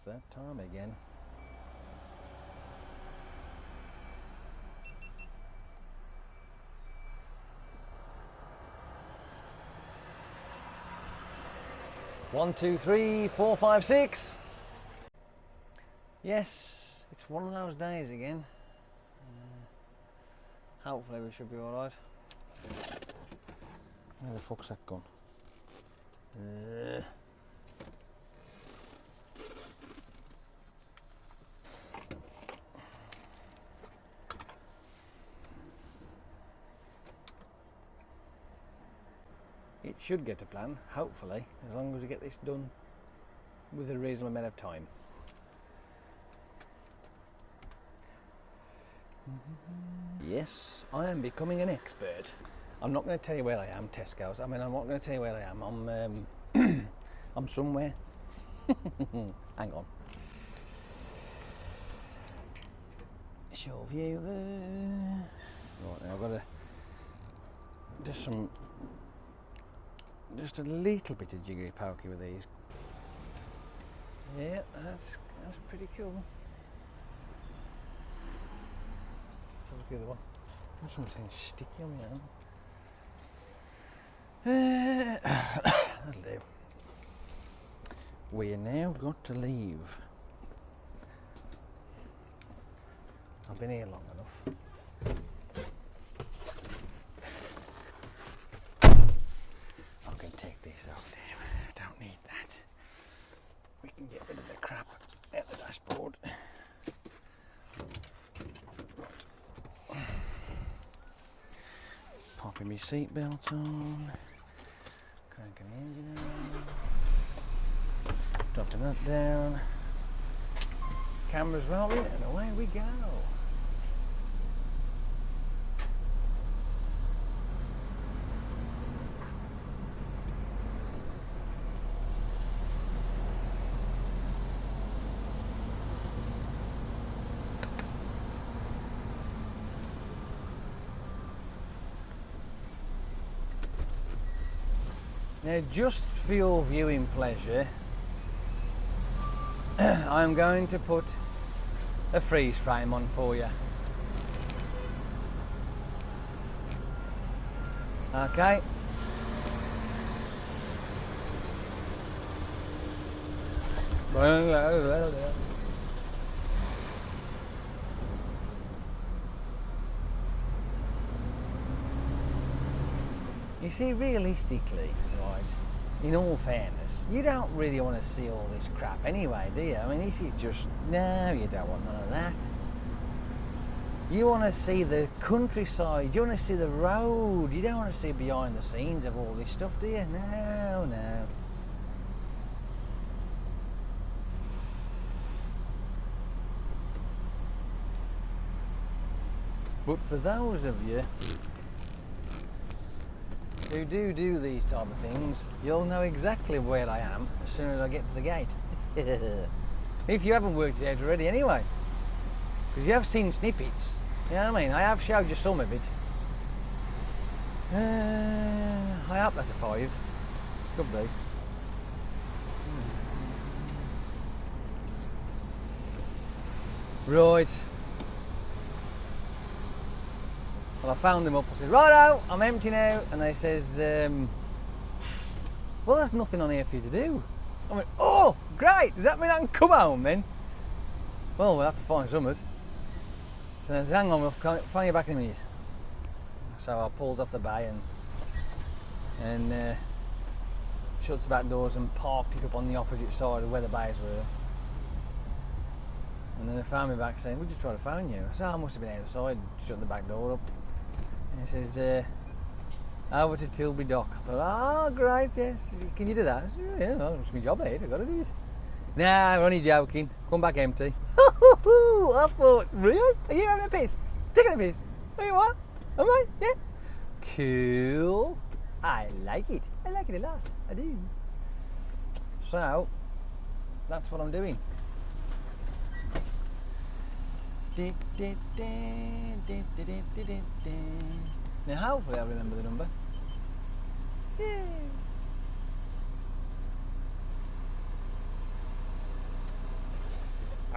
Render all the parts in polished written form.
that time again. One, two, three, four, five, six. Yes, it's one of those days again. Hopefully we should be alright. Where the fuck's that gone? It should get to plan, hopefully, as long as we get this done with a reasonable amount of time. Yes, I am becoming an expert. I'm not going to tell you where I am, Tesco's. I'm not going to tell you where I am. I'm somewhere. Hang on. Show view there. Right, now I've got to do just a little bit of jiggery pokey with these. Yeah, that's pretty cool. Let's have a look at the other one. There's something sticky on my arm. That'll do. We're now got to leave. I've been here long enough. I can take this out now. I don't need that. We can get rid of the crap out the dashboard. Popping my seatbelt on. Cranking the engine on. Dropping that down. Camera's rolling and away we go. Now, just for your viewing pleasure, I'm going to put a freeze frame on for you. Okay. You see, realistically, right, in all fairness, you don't really want to see all this crap anyway, do you? I mean, this is just, no, you don't want none of that. You want to see the countryside, you want to see the road, you don't want to see behind the scenes of all this stuff, do you? No, no. But for those of you who do these type of things, you'll know exactly where I am as soon as I get to the gate. If you haven't worked it out already anyway, because you have seen snippets, you know what I mean? I have showed you some of it. I hope that's a 5. Could be. Right. Well, I found them up. I said, righto, I'm empty now. And they says, well, there's nothing on here for you to do. I went, oh, great. Does that mean I can come home then? Well, we'll have to find something. So I said, hang on, we'll find you back in a minute. So I pulls off the bay and shuts the back doors and parked it up on the opposite side of where the bays were. And then they found me back saying, we just tried to phone you. I said, I must have been outside, shutting the back door up. And he says, over to Tilbury Dock. I thought, oh, great, yes. Can you do that? I said, yeah, no, it's my job, I've got to do it. Nah, we're only joking. Come back empty. I thought, really? Are you having a piss? Taking a piss? Are you what? Am I? Yeah? Cool. I like it. I like it a lot. I do. So, that's what I'm doing. Now hopefully I'll remember the number. Yay!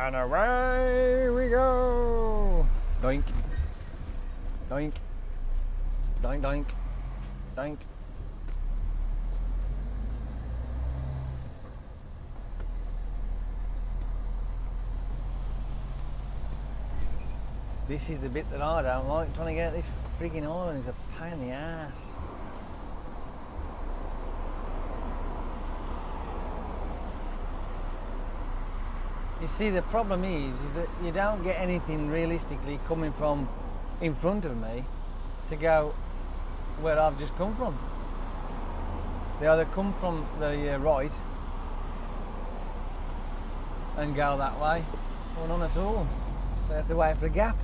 And away we go. Doink. Doink. Doink, doink. Doink. This is the bit that I don't like. Trying to get this frigging island is a pain in the ass. You see, the problem is that you don't get anything realistically coming from in front of me to go where I've just come from. They either come from the right and go that way, or none at all. So you have to wait for a gap.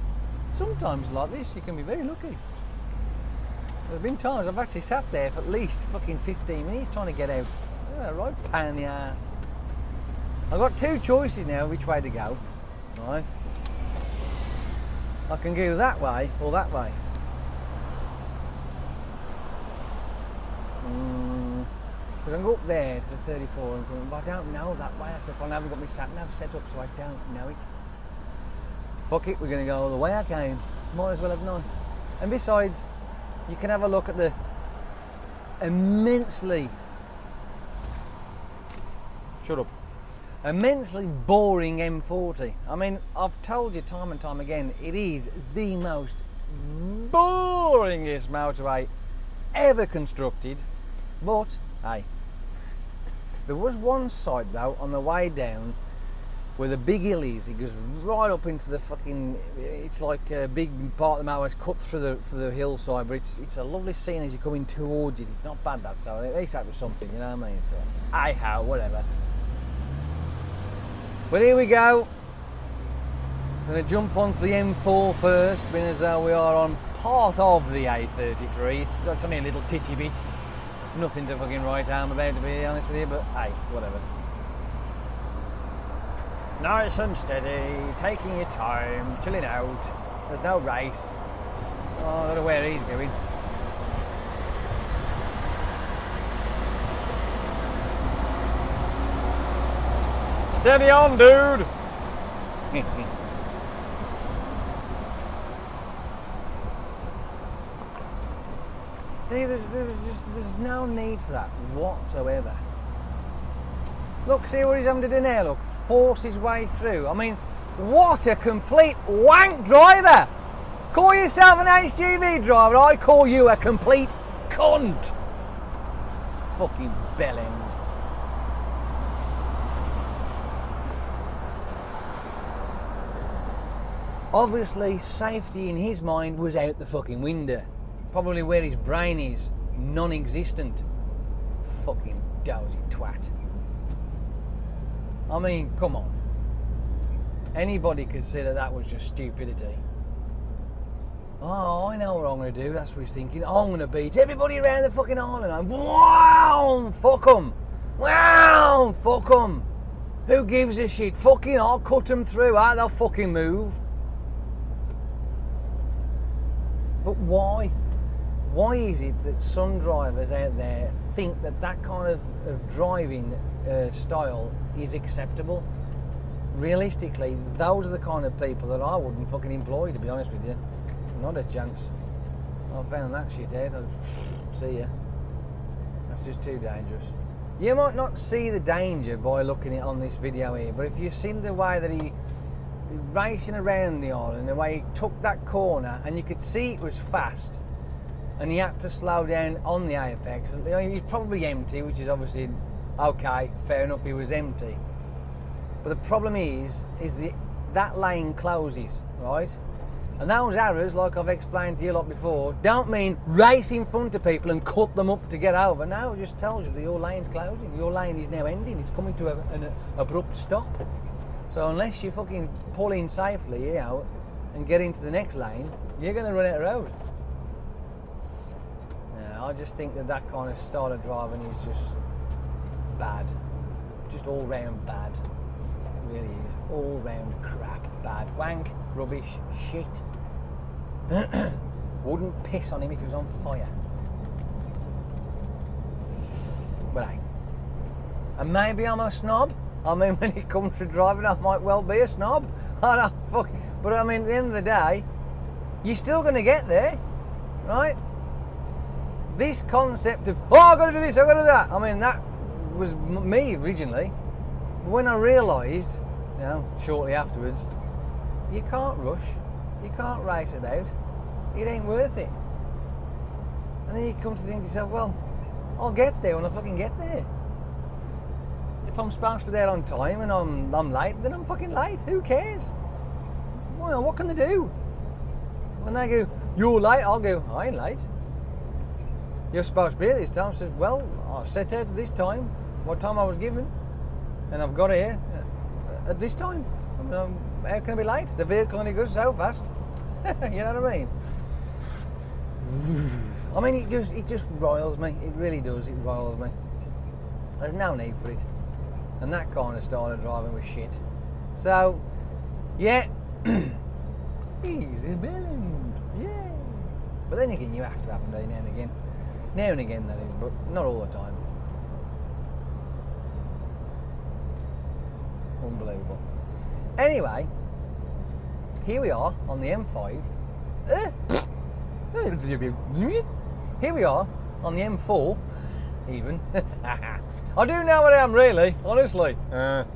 Sometimes like this, you can be very lucky. There have been times I've actually sat there for at least fucking 15 minutes trying to get out. Right pain in the ass. I've got two choices now which way to go. Right. I can go that way or that way. Because I can go up there to the 34 and come, but I don't know that way. That's the problem. I haven't got my sat nav set up, so I don't know it. Fuck it, we're going to go the way I came. Might as well have known. And besides, you can have a look at the immensely boring M40. I mean, I've told you time and time again, it is the most boringest motorway ever constructed. But, hey, there was one side though on the way down where the big hill is. It goes right up into the fucking, it's like a big part of the motorway cut through the hillside, but it's a lovely scene as you're coming towards it. It's not bad, that, so at least that was something, you know what I mean? So, hey-ho, whatever. But here we go. I'm going to jump onto the M4 first, being as though we are on part of the A33. It's only a little titty bit. Nothing to fucking write home about, to be honest with you, but hey, whatever. Nice and steady, taking your time, chilling out. There's no race. Oh, I don't know where he's going. Steady on, dude! See, there's no need for that whatsoever. Look, see what he's having to do now, look. Force his way through. I mean, what a complete wank driver! Call yourself an HGV driver, I call you a complete cunt! Fucking bellend. Obviously, safety in his mind was out the fucking window. Probably where his brain is, non-existent. Fucking dozy twat. I mean, come on. Anybody could see that that was just stupidity. Oh, I know what I'm going to do. That's what he's thinking. I'm going to beat everybody around the fucking island. I'm, wow, fuck them. Wow, fuck them. Who gives a shit? Fucking, I'll cut them through. They'll fucking move. But why? Why is it that some drivers out there think that that kind of driving style is acceptable? Realistically, those are the kind of people that I wouldn't fucking employ, to be honest with you. Not a chance. I found that shit out. I'd see ya. That's just too dangerous. You might not see the danger by looking at on this video here, but if you've seen the way that he racing around the island, the way he took that corner, and you could see it was fast, and he had to slow down on the apex. He's probably empty, which is obviously okay, fair enough, he was empty. But the problem is that lane closes, right? And those arrows, like I've explained to you a lot before, don't mean race in front of people and cut them up to get over. No, it just tells you that your lane's closing. Your lane is now ending. It's coming to an abrupt stop. So unless you fucking pull in safely, you know, and get into the next lane, you're going to run out of road. I just think that that kind of style of driving is just bad. Just all round bad. It really is. All round crap, bad. Wank, rubbish, shit. Wouldn't piss on him if he was on fire. But hey. And maybe I'm a snob. I mean, when it comes to driving, I might well be a snob. I don't fuck. But I mean, at the end of the day, you're still going to get there, right? This concept of, oh, I've got to do this, I've got to do that. I mean, that was me originally. But when I realised, you know, shortly afterwards, you can't rush, you can't race about, it ain't worth it. And then you come to think to yourself, well, I'll get there when I fucking get there. If I'm supposed to be there on time and I'm late, then I'm fucking late. Who cares? Well, what can they do? When they go, you're late, I'll go, I ain't late. You're supposed to be here this time. I says, well, I set out at this time, what time I was given, and I've got here at this time. I mean, how can I be late? The vehicle only goes so fast. You know what I mean? I mean, it just riles me. It really does. It riles me. There's no need for it. And that kind of style of driving was shit. So, yeah. Easy bend. Yeah. But then again, you have to have them now and again. Now and again, that is, but not all the time. Unbelievable. Anyway, here we are on the M5. Here we are on the M4, even. I do know what I am, really, honestly. I'm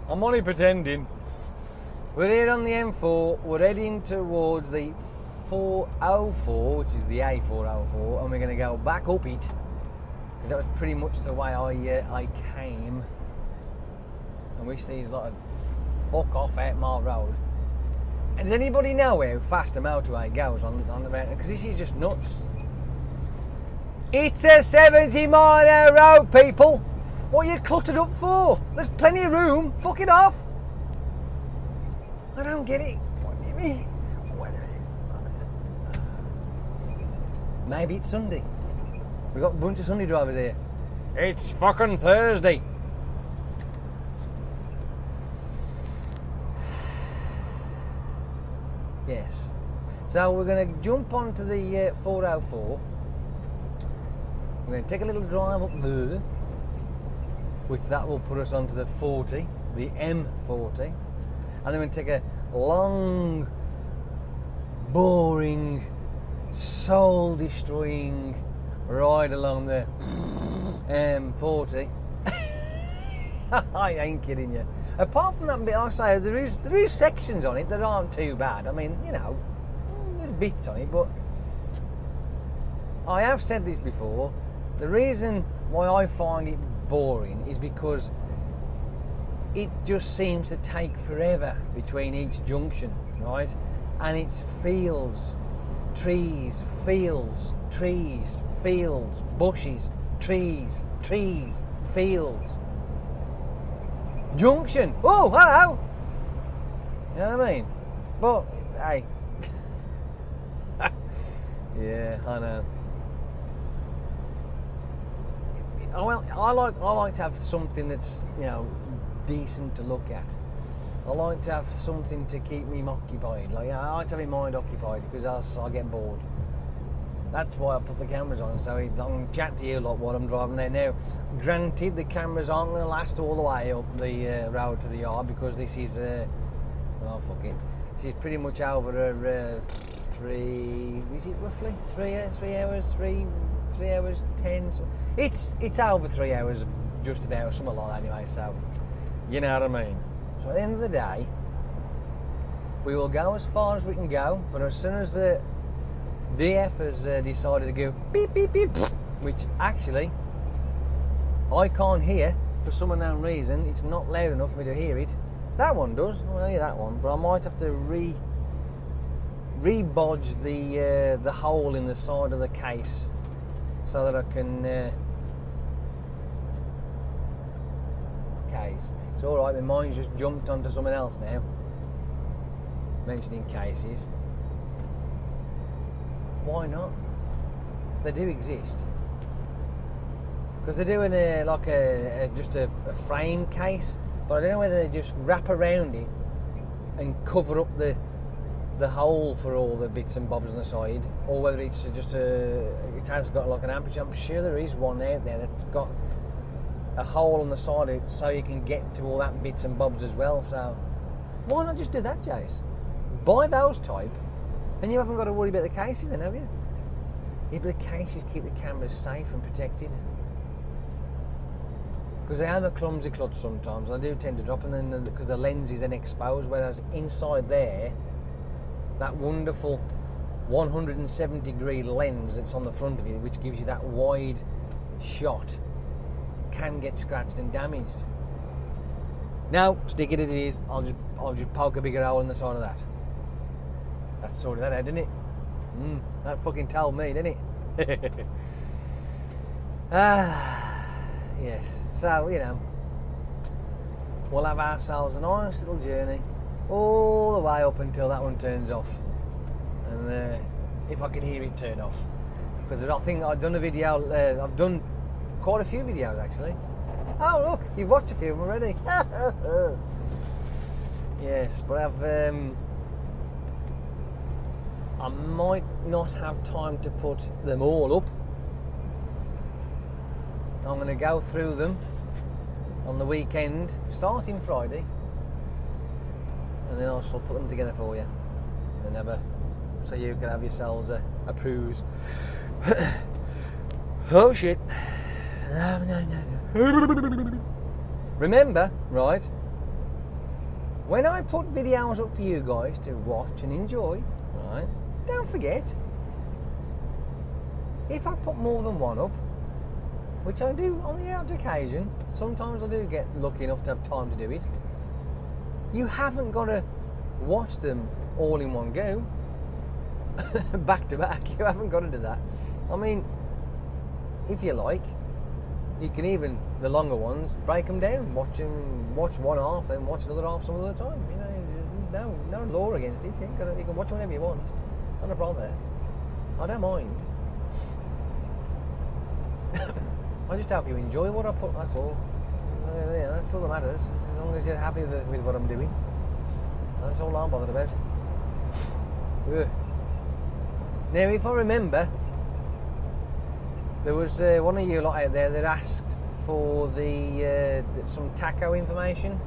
only pretending. We're here on the M4, we're heading towards the 404, which is the A404, and we're going to go back up it, because that was pretty much the way I came. I wish these lot would fuck off out my road. And does anybody know how fast a motorway goes on the mountain? Because this is just nuts. It's a 70-mile-an-hour road, people. What are you cluttered up for? There's plenty of room. Fuck it off. I don't get it. What do you mean? Maybe it's Sunday. We've got a bunch of Sunday drivers here. It's fucking Thursday. Yes. So we're going to jump onto the 404. We're going to take a little drive up there, which that will put us onto the 40, the M40. And then we're going to take a long, boring, soul-destroying ride along the M40. I ain't kidding you. Apart from that bit, I say there is sections on it that aren't too bad. I mean, you know, there's bits on it, but I have said this before. The reason why I find it boring is because it just seems to take forever between each junction, right? And it's fields, trees, fields, trees, fields, bushes, trees, trees, fields. Junction. Oh, hello. You know what I mean? But hey, yeah, I know. Well, I like to have something that's, you know, decent to look at. I like to have something to keep me occupied. Like, I like to have my mind occupied because else I get bored. That's why I put the cameras on, so I can chat to you a lot while I'm driving there. Now, granted, the cameras aren't going to last all the way up the road to the yard because this is, oh fuck it, this is pretty much over is it roughly 3 hours, 3 hours 10? So it's over 3 hours, just about, something like that anyway. So you know what I mean. So at the end of the day, we will go as far as we can go, but as soon as the DF has decided to go beep beep beep, which actually I can't hear for some unknown reason. It's not loud enough for me to hear it. That one does. I hear that one, but I might have to re-bodge the hole in the side of the case so that I can case. It's all right. My mind's just jumped onto something else now. Mentioning cases. Why not? They do exist. Because they're doing just a frame case, but I don't know whether they just wrap around it and cover up the hole for all the bits and bobs on the side, or whether it's just it has got like an aperture. I'm sure there is one out there that's got a hole on the side of it so you can get to all that bits and bobs as well. So why not just do that, Jace? Buy those type, and you haven't got to worry about the cases then, have you? Yeah, but the cases keep the cameras safe and protected. Because I am a clumsy klutz sometimes, I do tend to drop, and then because the lens is then exposed, whereas inside there, that wonderful 170-degree lens that's on the front of you, which gives you that wide shot, can get scratched and damaged. Now, stick it as it is, I'll just poke a bigger hole in the side of that. That sorted that out, didn't it? That fucking told me, didn't it? Yes. So, you know, we'll have ourselves a nice little journey all the way up until that one turns off. And if I can hear it turn off. Because I think I've done a video, I've done quite a few videos actually. Oh look, you've watched a few of them already. Yes, but I might not have time to put them all up. I'm going to go through them on the weekend, starting Friday, and then I shall put them together for you, and so you can have yourselves a cruise. Oh shit! No. Remember, right? When I put videos up for you guys to watch and enjoy, right? Don't forget, if I put more than one up, which I do on the odd occasion, sometimes I do get lucky enough to have time to do it, you haven't got to watch them all in one go, back to back. You haven't got to do that. I mean, if you like, you can even, the longer ones, break them down, watch one half, then watch another half some other time. You know, there's no law against it. You can watch whenever you want. It's not a problem there. I don't mind. I just hope you enjoy what I put, that's all. Yeah, that's all that matters. As long as you're happy with what I'm doing. That's all I'm bothered about. Now, if I remember, there was one of you lot out there that asked for the some taco information.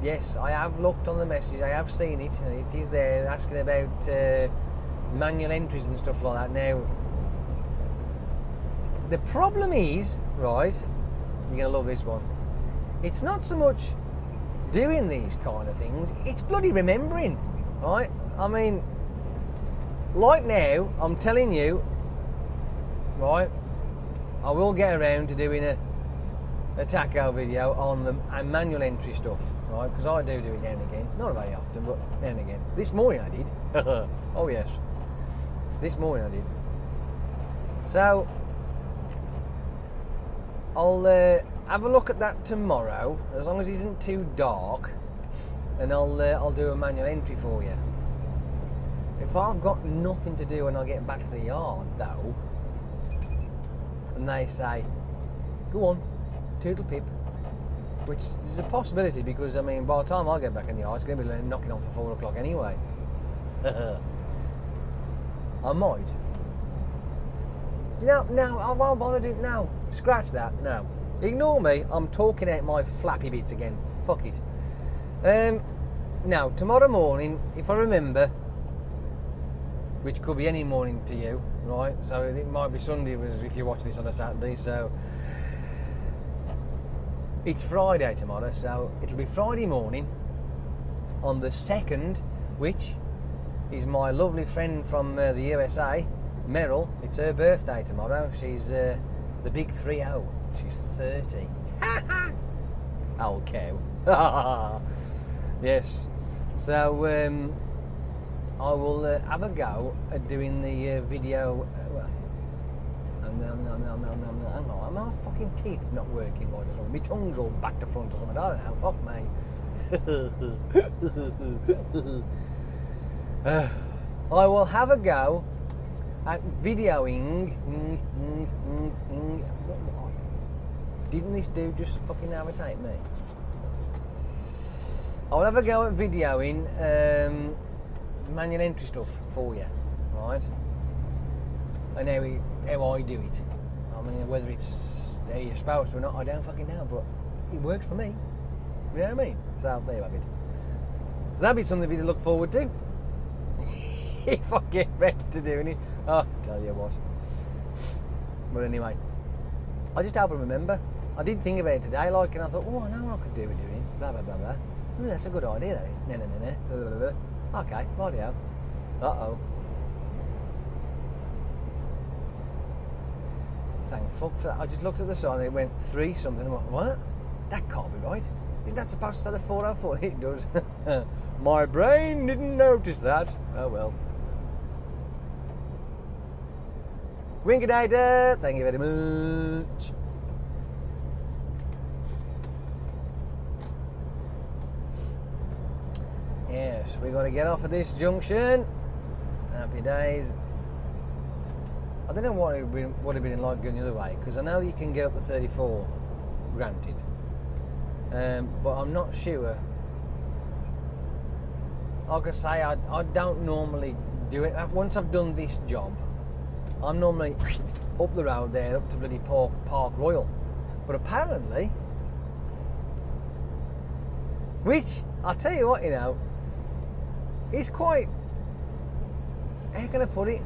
Yes, I have looked on the message, I have seen it. It is there, asking about manual entries and stuff like that. Now, the problem is, right, you're going to love this one, it's not so much doing these kind of things, it's bloody remembering, right? I mean, like now, I'm telling you, right, I will get around to doing a taco video on the manual entry stuff, right, because I do it now and again, not very often, but now and again. This morning I did. Oh yes, this morning I did. So I'll have a look at that tomorrow, as long as it isn't too dark, and I'll do a manual entry for you. If I've got nothing to do when I get back to the yard, though, and they say, go on, toodle pip, which is a possibility, because I mean, by the time I get back in the yard, it's going to be knocking on for 4 o'clock anyway. I might. Do you know, no, I won't bother doing it now. Scratch that, no. Ignore me, I'm talking out my flappy bits again. Fuck it. Now, tomorrow morning, if I remember, which could be any morning to you, right? So it might be Sunday if you watch this on a Saturday, so it's Friday tomorrow, so it'll be Friday morning on the 2nd, which is my lovely friend from the USA, Meryl. It's her birthday tomorrow. She's the big 3-0. She's 30. Old cow. Yes. So I will have a go at doing the video. Hang on, my fucking teeth not working right or something. My tongue's all back to front or something. I don't know. Fuck me. I will have a go at videoing. Didn't this dude just fucking overtake me? I'll have a go at videoing manual entry stuff for you, right? And how I do it. I mean, whether it's how you're supposed to or not, I don't fucking know, but it works for me. You know what I mean? So there you have it. So that'll be something for you to look forward to. If I get round to doing it. Oh, tell you what. But anyway, I just hope I remember. I did think about it today, like, and I thought, oh, I know what I could do with doing. Blah, blah, blah, blah. Ooh, that's a good idea, that is. No. Blah, blah, blah. Okay, rightio. Uh-oh. Thank fuck for that. I just looked at the sign and it went 3 something. I went, what? That can't be right. Isn't that supposed to say the 404? It does. My brain didn't notice that. Oh well. Winkinator, thank you very much. Yes, we got to get off of this junction. Happy days. I don't know what it would have been like going the other way, because I know you can get up to 34, granted. But I'm not sure. Like I say, I don't normally do it. Once I've done this job, I'm normally up the road there, up to bloody Park Royal. But apparently, which, I'll tell you what, you know, is quite, how can I put it?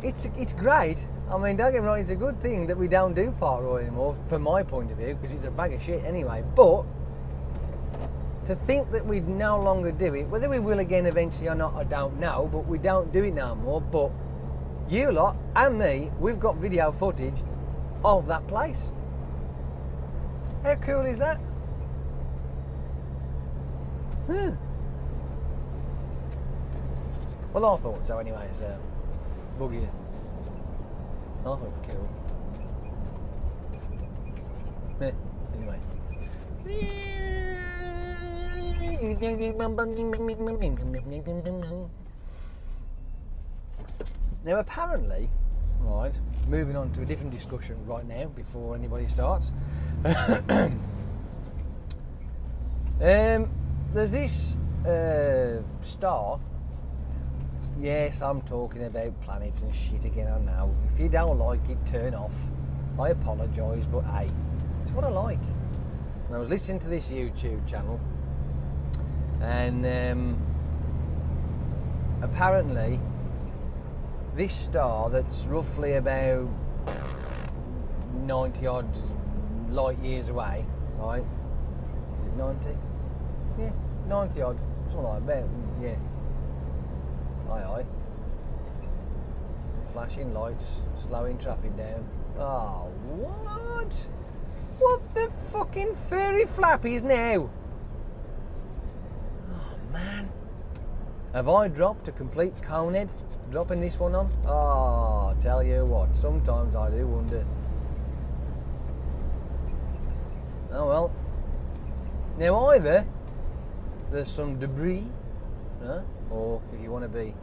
It's great. I mean, don't get me wrong, it's a good thing that we don't do Park Royal anymore, from my point of view, because it's a bag of shit anyway. But to think that we no longer do it, whether we will again eventually or not, I don't know, but we don't do it no more. But you lot and me, we've got video footage of that place. How cool is that? Well, I thought so anyways. Buggy. I thought it was cool. Anyway. Now apparently, right, moving on to a different discussion right now before anybody starts. There's this star. Yes, I'm talking about planets and shit again, I know. If you don't like it, turn off. I apologise, but hey, it's what I like. And I was listening to this YouTube channel, and apparently this star that's roughly about 90 odd light years away, right? Is it 90? Yeah, 90 odd, something like that, yeah. Aye. Flashing lights, slowing traffic down. Oh, what? What the fucking furry flappies now? Oh, man. Have I dropped a complete conehead dropping this one on? Oh, I tell you what, sometimes I do wonder. Oh well. Now either there's some debris, or if you want to be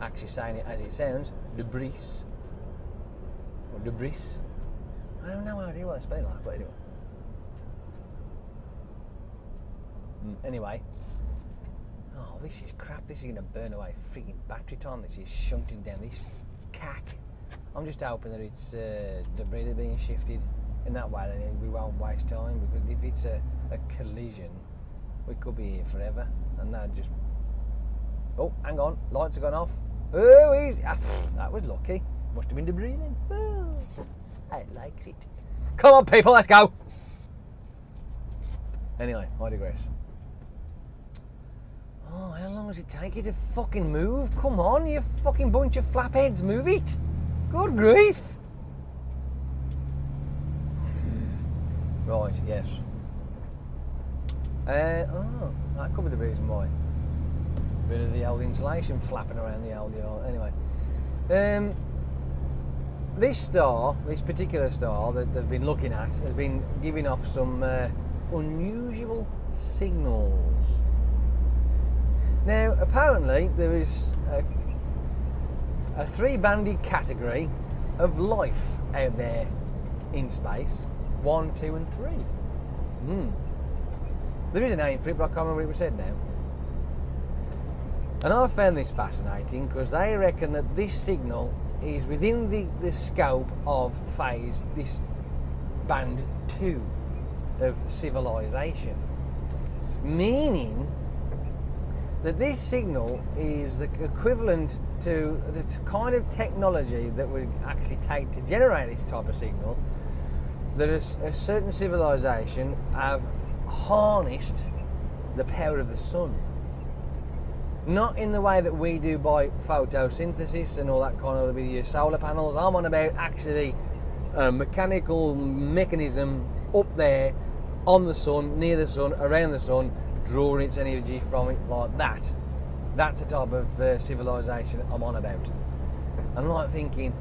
actually saying it as it sounds, debris, or debris. I have no idea what I spell like, but anyway. Anyway. Oh, this is crap. This is going to burn away freaking battery time. This is shunting down this cack. I'm just hoping that it's debris that's being shifted in that way, then we won't waste time, because if it's a collision, we could be here forever, and that just... Oh, hang on, lights have gone off. Oh, easy. That was lucky. Must have been debris then. Oh, I likes it. Come on, people, let's go. Anyway, I digress. Oh, how long does it take you to fucking move? Come on, you fucking bunch of flapheads, move it. Good grief. Right, yes. Oh, that could be the reason why. Bit of the old insulation flapping around the old yard. Anyway, this star, this particular star that they've been looking at, has been giving off some unusual signals. Now, apparently, there is a three-banded category of life out there in space. 1, 2 and 3. There is a name for it, but I can't remember what it was said now. And I found this fascinating because they reckon that this signal is within the scope of this band 2 of civilization, meaning that this signal is the equivalent to the kind of technology that would actually take to generate this type of signal, that a certain civilization have harnessed the power of the sun. Not in the way that we do by photosynthesis and all that kind of with your solar panels. I'm on about actually a mechanical mechanism up there on the sun, near the sun, around the sun, drawing its energy from it like that. That's the type of civilization I'm on about. I'm like thinking,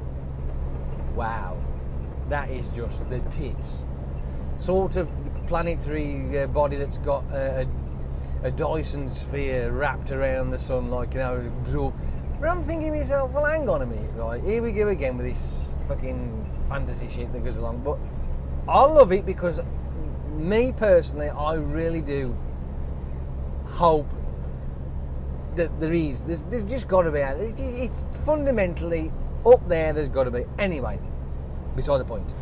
wow, that is just the tits. Sort of planetary body that's got a Dyson sphere wrapped around the sun, like, you know. But I'm thinking to myself, well, hang on a minute, right? Here we go again with this fucking fantasy shit that goes along. But I love it because, me personally, I really do hope that there's just got to be. It's fundamentally up there. There's got to be. Anyway, beside the point.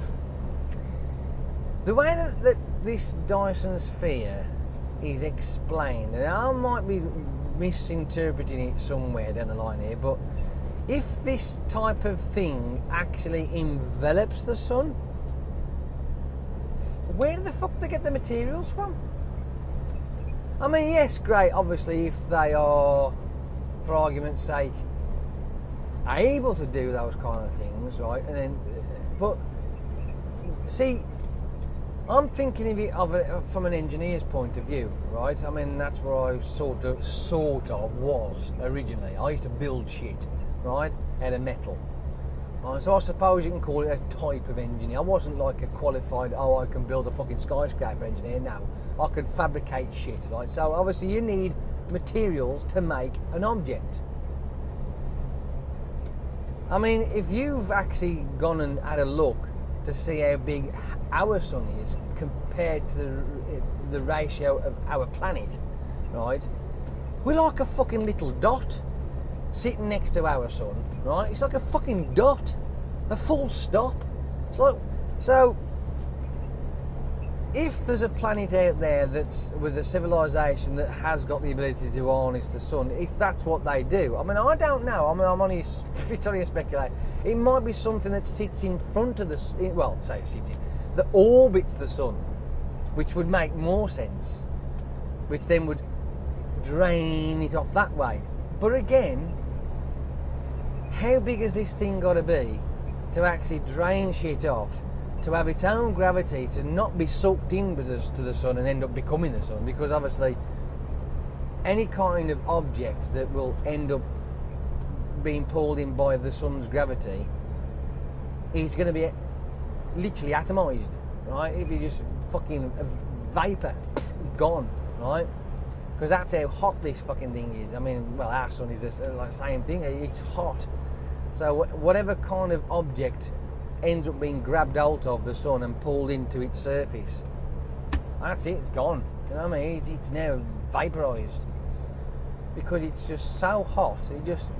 The way that this Dyson sphere is explained, and I might be misinterpreting it somewhere down the line here, but if this type of thing actually envelops the sun, where the fuck do they get the materials from? I mean, yes, great, obviously, if they are, for argument's sake, able to do those kind of things, right? And then, but see, I'm thinking of it from an engineer's point of view, right? I mean, that's where I sort of was originally. I used to build shit, right, out of metal. Right? So I suppose you can call it a type of engineer. I wasn't like a qualified, I can build a fucking skyscraper engineer. No, I could fabricate shit, right? So obviously you need materials to make an object. I mean, if you've actually gone and had a look to see how big our sun is compared to the ratio of our planet, right? We're like a fucking little dot sitting next to our sun, right? It's like a fucking dot, a full stop. It's like, so if there's a planet out there that's with a civilization that has got the ability to harness the sun, if that's what they do, I mean, I don't know. I mean, it's only a speculation. It might be something that sits in front of the, well, say sits in, that orbits the sun, which would make more sense, which then would drain it off that way. But again, how big has this thing got to be to actually drain shit off, to have its own gravity, to not be sucked into to the sun and end up becoming the sun? Because obviously any kind of object that will end up being pulled in by the sun's gravity is going to be literally atomised, right? If you just fucking vapour, gone, right? Because that's how hot this fucking thing is. I mean, well, our sun is just like the same thing. It's hot. So whatever kind of object ends up being grabbed out of the sun and pulled into its surface, that's it. It's gone. You know what I mean? It's now vaporised because it's just so hot. It just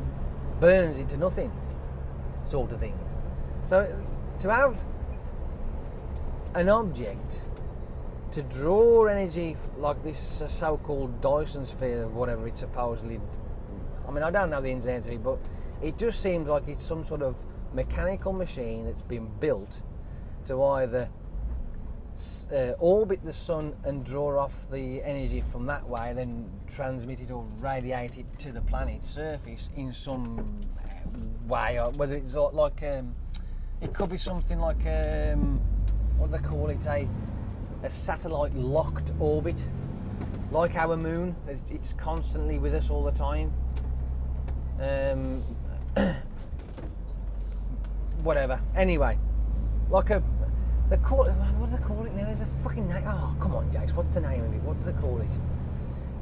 burns into nothing, sort of thing. So to have an object to draw energy like this so-called Dyson sphere of whatever it's supposedly, I mean, I don't know the ins and outs of it, but it just seems like it's some sort of mechanical machine that's been built to either orbit the sun and draw off the energy from that way, then transmit it or radiate it to the planet's surface in some way, or whether it's like it could be something like what do they call it, a satellite locked orbit, like our moon. It's constantly with us all the time. Whatever. Anyway, like what do they call it now? There's a fucking name. Oh, come on, Jace. What's the name of it? What do they call it?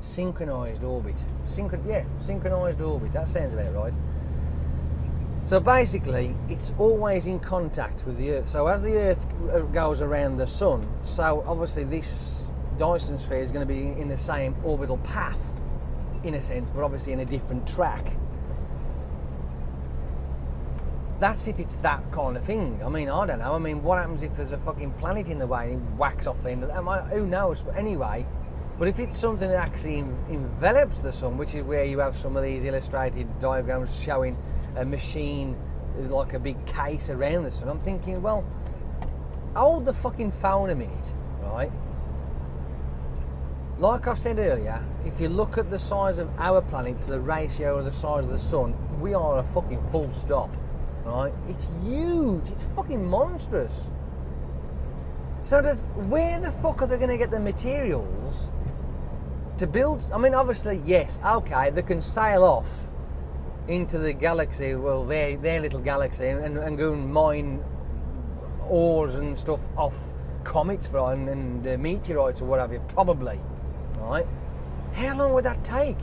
Synchronized orbit. Synchronized orbit. That sounds about right. So basically, it's always in contact with the Earth. So as the Earth goes around the Sun, so obviously this Dyson sphere is going to be in the same orbital path, in a sense, but obviously in a different track. that's if it's that kind of thing. I mean, I don't know. I mean, what happens if there's a fucking planet in the way and it whacks off the end of that? Who knows? But anyway, but if it's something that actually envelops the sun, which is where you have some of these illustrated diagrams showing a machine like a big case around the sun, I'm thinking, well, hold the fucking phone a minute, right? Like I said earlier, if you look at the size of our planet to the ratio of the size of the sun, we are a fucking full stop, right? It's huge. It's fucking monstrous. So where the fuck are they going to get the materials to build? I mean, obviously, yes, okay, they can sail off into the galaxy, well, their little galaxy, and go and mine ores and stuff off comets and meteorites or whatever, probably. Right? How long would that take?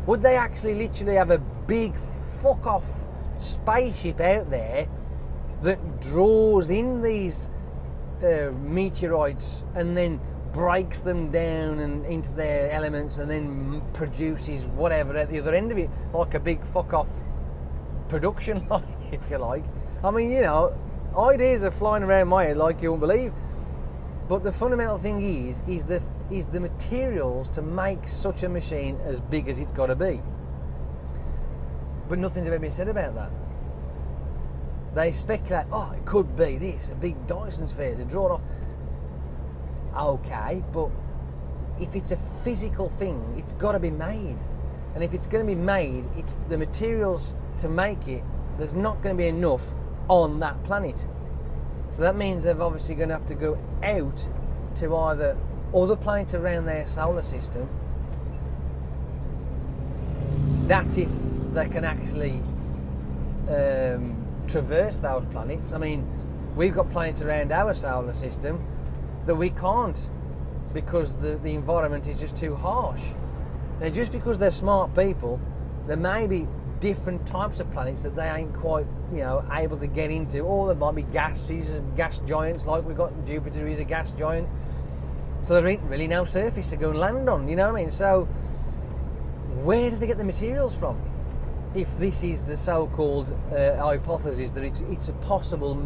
Would they actually literally have a big fuck off spaceship out there that draws in these meteorites and then breaks them down and into their elements and then produces whatever at the other end of it, like a big fuck off production line, if you like? I mean, you know, ideas are flying around my head like you won't believe. But the fundamental thing is the materials to make such a machine as big as it's got to be. But nothing's ever been said about that. They speculate, oh, it could be this, a big Dyson sphere, they draw it off. Okay, but if it's a physical thing, it's got to be made. And if it's going to be made, it's the materials to make it, there's not going to be enough on that planet. So that means they're obviously going to have to go out to either other planets around their solar system. That's if they can actually traverse those planets. I mean, we've got planets around our solar system that we can't because the environment is just too harsh. Now, just because they're smart people, there may be different types of planets that they ain't quite, you know, able to get into, or there might be gases and gas giants like we've got in Jupiter is a gas giant, so there ain't really no surface to go and land on, you know what I mean? So where do they get the materials from if this is the so-called hypothesis that it's a possible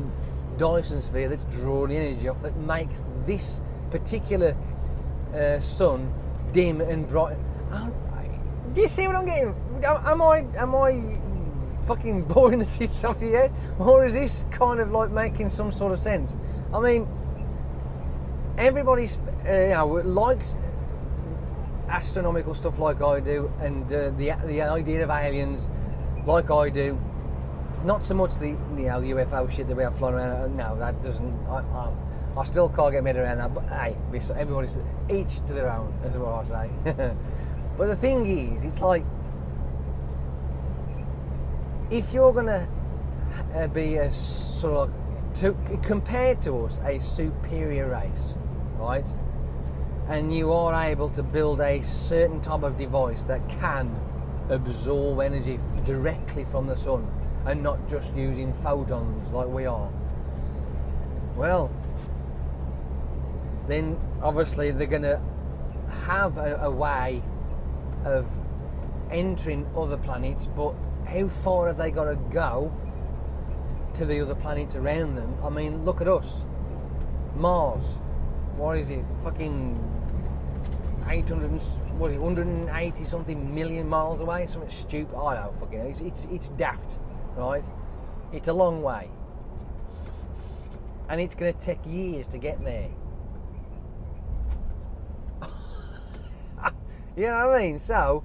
Dyson sphere that's drawing energy off that makes this particular sun dim and bright? Do you see what I'm getting? Am I fucking boring the tits off you yet? Or is this kind of like making some sort of sense? I mean, everybody likes astronomical stuff like I do, and the idea of aliens like I do. Not so much the UFO shit that we have flying around. No, that doesn't. I still can't get my head around that. But hey, everybody's each to their own, is what I say. But the thing is, it's like, if you're gonna be a sort of compared to us, a superior race, right? And you are able to build a certain type of device that can absorb energy directly from the sun and not just using photons like we are. Well, then obviously they're gonna have a way of entering other planets, but how far have they got to go to the other planets around them? I mean, look at us. Mars, what is it? Fucking 180 something million miles away? Something stupid. I don't know, fucking. It's daft, right? It's a long way, and it's going to take years to get there. You know what I mean? So,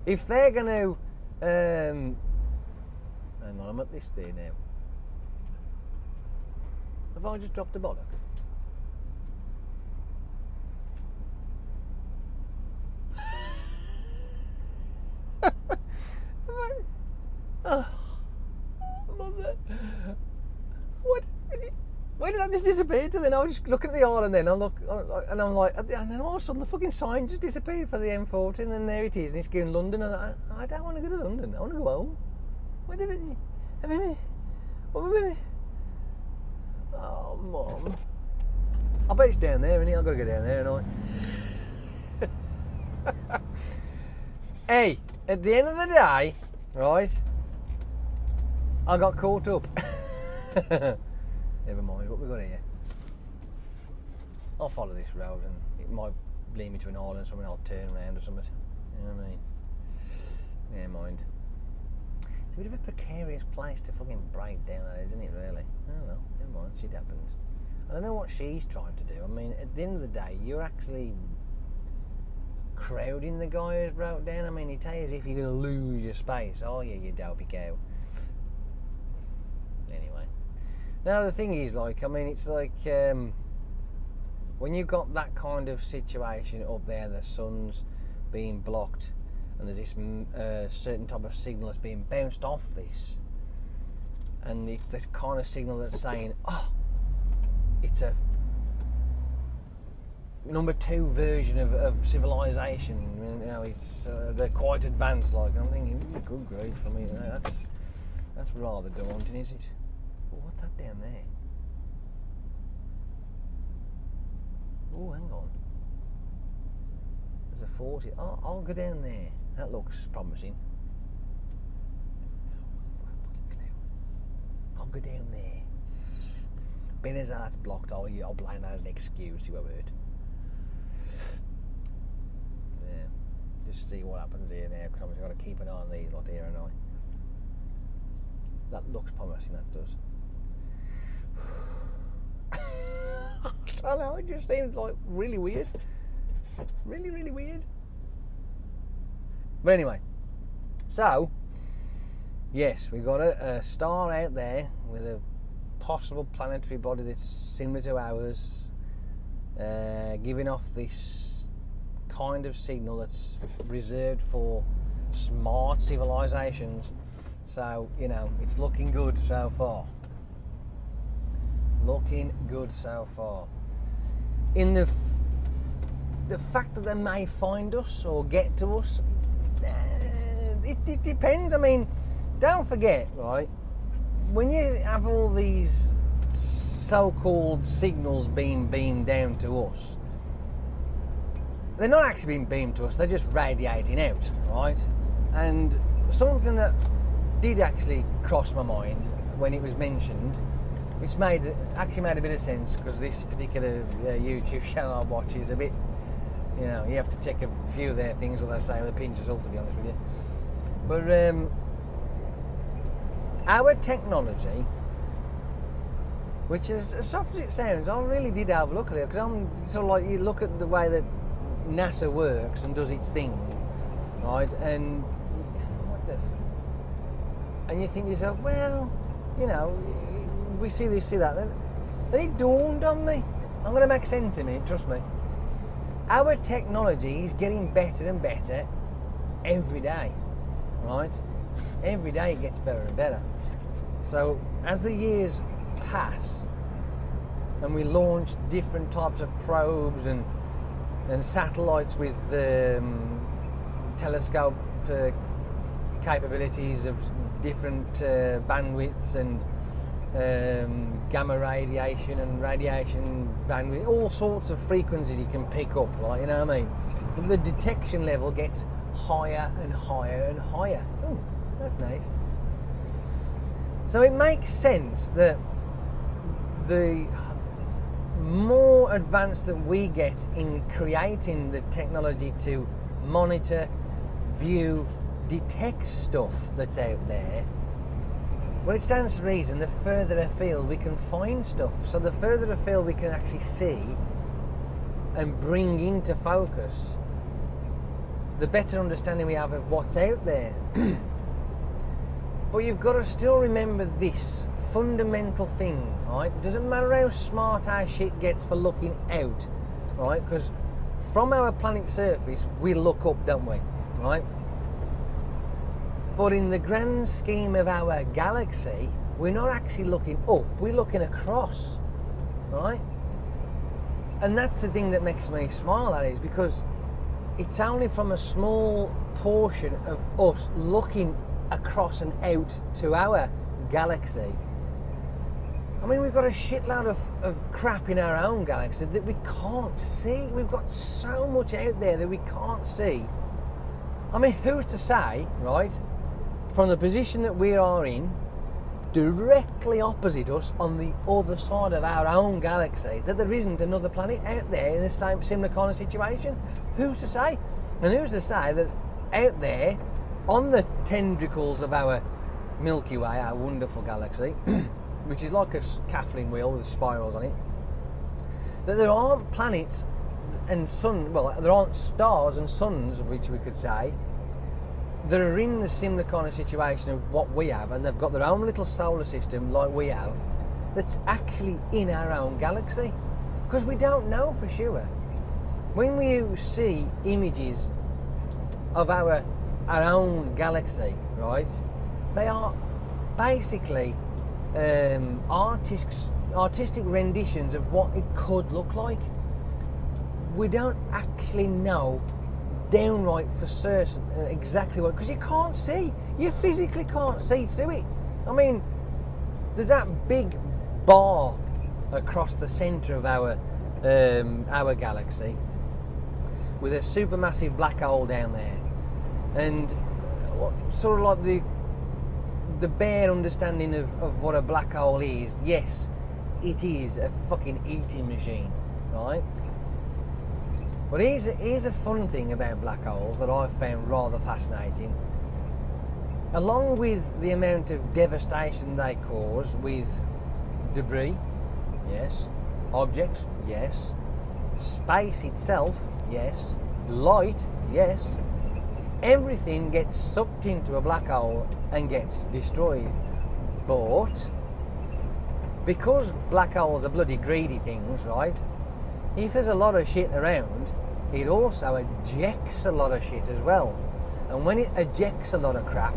if they're going to... hang on, I'm at this there now. Have I just dropped a bollock? Oh, mother. What? Where did that just disappear to then? I was just looking at the island then, and I'm like, and then all of a sudden the fucking sign just disappeared for the M40, and then there it is, and it's going London, and I don't want to go to London, I want to go home. Wait a minute. Oh, Mum. I bet it's down there, isn't it? I've got to go down there, haven't I? Hey, at the end of the day, right, I got caught up. Never mind, what we got here? I'll follow this road and it might lead me to an island or something. I'll turn around or something. You know what I mean? Never mind. It's a bit of a precarious place to fucking break down, that, isn't it, really? Oh well, never mind, shit happens. I don't know what she's trying to do. I mean, at the end of the day, you're actually crowding the guy who's broke down. I mean, you tell you as if you're going to lose your space. Oh yeah, you dopey cow. Anyway. Now the thing is, like, I mean, it's like when you've got that kind of situation up there, the sun's being blocked and there's this certain type of signal that's being bounced off this, and it's this kind of signal that's saying, oh, it's a number 2 version of civilization, you know, it's they're quite advanced, like, and I'm thinking, good grief, I mean, that's rather daunting, is it? Oh, what's that down there? Oh, hang on. There's a 40. Oh, I'll go down there. That looks promising. I'll go down there. Being as that's blocked, I'll blame that as an excuse, you have heard. Yeah. Just see what happens here now, because I've got to keep an eye on these lot here, and that looks promising, that does. I don't know, it just seems like really weird. Really, really weird. But anyway, so, yes, we've got a star out there with a possible planetary body that's similar to ours, giving off this kind of signal that's reserved for smart civilizations. So, you know, it's looking good so far. Looking good so far. In the fact that they may find us or get to us, it depends. I mean, don't forget, right, when you have all these so-called signals being beamed down to us, they're not actually being beamed to us, they're just radiating out, right? And something that did actually cross my mind when it was mentioned, which actually made a bit of sense, because this particular YouTube channel I watch is a bit, you know, you have to take a few of their things, what they say, with a pinch of salt, to be honest with you. But our technology, which is as soft as it sounds, I really did have a look at it, because I'm sort of like, you look at the way that NASA works and does its thing, right? And and you think to yourself, well, you know, we see this, see that. Then it dawned on me. I'm going to make sense of it, trust me. Our technology is getting better and better every day, right? Every day it gets better and better. So as the years pass and we launch different types of probes and satellites with telescope capabilities of different bandwidths and gamma radiation and radiation bandwidth, all sorts of frequencies you can pick up, like, you know what I mean? But the detection level gets higher and higher and higher. Oh, that's nice. So it makes sense that the more advanced that we get in creating the technology to monitor, view, detect stuff that's out there, well, it stands to reason the further afield we can find stuff. So the further afield we can actually see and bring into focus, the better understanding we have of what's out there. But you've got to still remember this fundamental thing, right? It doesn't matter how smart our shit gets for looking out, right? Because from our planet's surface, we look up, don't we, right? But in the grand scheme of our galaxy, we're not actually looking up, we're looking across, right? And that's the thing that makes me smile, that is, because it's only from a small portion of us looking across and out to our galaxy. I mean, we've got a shitload of crap in our own galaxy that we can't see. We've got so much out there that we can't see. I mean, who's to say, right, from the position that we are in, directly opposite us on the other side of our own galaxy, that there isn't another planet out there in the same similar kind of situation? Who's to say? And who's to say that out there on the tendrils of our Milky Way, our wonderful galaxy, which is like a Catherine wheel with spirals on it, that there aren't planets and sun, well, there aren't stars and suns, which we could say, that are in the similar kind of situation of what we have, and they've got their own little solar system like we have, that's actually in our own galaxy. Because we don't know for sure. When we see images of our own galaxy, right, they are basically artistic renditions of what it could look like. We don't actually know downright for certain exactly what, because you can't see, you physically can't see through it. I mean, there's that big bar across the centre of our galaxy with a supermassive black hole down there, and sort of like the bare understanding of what a black hole is. Yes, it is a fucking eating machine, right? But here's a fun thing about black holes that I've found rather fascinating. Along with the amount of devastation they cause with debris, yes, objects, yes, space itself, yes, light, yes, everything gets sucked into a black hole and gets destroyed. But because black holes are bloody greedy things, right? If there's a lot of shit around, it also ejects a lot of shit as well. And when it ejects a lot of crap,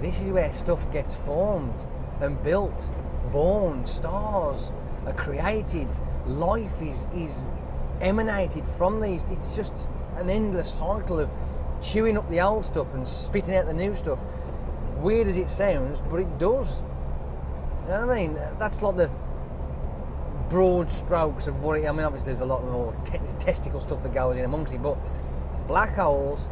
this is where stuff gets formed and built, born, stars are created, life is emanated from these. It's just an endless cycle of chewing up the old stuff and spitting out the new stuff. Weird as it sounds, but it does. You know what I mean? That's like the broad strokes of what it, I mean, obviously there's a lot more testicle stuff that goes in amongst it, but black holes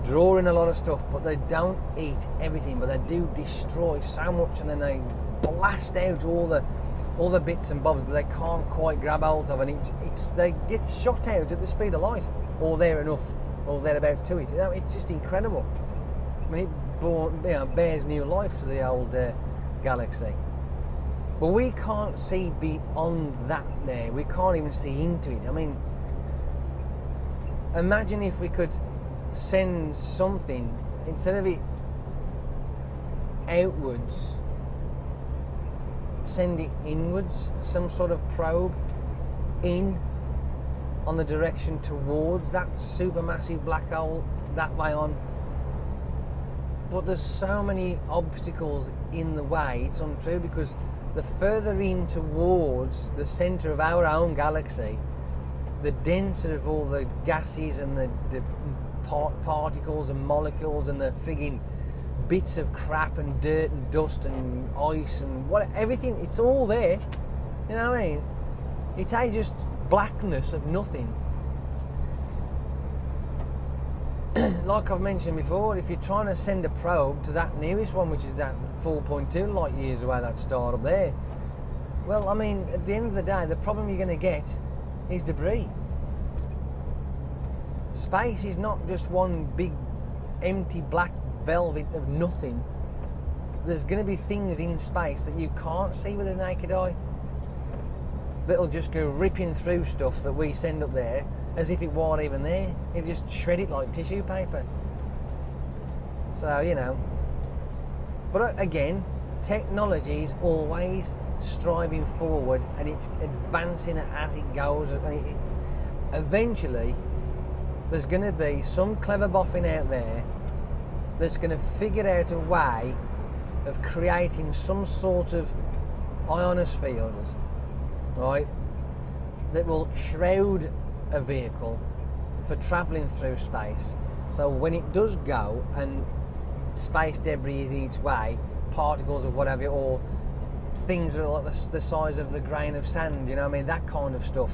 draw in a lot of stuff, but they don't eat everything, but they do destroy so much, and then they blast out all the bits and bobs that they can't quite grab hold of, and they get shot out at the speed of light, or there enough, or thereabouts to it. You know, it's just incredible. I mean, it bears new life to the old galaxy. But we can't see beyond that there. We can't even see into it. I mean, imagine if we could send something, instead of it outwards, send it inwards, some sort of probe in on the direction towards that supermassive black hole that way on. But there's so many obstacles in the way, it's untrue, because the further in towards the centre of our own galaxy, the denser of all the gases and the particles and molecules and the frigging bits of crap and dirt and dust and ice and everything, it's all there. You know what I mean? It ain't just blackness of nothing. Like I've mentioned before, if you're trying to send a probe to that nearest one, which is that 4.2 light years away, that star up there, well, I mean, at the end of the day, the problem you're going to get is debris. Space is not just one big empty black velvet of nothing. There's going to be things in space that you can't see with the naked eye that'll just go ripping through stuff that we send up there as if it weren't even there. It just shred it like tissue paper. So, you know. But again, technology is always striving forward, and it's advancing as it goes. And eventually, there's going to be some clever boffin out there that's going to figure out a way of creating some sort of ionosphere, right, that will shroud a vehicle for travelling through space. So when it does go and space debris is its way, particles of whatever, or things that are like the size of the grain of sand, you know what I mean, that kind of stuff,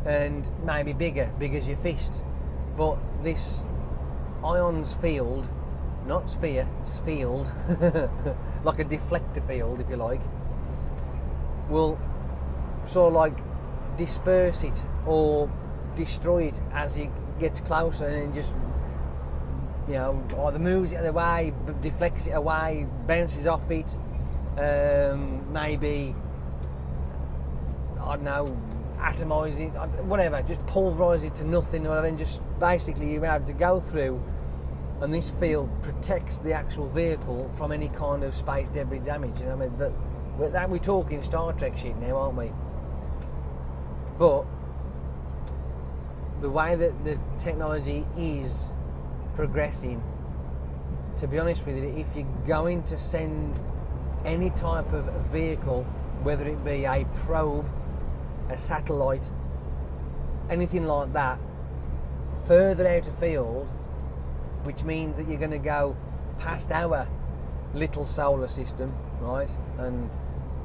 and maybe big as your fist, but this ions field not sphere, field, like a deflector field, if you like, will sort of like disperse it or destroy it as it gets closer, and just, you know, either moves it out of the way, deflects it away, bounces off it, maybe, I don't know, atomise it, whatever, just pulverise it to nothing, or then just basically you have to go through, and this field protects the actual vehicle from any kind of space debris damage. You know, I mean, that we're talking Star Trek shit now, aren't we? But the way that the technology is progressing, to be honest with you, if you're going to send any type of vehicle, whether it be a probe, a satellite, anything like that, further out of field, which means that you're going to go past our little solar system, right? And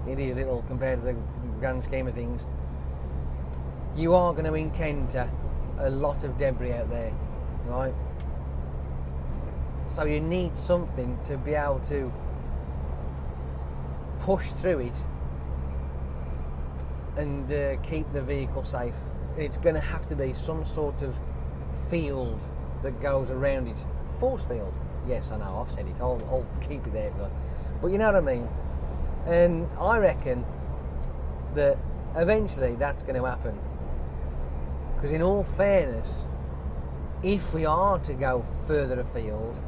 it is little compared to the grand scheme of things. You are going to encounter a lot of debris out there, right? So you need something to be able to push through it and keep the vehicle safe. It's going to have to be some sort of field that goes around it. Force field. Yes, I know, I've said it. I'll keep it there. But you know what I mean? And I reckon that eventually that's going to happen. Because in all fairness, if we are to go further afield,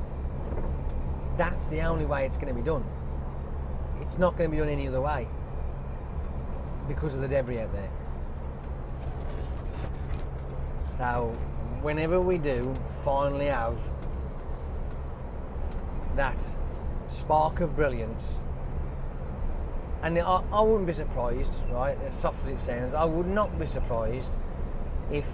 that's the only way it's going to be done. It's not going to be done any other way because of the debris out there. So whenever we do finally have that spark of brilliance, and I wouldn't be surprised, right, as soft as it sounds, I would not be surprised if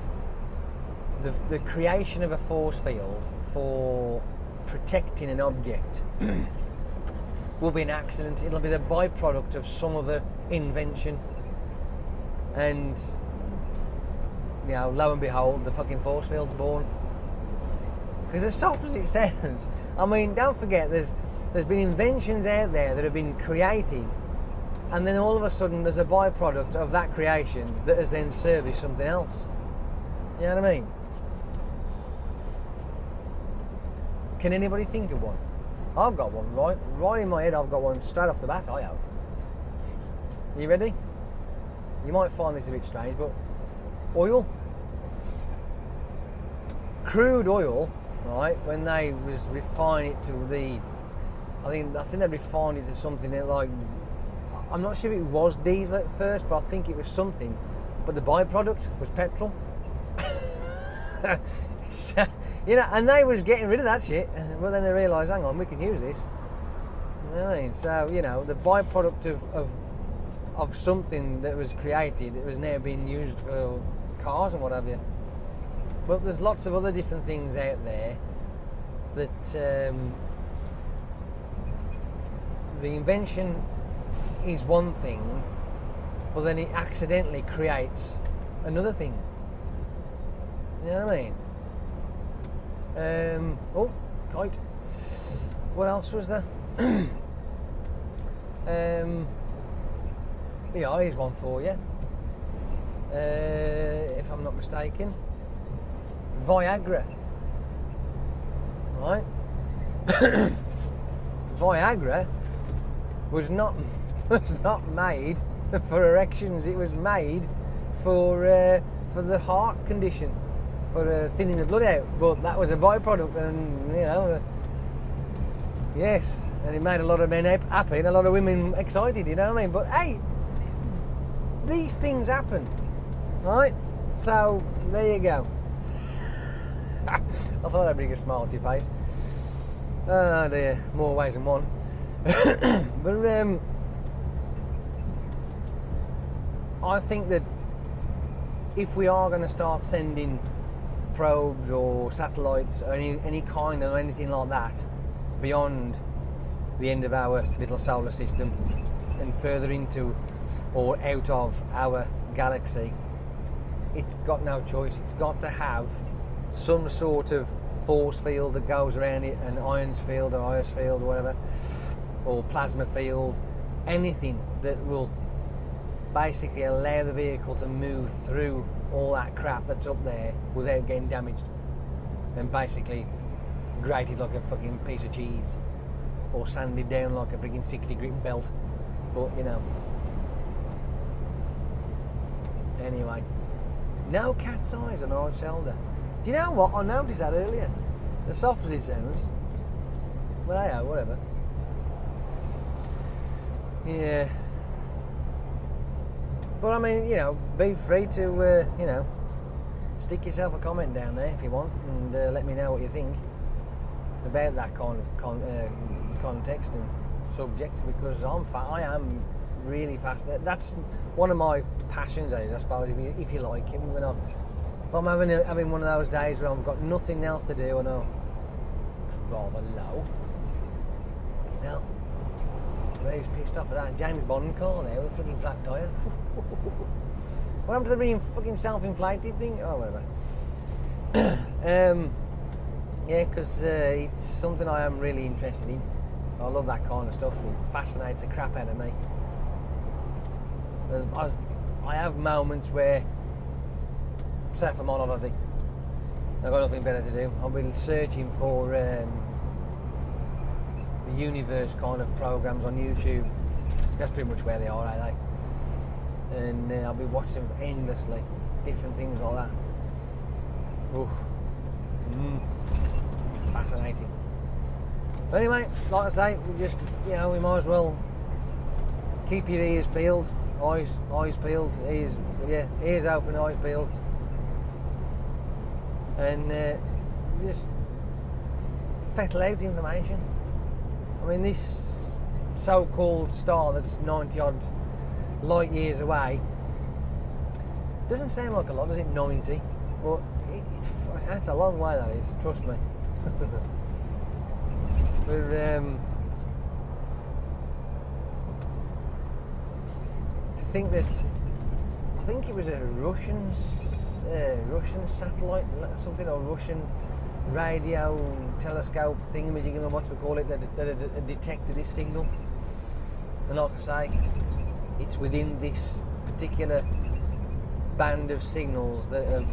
the creation of a force field for protecting an object will be an accident. It'll be the byproduct of some other invention, and, you know, lo and behold, the fucking force field's born. Because as soft as it sounds, I mean, don't forget, there's been inventions out there that have been created, and then all of a sudden there's a byproduct of that creation that has then serviced something else. You know what I mean? Can anybody think of one? I've got one, right in my head. I've got one straight off the bat. I have. You ready? You might find this a bit strange, but oil, crude oil, right? When they was refine it to the, I think they refined it to something that, like, I'm not sure if it was diesel at first, but I think it was something. But the byproduct was petrol. So, you know, and they was getting rid of that shit. Well, then they realised, hang on, we can use this. You know what I mean? So, you know, the byproduct of something that was created, it was now being used for cars and what have you. But there's lots of other different things out there that the invention is one thing, but then it accidentally creates another thing. You know what I mean? Oh, kite. What else was there? Yeah, here's one for you. If I'm not mistaken, Viagra. Right? Viagra was not made for erections. It was made for the heart condition, for thinning the blood out. But that was a byproduct, and you know, yes, and it made a lot of men happy and a lot of women excited. You know what I mean? But hey, these things happen, right? So there you go. I thought I'd bring a smile to your face. Oh dear, more ways than one. But I think that if we are going to start sending probes or satellites or any kind of anything like that beyond the end of our little solar system and further into or out of our galaxy, it's got no choice. It's got to have some sort of force field that goes around it, an ions field or ice field or whatever, or plasma field, anything that will basically allow the vehicle to move through all that crap that's up there without getting damaged and basically grated like a fucking piece of cheese or sanded down like a freaking 60 grit belt. But you know, anyway, no cat's eyes on our shoulder. Do you know what? I noticed that earlier. The soft as it sounds, but hey, whatever. Yeah. But I mean, you know, be free to, you know, stick yourself a comment down there if you want, and let me know what you think about that kind of context and subject, because I am really fascinated. That's one of my passions, I suppose, if you like it. If I'm having one of those days where I've got nothing else to do, and I'm rather low, you know. But who's pissed off at that James Bond car there with a fucking flat tyre? What happened to the fucking self-inflated thing? Oh, whatever. Yeah, because it's something I am really interested in. I love that kind of stuff. It fascinates the crap out of me. I have moments where, say if I'm on holiday, I've got nothing better to do, I'll be searching for the universe kind of programs on YouTube. That's pretty much where they are, aren't they? And I'll be watching them endlessly, different things like that. Oof. Fascinating. But anyway, like I say, we might as well keep your ears peeled, eyes peeled, ears open, eyes peeled, and just fettle out information. I mean, this so-called star that's 90 odd light years away doesn't sound like a lot, does it? 90, but that's a long way, that is, trust me. We're to think that, I think it was a Russian satellite, something, or Russian radio telescope thingamajigam, what we call it, that detected this signal. And like I say, it's within this particular band of signals that have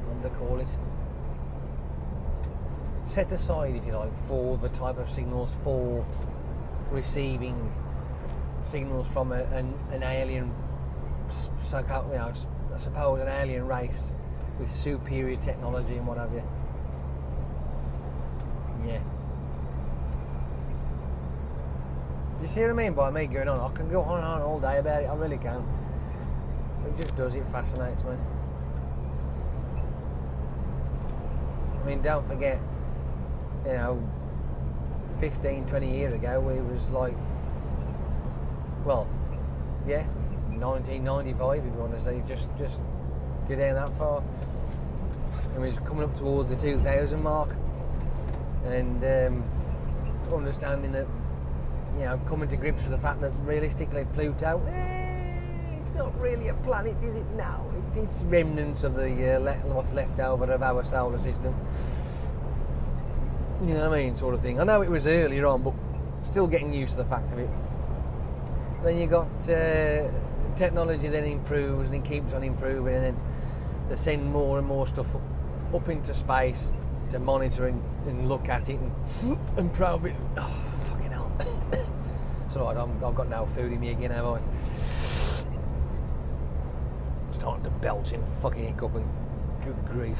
what do they call it, set aside, if you like, for the type of signals for receiving signals from an alien, I suppose an alien race with superior technology and what have you. Yeah. Do you see what I mean by me going on? I can go on and on all day about it, I really can. It just does, it fascinates me. I mean, don't forget, 15, 20 years ago, we was like, well, yeah, 1995, if you want to say, just get down that far. And we was coming up towards the 2000 mark, and understanding that, coming to grips with the fact that realistically Pluto, it's not really a planet, is it? No, it's remnants of the what's left over of our solar system. You know what I mean, sort of thing. I know it was earlier on, but still getting used to the fact of it. Then you got technology then improves and it keeps on improving, and then they send more and more stuff up into space to monitor and look at it and probe it. Oh, fucking hell. It's alright, I've got no food in me again, have I? I'm starting to belch and fucking hiccup, and good grief.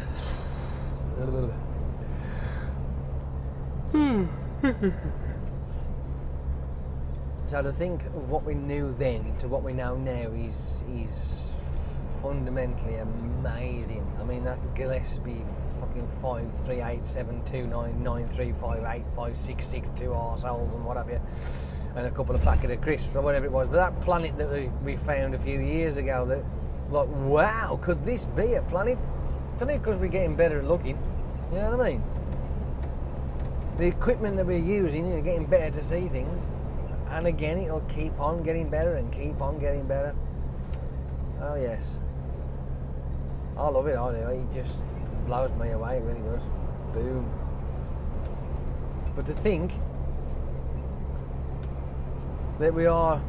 So to think of what we knew then to what we know now is fundamentally amazing. I mean, that Gillespie fucking 538729935856662 arseholes and what have you, and a couple of packet of crisps or whatever it was. But that planet that we found a few years ago, that, like, wow, could this be a planet? It's only because we're getting better at looking. You know what I mean? The equipment that we're using is getting better to see things, and again, it'll keep on getting better and keep on getting better. Oh yes. I love it, I do. It just blows me away, it really does. Boom. But to think that we are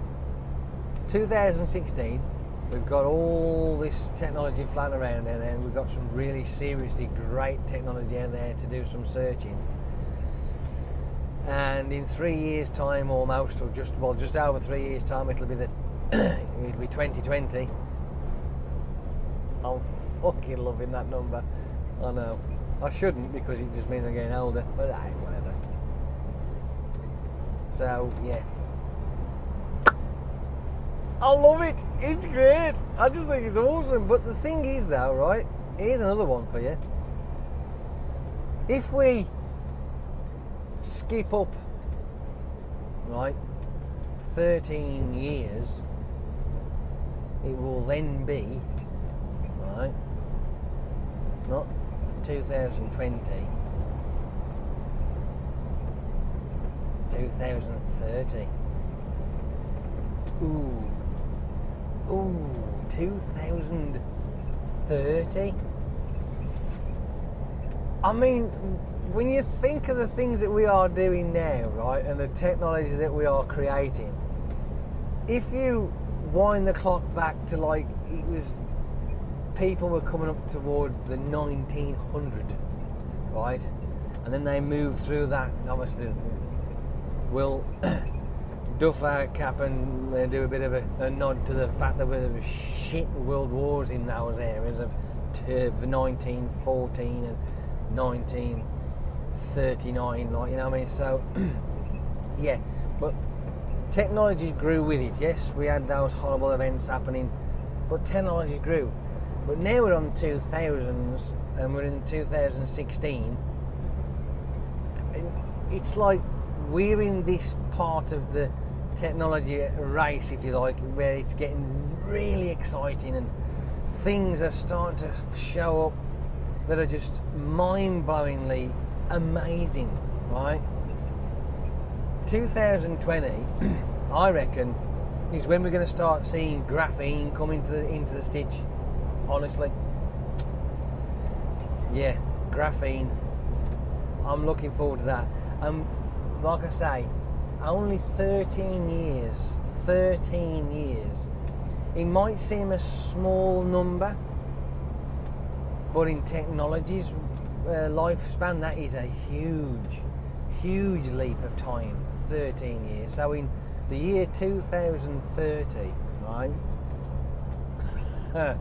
2016, we've got all this technology floating around out there, and we've got some really seriously great technology out there to do some searching. And in 3 years' time, almost, or just over 3 years' time, it'll be 2020. I'm fucking loving that number. I know. I shouldn't, because it just means I'm getting older, but hey, whatever. So yeah, I love it. It's great. I just think it's awesome. But the thing is, though, right? Here's another one for you. If we skip up, right, 13 years, it will then be, right, not 2020, 2030. Ooh, 2030. I mean, when you think of the things that we are doing now, right, and the technologies that we are creating, if you wind the clock back to, like, it was, people were coming up towards the 1900, right, and then they moved through that, and obviously we'll duff our cap and do a bit of a nod to the fact that there were shit world wars in those areas of 1914 and 1939, like, you know what I mean? So yeah, but technology grew with it. Yes, we had those horrible events happening, but technology grew. But now we're on 2000s and we're in 2016. It's like we're in this part of the technology race, if you like, where it's getting really exciting and things are starting to show up that are just mind-blowingly amazing, right? 2020, I reckon, is when we're going to start seeing graphene come into the stitch. Honestly, yeah, graphene. I'm looking forward to that. Like I say, only 13 years. 13 years. It might seem a small number, but in technology's lifespan, that is a huge leap of time. 13 years. So in the year 2030, right? I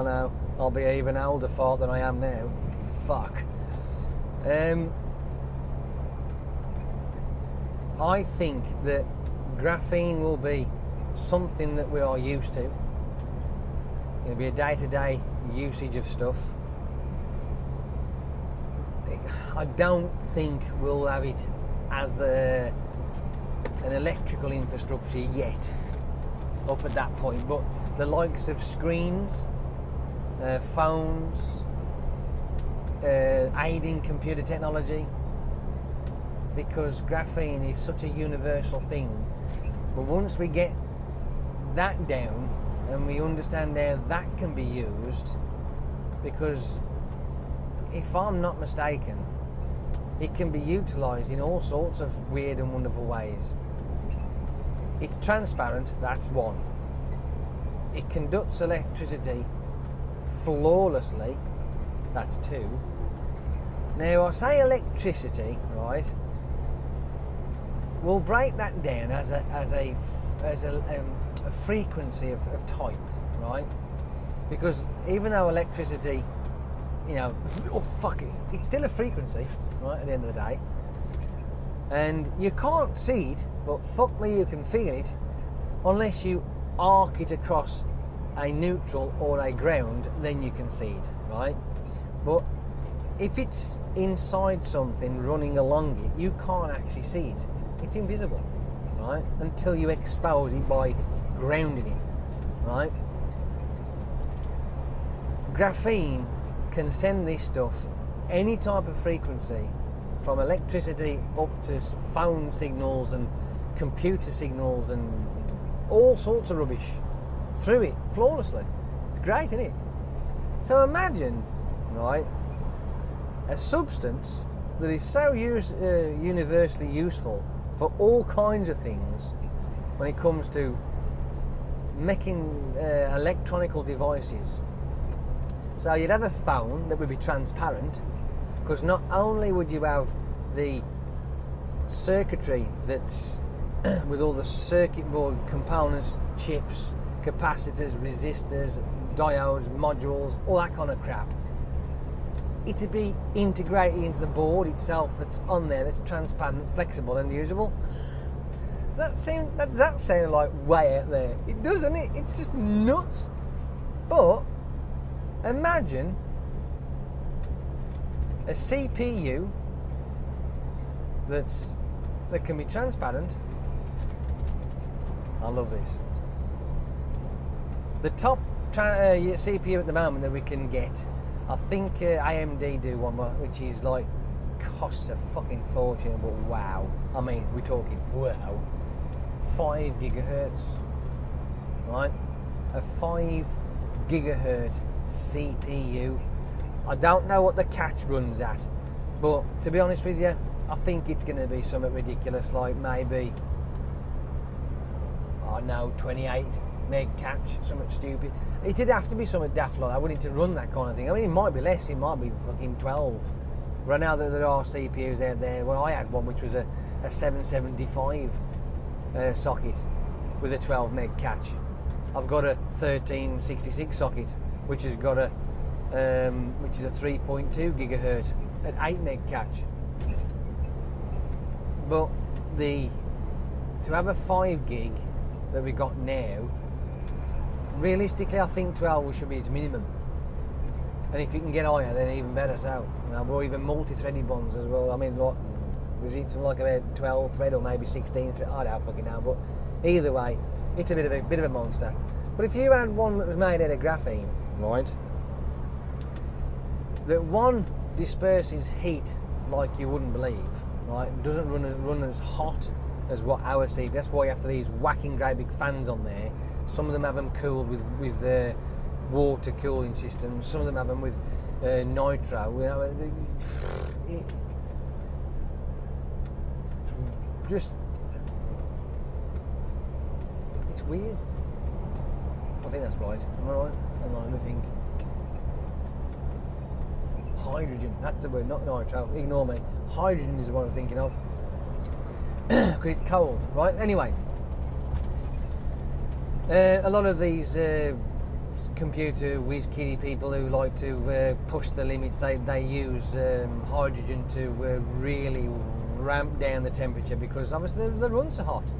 know, I'll be even older fart than I am now. Fuck. I think that graphene will be something that we are used to. It'll be a day-to-day usage of stuff. I don't think we'll have it as an electrical infrastructure yet, up at that point, but the likes of screens, phones, aiding computer technology, because graphene is such a universal thing. But once we get that down and we understand how that can be used, because if I'm not mistaken, it can be utilised in all sorts of weird and wonderful ways. It's transparent, that's one. It conducts electricity flawlessly, that's two. Now I say electricity, right? We'll break that down as a frequency of type, right? Because even though electricity, you know, oh fuck it, it's still a frequency, right? At the end of the day, and you can't see it, but fuck me, you can feel it, unless you arc it across a neutral or a ground, then you can see it, right? But if it's inside something running along it, you can't actually see it. It's invisible, right? Until you expose it by grounding it, right? Graphene can send this stuff any type of frequency, from electricity up to phone signals and computer signals and all sorts of rubbish, through it flawlessly. It's great, isn't it? So imagine, right, a substance that is so universally useful for all kinds of things when it comes to making electronical devices. So you'd have a phone that would be transparent, because not only would you have the circuitry that's with all the circuit board components, chips, capacitors, resistors, diodes, modules, all that kind of crap. It'd be integrated into the board itself that's on there, that's transparent, flexible and usable. Does that sound like way out there? It doesn't it? It's just nuts. But imagine a CPU that can be transparent. I love this. The top CPU at the moment that we can get, I think AMD do one which is like costs a fucking fortune, but wow. I mean, we're talking wow. 5 gigahertz, right? A 5 gigahertz CPU. I don't know what the cache runs at, but to be honest with you, I think it's going to be something ridiculous, like maybe, I don't know, 28 meg cache, something stupid. It'd have to be something daft like that, wouldn't it, to run that kind of thing? I mean, it might be less, it might be fucking 12. Right now there are CPUs out there. Well, I had one which was a 775 socket with a 12 meg cache. I've got a 1366 socket which has got a which is a 3.2 gigahertz at 8 meg cache. But to have a 5 gig that we got now, realistically I think 12 should be its minimum, and if you can get higher then even better. So, or even multi-threaded ones as well. I mean, what was it, something like about 12 thread or maybe 16 thread? I don't fucking know, but either way, it's a bit of a monster. But if you had one that was made out of graphene, right, that one disperses heat like you wouldn't believe, right, doesn't run as hot as what our CPU. That's why you have these whacking great big fans on there. Some of them have them cooled with water cooling systems. Some of them have them with nitro. You know, it's weird. I think that's right. Am I right? Hang on, let me think. Hydrogen. That's the word, not nitro. Ignore me. Hydrogen is the one I'm thinking of. Because it's cold, right? Anyway, a lot of these computer whiz kiddie people who like to push the limits, they use hydrogen to really ramp down the temperature, because obviously they run so hot.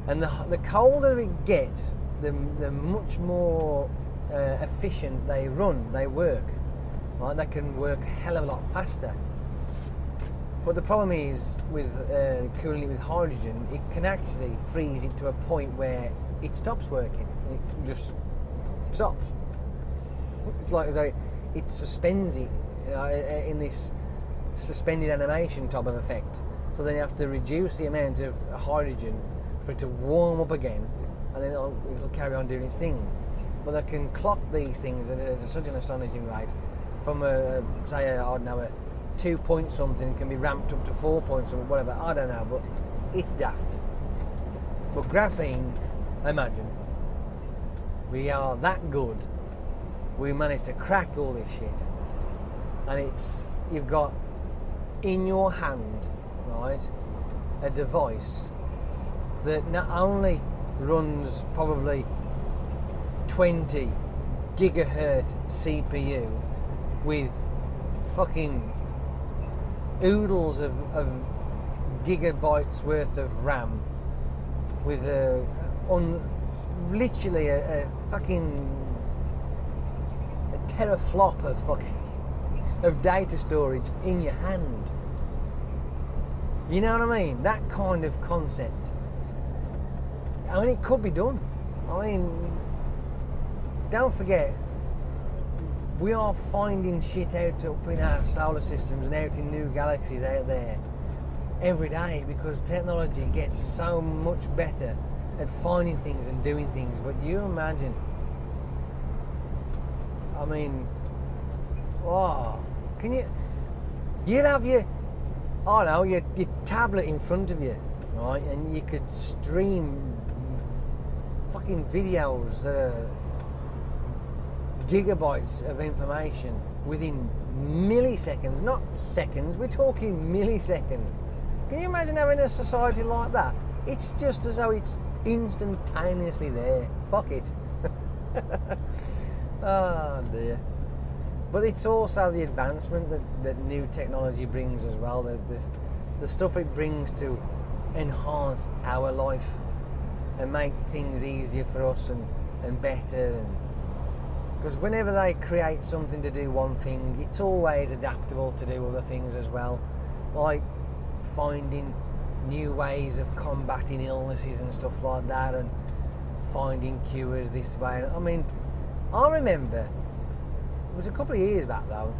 And the colder it gets, the much more efficient they work. Right? They can work a hell of a lot faster. But the problem is with cooling it with hydrogen, it can actually freeze it to a point where it stops working. It just stops. It's like as though it suspends it in this suspended animation type of effect. So then you have to reduce the amount of hydrogen for it to warm up again, and then it'll carry on doing its thing. But they can clock these things at such an astonishing rate. From I don't know, a 2 point something can be ramped up to 4 point something, whatever, I don't know, but it's daft. But graphene, imagine, we are that good, we managed to crack all this shit, and you've got in your hand, right, a device that not only runs probably 20 gigahertz CPU with fucking oodles of gigabytes worth of RAM, with literally a teraflop of data storage in your hand. You know what I mean? That kind of concept. I mean, it could be done. I mean, don't forget, we are finding shit out up in our solar systems and out in new galaxies out there every day, because technology gets so much better at finding things and doing things. But you imagine I mean, oh, can you? You'd have your, I don't know, your tablet in front of you, right, and you could stream fucking videos that are gigabytes of information within milliseconds, not seconds. We're talking milliseconds. Can you imagine having a society like that? It's just as though it's instantaneously there. Fuck it. Oh dear. But it's also the advancement that new technology brings as well. The stuff it brings to enhance our life and make things easier for us and better. Because whenever they create something to do one thing, it's always adaptable to do other things as well. Like finding new ways of combating illnesses and stuff like that, and finding cures this way. I mean, I remember, it was a couple of years back though,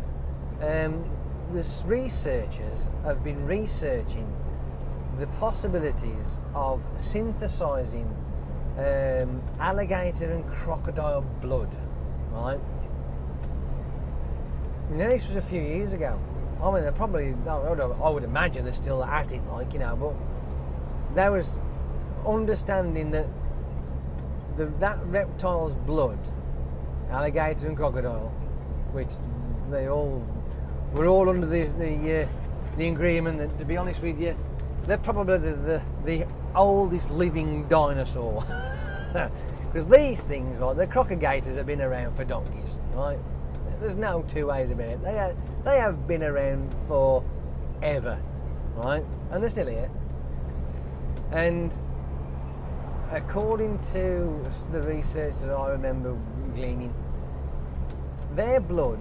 the researchers have been researching the possibilities of synthesizing alligator and crocodile blood, right? Now this was a few years ago. I mean, they're probably, I would imagine they're still at it, like, you know, but there was understanding that that reptile's blood, alligator and crocodile, which we're all under the agreement that, to be honest with you, they're probably the oldest living dinosaur. Because these things, right, the crocodilators have been around for donkeys, right? There's no two ways about it. They have been around forever, right? And they're still here. And according to the research that I remember gleaning, their blood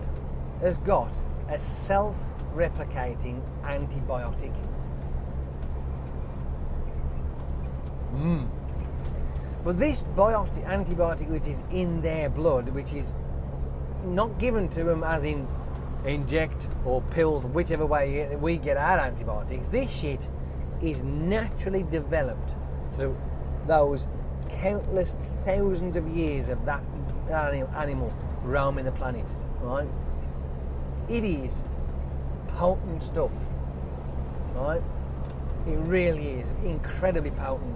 has got a self-replicating antibiotic. But this antibiotic which is in their blood, which is not given to them as in inject or pills, whichever way we get our antibiotics, this shit is naturally developed through those countless thousands of years of that animal roaming the planet, right? It is potent stuff, right? It really is incredibly potent.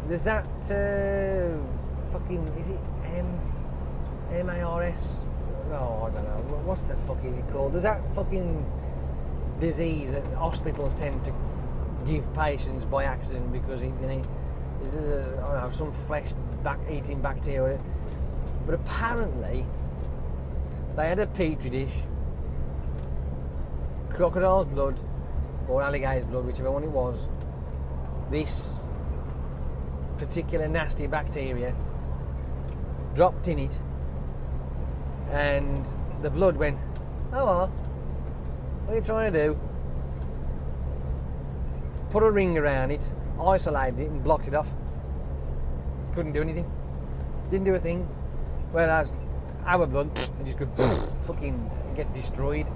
There's that fucking, is it MARS? Oh, I don't know. What's the fuck is it called? There's that fucking disease that hospitals tend to give patients by accident because it, I don't know, some flesh-eating bacteria. But apparently, they had a petri dish, crocodile's blood or alligator's blood, whichever one it was. This particular nasty bacteria dropped in it, and the blood went, oh well, what are you trying to do? Put a ring around it, isolated it and blocked it off. Couldn't do anything. Didn't do a thing. Whereas our blood, it just goes fucking gets destroyed.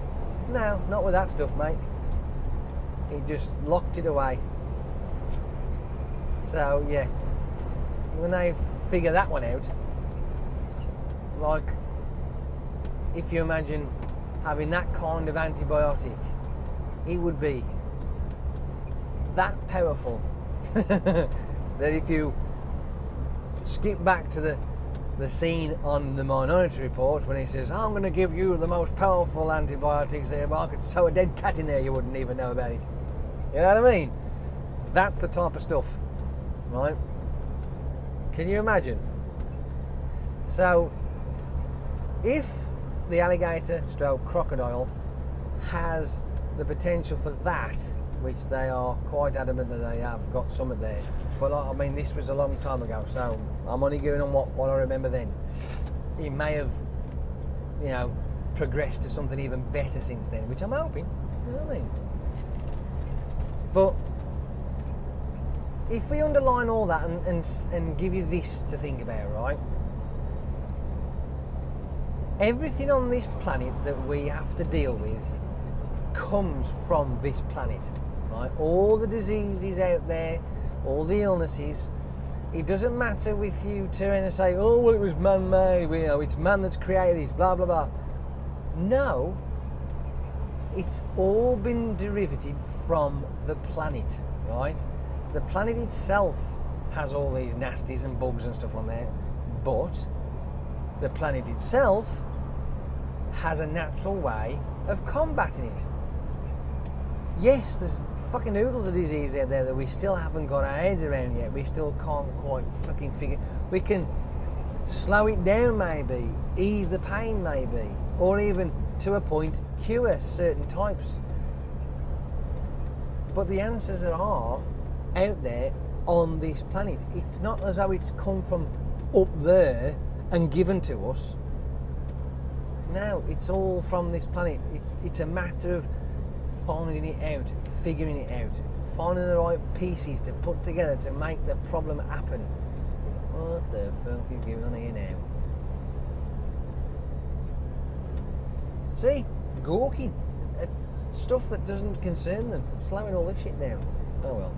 No, not with that stuff, mate. It just locked it away. So yeah, when they figure that one out, like, if you imagine having that kind of antibiotic, it would be that powerful that if you skip back to the scene on the Minority Report when he says, oh, I'm going to give you the most powerful antibiotics there, but I could sew a dead cat in there, you wouldn't even know about it. You know what I mean? That's the type of stuff, right? Can you imagine? So, if the alligator stroke crocodile has the potential for that, which they are quite adamant that they have got some of there, but I mean, this was a long time ago, so I'm only going on what I remember then. It may have, you know, progressed to something even better since then, which I'm hoping, you know what I mean? But if we underline all that and give you this to think about, right? Everything on this planet that we have to deal with comes from this planet, right? All the diseases out there, all the illnesses, It doesn't matter if you turn and say, oh, well, it was man-made, you know, it's man that's created this, blah, blah, blah. No, it's all been derivated from the planet, right? The planet itself has all these nasties and bugs and stuff on there, but the planet itself has a natural way of combating it. Yes, there's fucking oodles of disease out there that we still haven't got our heads around yet. We still can't quite fucking figure. We can slow it down maybe, ease the pain maybe, or even to a point cure certain types. But the answers are out there on this planet. It's not as though it's come from up there and given to us. No, it's all from this planet. It's a matter of finding it out, figuring it out, finding the right pieces to put together to make the problem happen. What the fuck is going on here now? See? Gawking at stuff that doesn't concern them, slowing all this shit down. Oh well.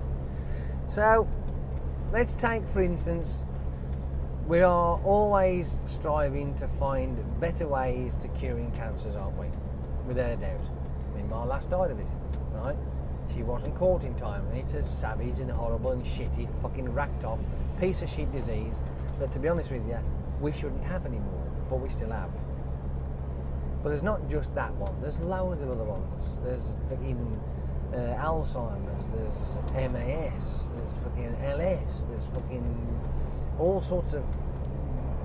So, let's take, for instance, we are always striving to find better ways to curing cancers, aren't we? Without a doubt. I mean, my lass died of it, right? She wasn't caught in time, and it's a savage and horrible and shitty, fucking racked off piece of shit disease that, to be honest with you, we shouldn't have anymore, but we still have. But there's not just that one, there's loads of other ones. There's fucking Alzheimer's, there's MAS, there's fucking LS, there's fucking all sorts of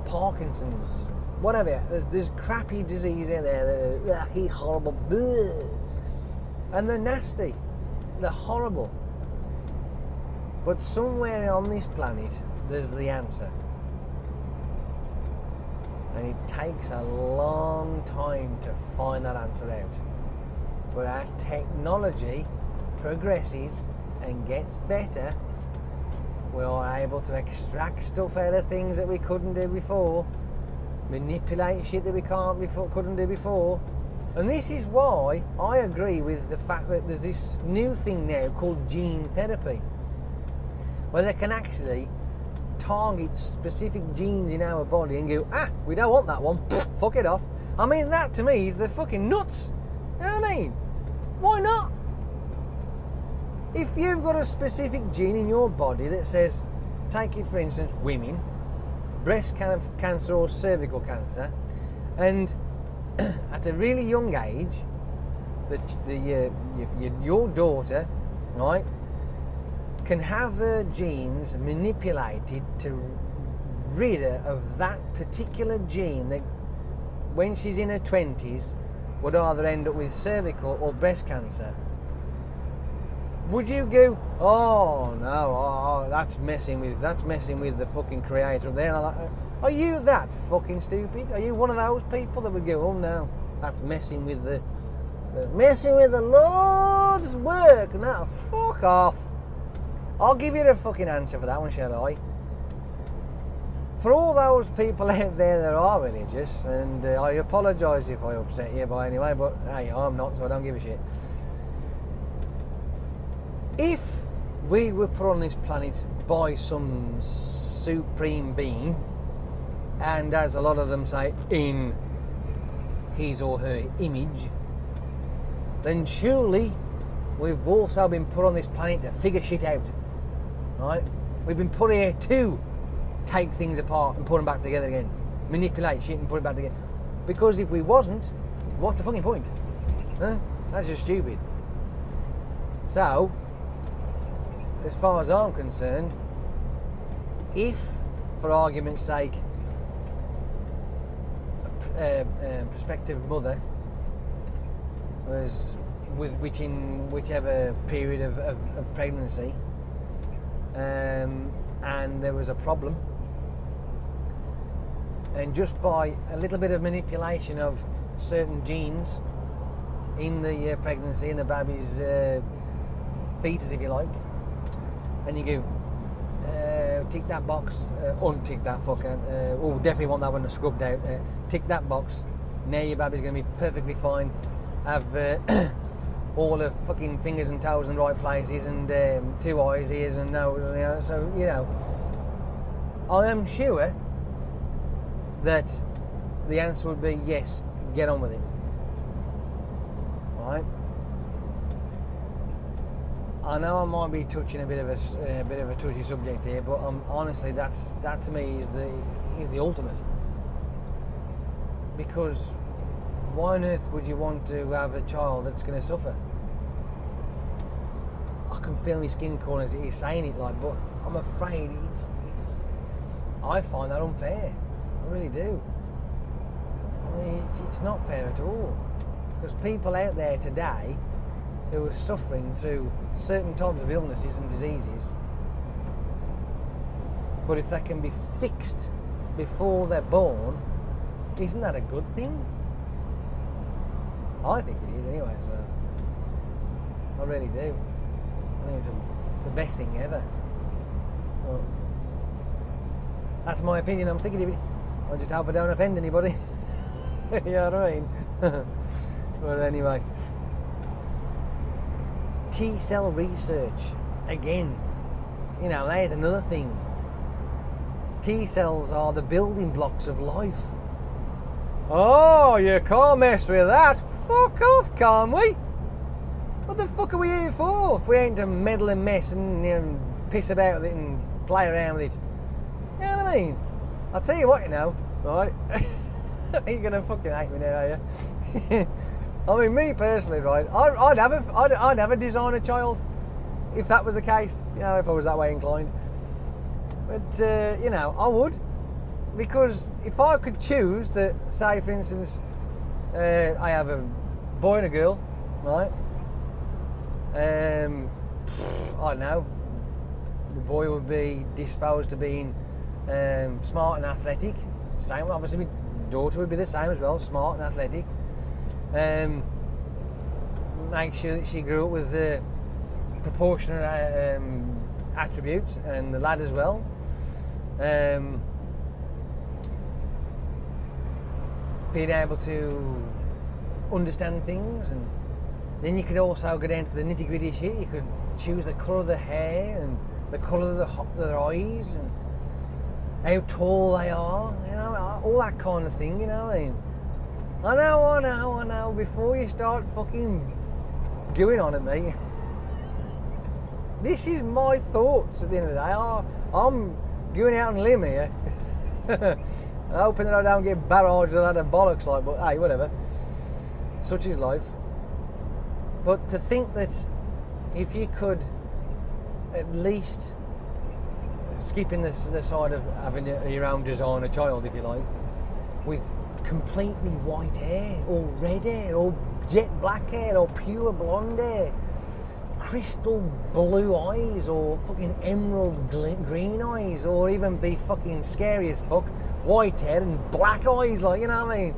Parkinson's, whatever. There's crappy disease out there that are horrible, bleh. And they're nasty, they're horrible. But somewhere on this planet, there's the answer. And it takes a long time to find that answer out. But as technology progresses and gets better, we are able to extract stuff out of things that we couldn't do before, manipulate shit that we couldn't do before. And this is why I agree with the fact that there's this new thing now called gene therapy, where they can actually target specific genes in our body and go, we don't want that one, fuck it off. I mean, that to me is the fucking nuts. You know what I mean? Why not? If you've got a specific gene in your body that says, take it for instance, women, breast cancer or cervical cancer, and at a really young age, your daughter, right, can have her genes manipulated to rid her of that particular gene that, when she's in her 20s, would either end up with cervical or breast cancer. Would you go, oh no, that's messing with the fucking creator there? Are you that fucking stupid? Are you one of those people that would go, oh no, that's messing with the Lord's work? No, fuck off. I'll give you the fucking answer for that one, shall I? For all those people out there that are religious, and I apologise if I upset you by anyway, but hey, I'm not, so I don't give a shit. If we were put on this planet by some supreme being, and as a lot of them say, in his or her image, then surely we've also been put on this planet to figure shit out, right? We've been put here to take things apart and put them back together again, manipulate shit and put it back together. Because if we wasn't, what's the fucking point? Huh? That's just stupid. So, as far as I'm concerned, if, for argument's sake, a prospective mother was in whichever period of pregnancy, and there was a problem, and just by a little bit of manipulation of certain genes in the pregnancy, in the baby's fetus, if you like, and you go, tick that box, untick that fucker, definitely want that one scrubbed out, tick that box, now your baby's going to be perfectly fine, have all the fucking fingers and toes in the right places, and 2 eyes, ears and nose, you know, so, you know, I am sure that the answer would be yes, get on with it. Right? I know I might be touching a bit of a touchy subject here, but honestly, that to me is the ultimate. Because why on earth would you want to have a child that's going to suffer? I can feel my skin crawling as he's saying it, like, but I'm afraid I find that unfair. I really do. I mean, it's not fair at all. Because people out there today who are suffering through certain types of illnesses and diseases, but if they can be fixed before they're born, isn't that a good thing? I think it is anyway, so I really do. I think it's the best thing ever. Well, that's my opinion, I'm sticking to it. I just hope I don't offend anybody. You know what I mean? But anyway, T-cell research, again, you know, there's another thing. T-cells are the building blocks of life. Oh, you can't mess with that. Fuck off, can't we? What the fuck are we here for? If we ain't to meddle and mess and, you know, piss about with it and play around with it. You know what I mean? I'll tell you what, you know, right? You're gonna fucking hate me now, are you? I mean, me personally, right? I'd have a designer child if that was the case. You know, if I was that way inclined. But you know, I would, because if I could choose that, say for instance, I have a boy and a girl, right? I don't know. The boy would be disposed to being smart and athletic. Same, obviously, my daughter would be the same as well, smart and athletic. Make sure that she grew up with proportionate attributes, and the lad as well. Being able to understand things, and then you could also go down to the nitty gritty shit. You could choose the colour of the hair and the colour of their eyes and how tall they are, you know, all that kind of thing, you know. I know, before you start fucking going on at me, this is my thoughts at the end of the day. I'm going out on a limb here. I'm hoping that I don't get barraged with a lot of bollocks, like, but hey, whatever. Such is life. But to think that if you could at least, skipping the side of having your own designer child, if you like, with completely white hair, or red hair, or jet black hair, or pure blonde hair, crystal blue eyes, or fucking emerald green eyes, or even be fucking scary as fuck, white hair and black eyes, like, you know what I mean?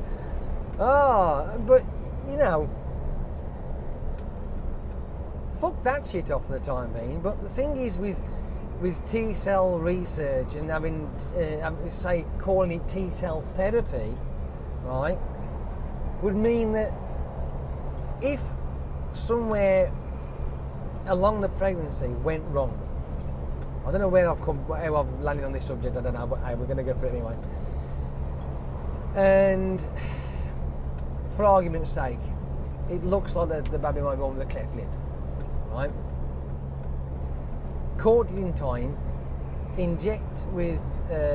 But, you know, fuck that shit off for the time being. But the thing is, with T-cell research and having, say, calling it T-cell therapy, right, would mean that if somewhere along the pregnancy went wrong, I don't know how I've landed on this subject, I don't know, but hey, we're going to go for it anyway. And for argument's sake, it looks like the baby might be born with a cleft lip, right? Caught it in time, inject with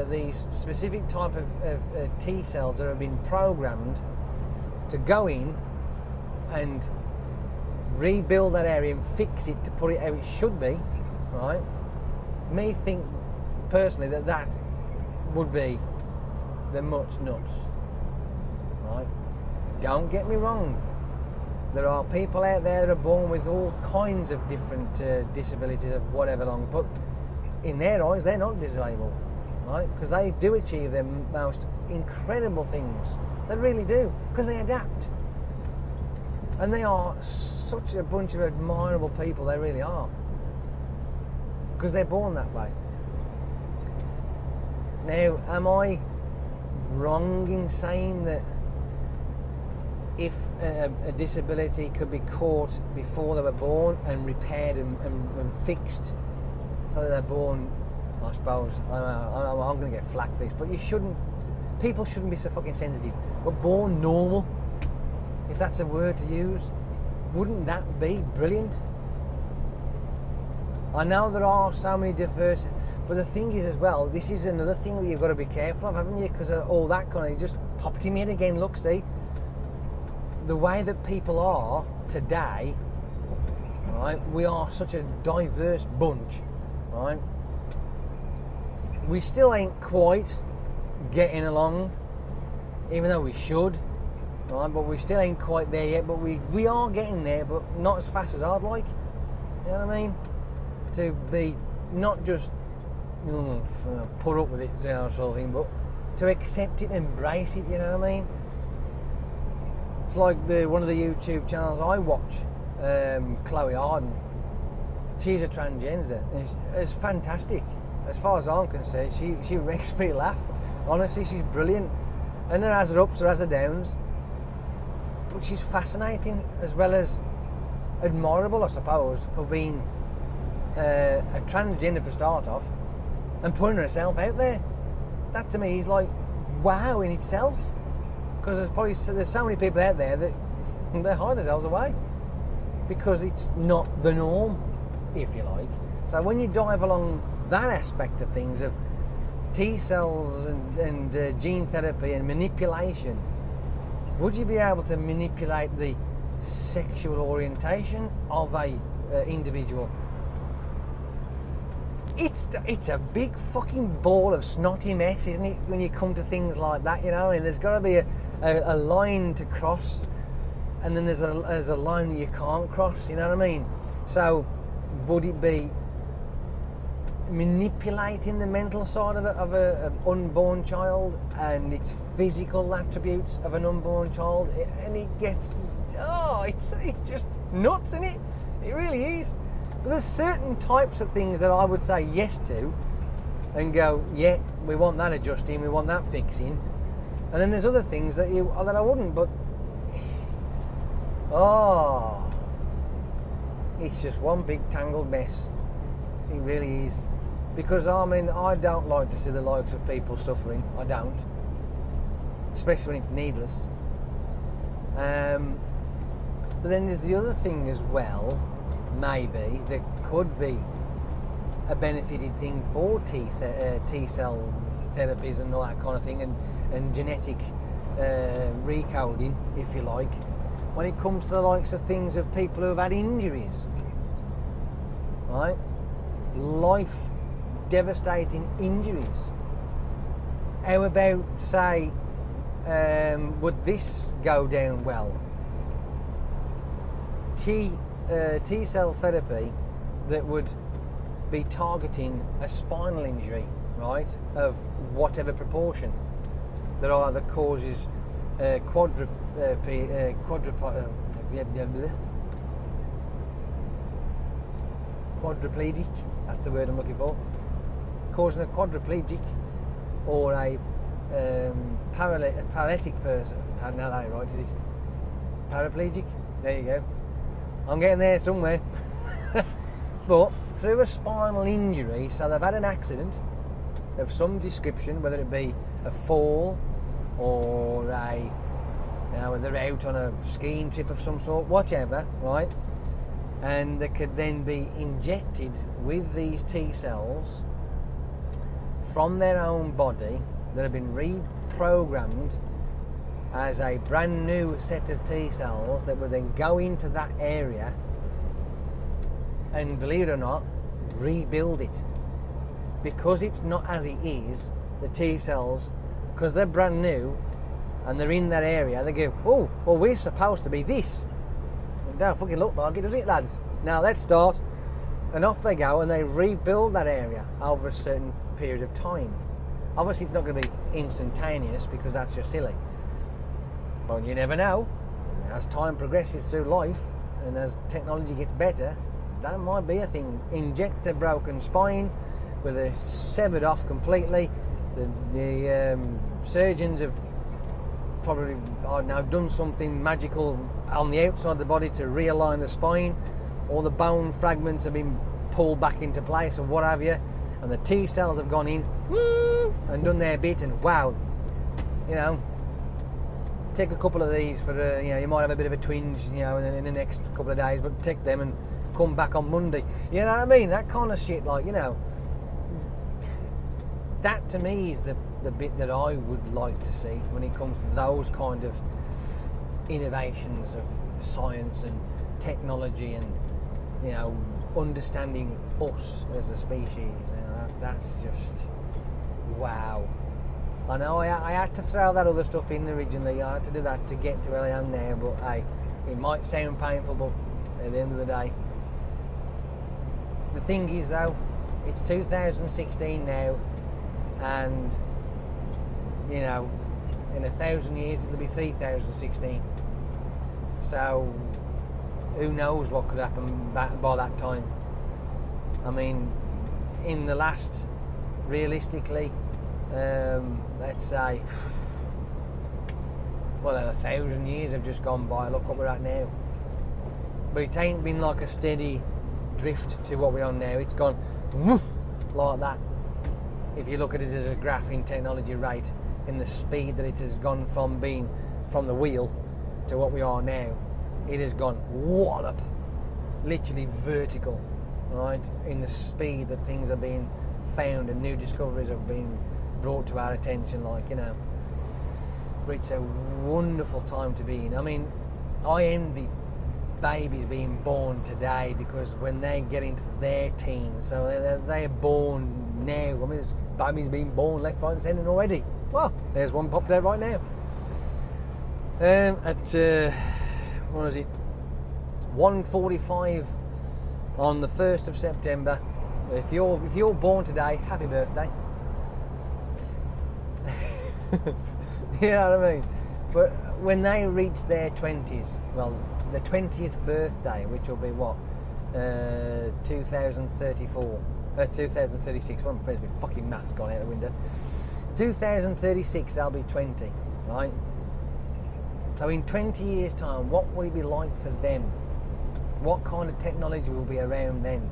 these specific type of T cells that have been programmed to go in and rebuild that area and fix it to put it how it should be, right? Me think personally that would be the much nuts, right? Don't get me wrong, there are people out there that are born with all kinds of different disabilities of whatever long, but in their eyes they're not disabled, right? Because they do achieve their most incredible things. They really do, because they adapt. And they are such a bunch of admirable people, they really are. Because they're born that way. Now, am I wrong in saying that if a disability could be caught before they were born and repaired and fixed so that they're born I suppose. I'm going to get flack for this, but people shouldn't be so fucking sensitive. We're born normal, if that's a word to use. Wouldn't that be brilliant? I know there are so many diverse, but the thing is as well, this is another thing that you've got to be careful of, haven't you? Because all that kind of just popped in my head again. Look, see, the way that people are today, right? We are such a diverse bunch, right? We still ain't quite getting along, even though we should, right? But we still ain't quite there yet. But we are getting there, but not as fast as I'd like. You know what I mean? To be not just put up with it, you know, sort of thing, but to accept it and embrace it. You know what I mean? It's like one of the YouTube channels I watch, Chloe Arden. She's a transgender, and it's fantastic. As far as I'm concerned, she makes me laugh. Honestly, she's brilliant, and there has her ups, there has her downs, but she's fascinating as well as admirable, I suppose, for being a transgender for start off, and putting herself out there. That to me is like wow in itself, because there's so many people out there that they hide themselves away because it's not the norm, if you like. So when you dive along that aspect of things, of T cells and gene therapy and manipulation, would you be able to manipulate the sexual orientation of a individual? It's a big fucking ball of snotty mess, isn't it, when you come to things like that, you know? And there's got to be a line to cross, and then there's a line that you can't cross, you know what I mean? So would it be manipulating the mental side of an unborn child and its physical attributes of an unborn child? And it gets, it's just nuts, isn't it? It really is. But there's certain types of things that I would say yes to and go, yeah, we want that adjusting, we want that fixing. And then there's other things that I wouldn't, but it's just one big tangled mess. It really is. Because I mean, I don't like to see the likes of people suffering. I don't. Especially when it's needless. But then there's the other thing as well, maybe, that could be a benefited thing for T-cell therapies and all that kind of thing, and genetic recoding, if you like, when it comes to the likes of things of people who have had injuries, right? Life devastating injuries. How about, say, would this go down well? T-cell therapy that would be targeting a spinal injury, right, of whatever proportion, that either causes quadriplegic, that's the word I'm looking for, causing a quadriplegic or a paralytic person. Now that ain't right, is it? Paraplegic? There you go. I'm getting there somewhere. But through a spinal injury, so they've had an accident of some description, whether it be a fall or they're out on a skiing trip of some sort, whatever, right? And they could then be injected with these T cells from their own body that have been reprogrammed as a brand new set of T cells that would then go into that area and, believe it or not, rebuild it. Because it's not as it is, the T cells, because they're brand new and they're in that area, they go, oh, well, we're supposed to be this. It don't fucking look like it, does it, lads? Now let's start. And off they go, and they rebuild that area over a certain period of time. Obviously it's not going to be instantaneous, because that's just silly, but you never know. As time progresses through life and as technology gets better, that might be a thing. Inject a broken spine with a severed off completely. The surgeons have probably now done something magical on the outside of the body to realign the spine. All the bone fragments have been pulled back into place or what have you, and the T cells have gone in and done their bit, and wow, you know, take a couple of these for you know, you might have a bit of a twinge, you know, in the next couple of days, but take them and come back on Monday. You know what I mean? That kind of shit, like, you know, that to me is the bit that I would like to see when it comes to those kind of innovations of science and technology, and, you know, understanding us as a species. You know, that's just wow. I know I had to throw that other stuff in originally. I had to do that to get to where I am now, but hey, it might sound painful, but at the end of the day, the thing is though, it's 2016 now, and, you know, in 1,000 years it'll be 3016. So who knows what could happen by that time. I mean, in the last, realistically, let's say, well, 1,000 years have just gone by. Look what we're at now. But it ain't been like a steady drift to what we're on now. It's gone like that. If you look at it as a graph in technology rate, in the speed that it has gone from being from the wheel to what we are now, it has gone wallop, literally vertical, right? In the speed that things are being found and new discoveries are being brought to our attention, like, you know. But it's a wonderful time to be in. I mean, I envy babies being born today, because when they get into their teens, so they're born now. I mean, there's babies being born left, right and centre already. Well, there's one popped out right now. At what was it, 1:45 on the 1st of September. If you're born today, happy birthday. You know what I mean? But when they reach their 20s, well, the 20th birthday, which will be what, 2034, 2036. Well, my fucking maths gone out the window. 2036, they'll be 20, right? So in 20 years' time, what will it be like for them? What kind of technology will be around then?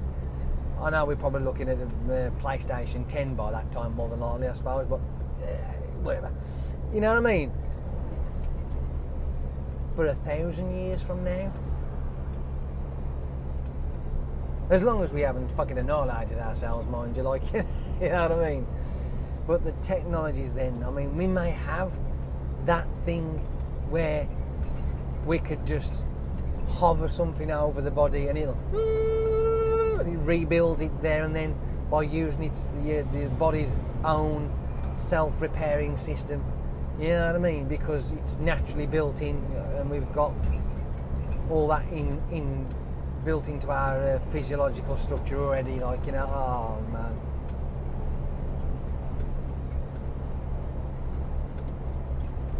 I know we're probably looking at a PlayStation 10 by that time, more than likely, I suppose, but whatever. You know what I mean? But 1,000 years from now, as long as we haven't fucking annihilated ourselves, mind you, like, you know what I mean? But the technologies then, I mean, we may have that thing where we could just hover something over the body and it rebuilds it there and then by using the body's own self-repairing system. You know what I mean? Because it's naturally built in, and we've got all that in built into our physiological structure already. Like, you know, oh man.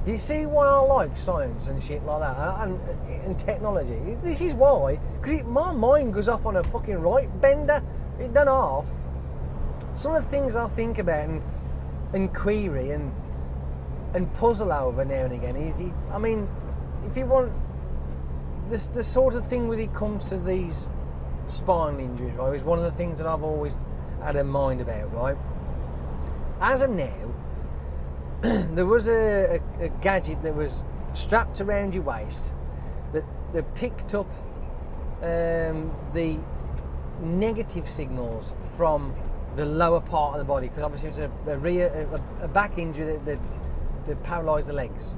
Do you see why I like science and shit like that, and technology? This is why, because my mind goes off on a fucking right bender. It done off. Some of the things I think about and query and puzzle over now and again is I mean, if you want this, the sort of thing when it comes to these spinal injuries, right, is one of the things that I've always had in mind about, right? As of now, there was a gadget that was strapped around your waist that picked up the negative signals from the lower part of the body, because obviously it's a back injury that paralysed the legs,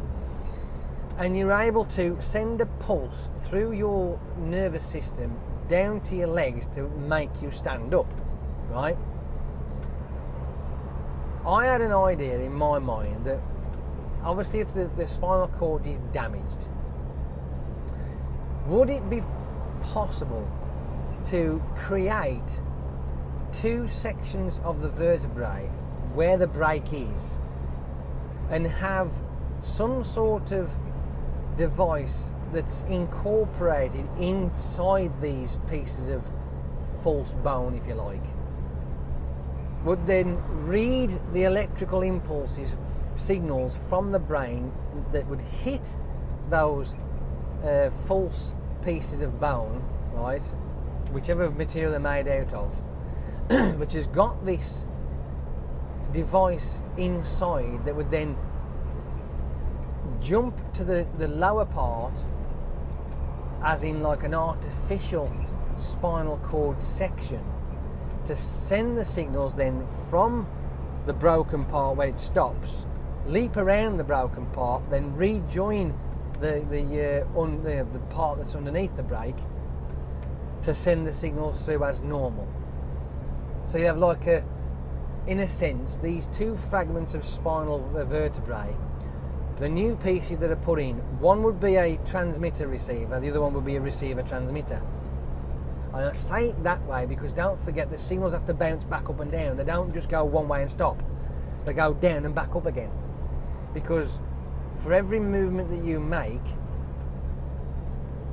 and you're able to send a pulse through your nervous system down to your legs to make you stand up, right? I had an idea in my mind that obviously if the spinal cord is damaged, would it be possible to create two sections of the vertebrae where the break is and have some sort of device that's incorporated inside these pieces of false bone, if you like, would then read the electrical impulses, signals from the brain that would hit those false pieces of bone, right, whichever material they're made out of, which has got this device inside that would then jump to the lower part, as in like an artificial spinal cord section, to send the signals then from the broken part where it stops, leap around the broken part, then rejoin the part that's underneath the brake to send the signals through as normal. So you have like in a sense, these two fragments of spinal vertebrae. The new pieces that are put in, one would be a transmitter receiver, the other one would be a receiver transmitter. And I say it that way because don't forget the signals have to bounce back up and down. They don't just go one way and stop. They go down and back up again. Because for every movement that you make,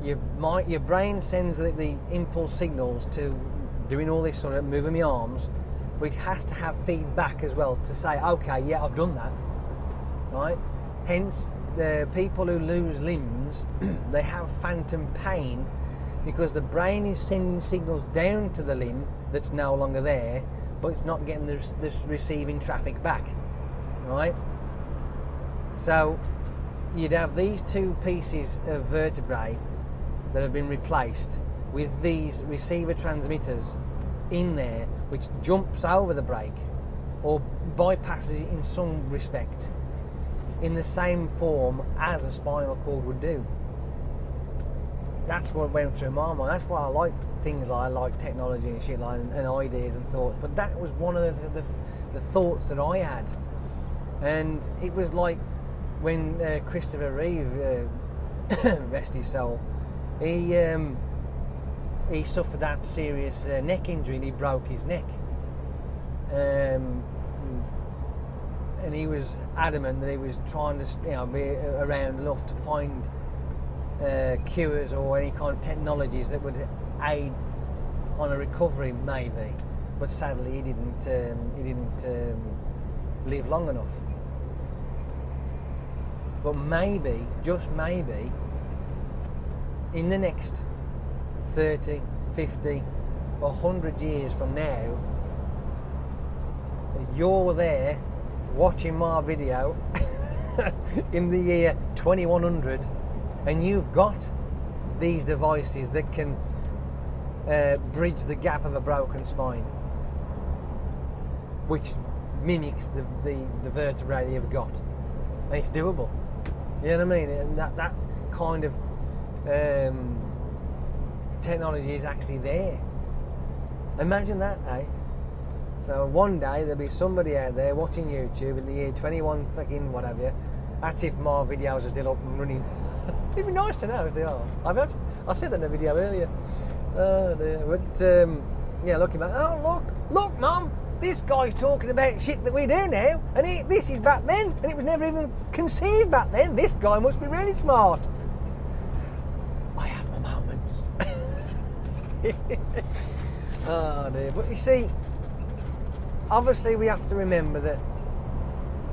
your brain sends the impulse signals to doing all this sort of moving my arms, but it has to have feedback as well to say, okay, yeah, I've done that, right? Hence, the people who lose limbs, they have phantom pain because the brain is sending signals down to the limb that's no longer there, but it's not getting this receiving traffic back, right? So you'd have these two pieces of vertebrae that have been replaced with these receiver transmitters in there, which jumps over the brake or bypasses it in some respect in the same form as a spinal cord would do. That's what went through my mind. That's why I like things like technology and shit like and ideas and thoughts. But that was one of the thoughts that I had, and it was like when Christopher Reeve, rest his soul, he suffered that serious neck injury and he broke his neck. And he was adamant that he was trying to, be around enough to find cures or any kind of technologies that would aid on a recovery, maybe. But sadly, he didn't live long enough. But maybe, just maybe, in the next 30, 50, or 100 years from now, you're there watching my video in the year 2100 and you've got these devices that can bridge the gap of a broken spine, which mimics the vertebrae that you've got, and it's doable. You know what I mean? And that kind of technology is actually there. Imagine that, eh? So one day there'll be somebody out there watching YouTube in the year 21 fucking whatever. That's if my videos are still up and running. It'd be nice to know if they are. I said that in a video earlier. Oh dear. But yeah, looking back. Oh look, Mum. This guy's talking about shit that we do now, and this is back then, and it was never even conceived back then. This guy must be really smart. I have my moments. Oh dear. But you see, obviously we have to remember that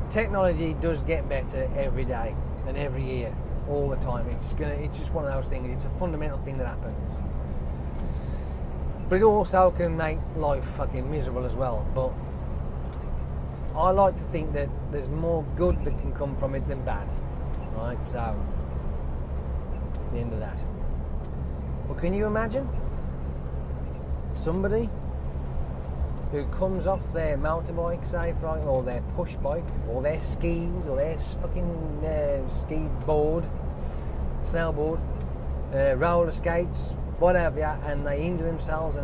technology does get better every day and every year, all the time. It's just one of those things. It's a fundamental thing that happens. But it also can make life fucking miserable as well. But I like to think that there's more good that can come from it than bad. Right? So, the end of that. But can you imagine somebody who comes off their motorbike, say, right, or their push bike, or their skis, or their fucking ski board, snowboard, roller skates, whatever, and they injure themselves,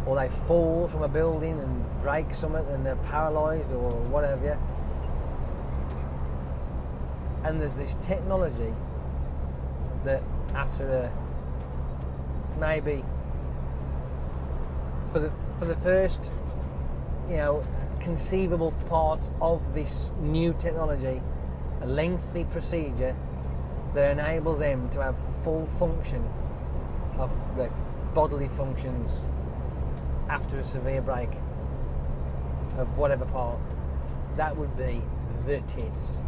or they fall from a building and break something, and they're paralysed or whatever, and there's this technology that after maybe for the first conceivable parts of this new technology, a lengthy procedure that enables them to have full function of the bodily functions after a severe break of whatever part, that would be the tits.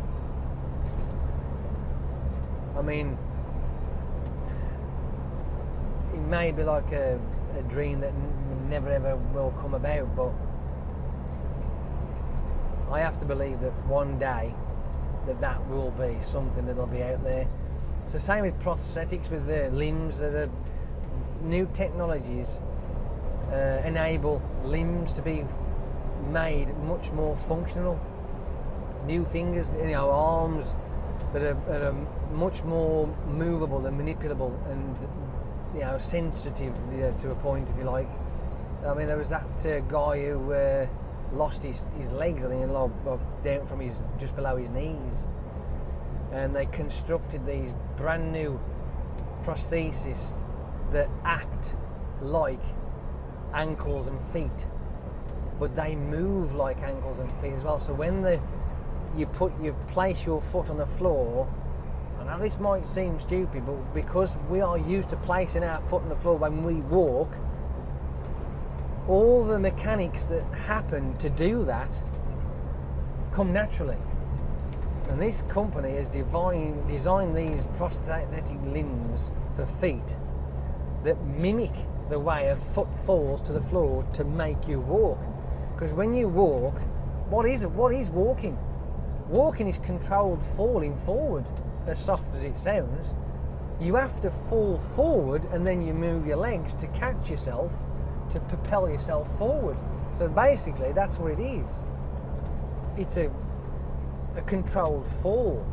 I mean, it may be like a dream that never ever will come about, but I have to believe that one day that will be something that'll be out there. It's the same with prosthetics, with the limbs. That are new technologies enable limbs to be made much more functional. New fingers, arms that are much more movable and manipulable and sensitive to a point, if you like. I mean, there was that guy who lost his legs, I think, down from just below his knees, and they constructed these brand new prostheses that act like ankles and feet, but they move like ankles and feet as well. So when you place your foot on the floor, I know this might seem stupid, but because we are used to placing our foot on the floor when we walk, all the mechanics that happen to do that come naturally. And this company has designed these prosthetic limbs for feet that mimic the way a foot falls to the floor to make you walk. Because when you walk, what is walking? Walking is controlled falling forward, as soft as it sounds. You have to fall forward and then you move your legs to catch yourself, to propel yourself forward. So basically that's what it is. It's a controlled fall.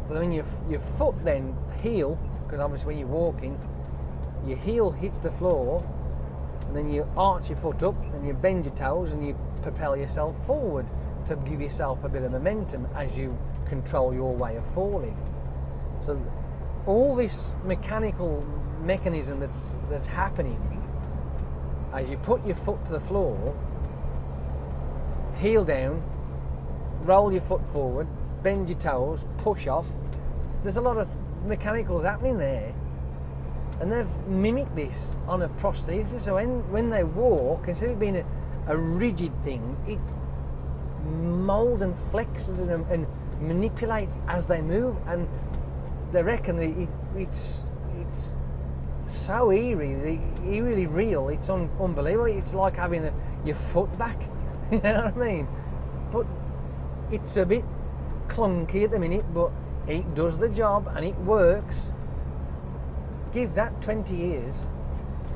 So when your foot then heel, because obviously when you're walking, your heel hits the floor, and then you arch your foot up and you bend your toes and you propel yourself forward to give yourself a bit of momentum as you control your way of falling. So all this mechanical mechanism that's happening as you put your foot to the floor, heel down, roll your foot forward, bend your toes, push off. There's a lot of mechanicals happening there, and they've mimicked this on a prosthesis. So when they walk, instead of it being a rigid thing, it molds and flexes and manipulates as they move, and they reckon it's so eerily real. It's unbelievable. It's like having your foot back. You know what I mean? But it's a bit clunky at the minute, but it does the job and it works. Give that 20 years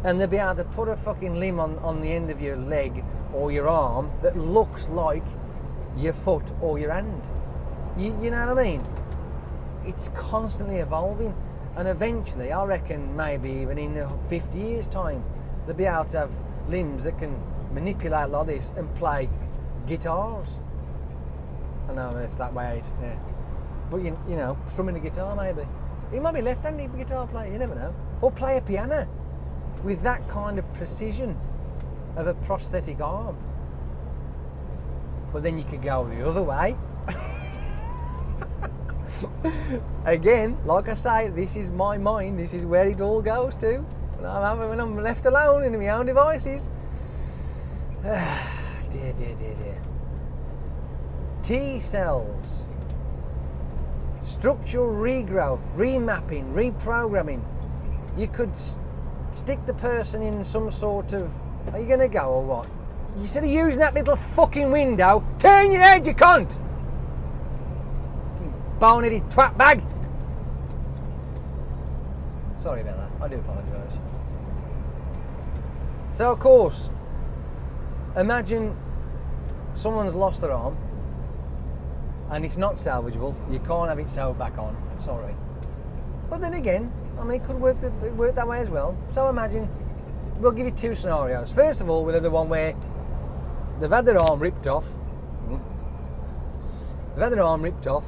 and they'll be able to put a fucking limb on the end of your leg or your arm that looks like your foot or your hand. You know what I mean? It's constantly evolving, and eventually I reckon maybe even in 50 years time they'll be able to have limbs that can manipulate like this and play guitars. I know it's that way, yeah. But you know, strumming a guitar maybe. He might be left-handed guitar player, you never know. Or play a piano with that kind of precision of a prosthetic arm. But then you could go the other way. Again, like I say, this is my mind, this is where it all goes to. When I'm left alone in my own devices. Dear. T cells, structural regrowth, remapping, reprogramming. You could stick the person in some sort of... Are you going to go or what? Instead of using that little fucking window, turn your head, you cunt! You bone-headed twat bag! Sorry about that, I do apologise. So of course, imagine someone's lost their arm and it's not salvageable. You can't have it sewed back on, sorry. But then again, I mean, it could work that way as well. So imagine, we'll give you two scenarios. First of all, we'll have the one where they've had their arm ripped off. They've had their arm ripped off,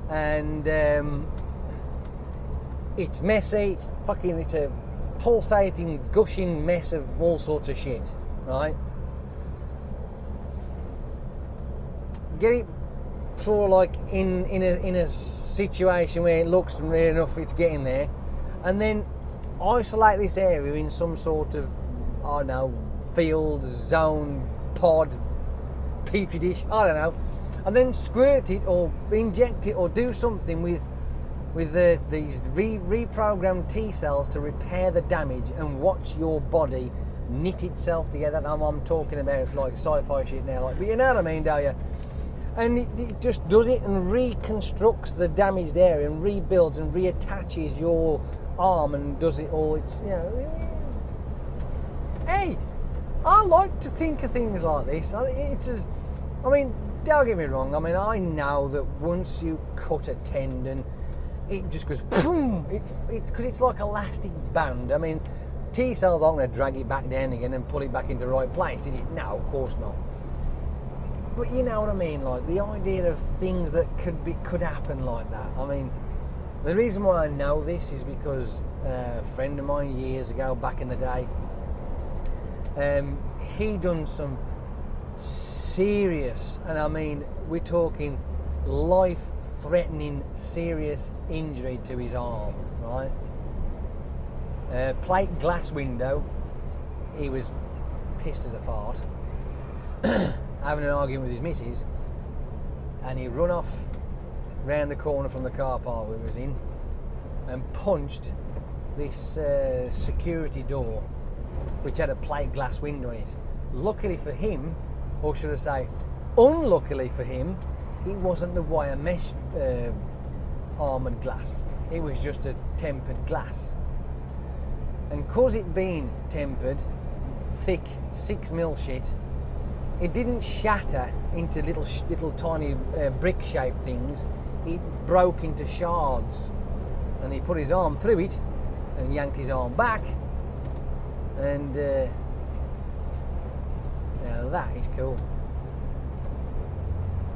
and it's messy. It's a pulsating, gushing mess of all sorts of shit, right? Get it sort of like in a situation where it looks near enough it's getting there, and then isolate this area in some sort of, I don't know, field, zone, pod, petri dish, I don't know, and then squirt it or inject it or do something with these reprogrammed T cells to repair the damage and watch your body knit itself together. I'm talking about like sci-fi shit now, like, but you know what I mean, don't you? And it just does it and reconstructs the damaged area and rebuilds and reattaches your arm and does it all. It's, you know, hey, I like to think of things like this. It's as, I mean, don't get me wrong. I mean, I know that once you cut a tendon, it just goes boom. It's because it's like elastic band. I mean, T cells aren't going to drag it back down again and pull it back into the right place, is it? No, of course not. But you know what I mean, like the idea of things that could happen like that. I mean, the reason why I know this is because a friend of mine years ago, back in the day, he done some serious, and I mean, we're talking life-threatening, serious injury to his arm, right? Plate glass window. He was pissed as a fart. Having an argument with his missus, and he run off round the corner from the car park we was in and punched this security door which had a plate glass window in it. Luckily for him, or should I say unluckily for him, it wasn't the wire mesh armoured glass, it was just a tempered glass, and cause it being tempered, thick 6mm shit, it didn't shatter into little tiny brick shaped things. It broke into shards, and he put his arm through it and yanked his arm back, and now that is cool.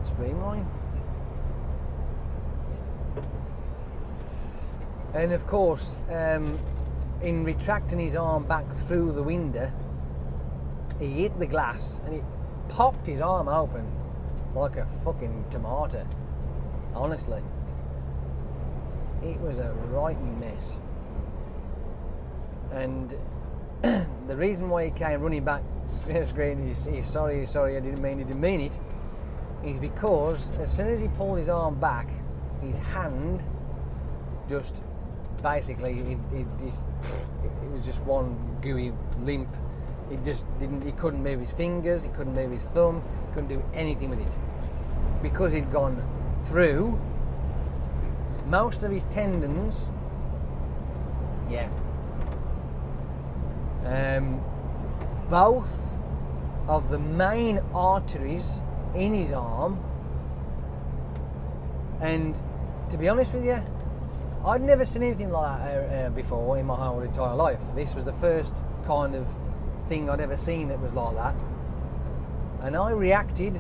Streamline. And of course, in retracting his arm back through the window, he hit the glass and it popped his arm open like a fucking tomato. Honestly, it was a right mess. And the reason why he came running back screaming, he's sorry, I didn't mean it, is because as soon as he pulled his arm back, his hand just basically it was just one gooey limp. It just didn't. He couldn't move his fingers. He couldn't move his thumb. Couldn't do anything with it because he'd gone through most of his tendons. Yeah. Both of the main arteries in his arm, and to be honest with you, I'd never seen anything like that before in my whole entire life. This was the first kind of thing I'd ever seen that was like that, and I reacted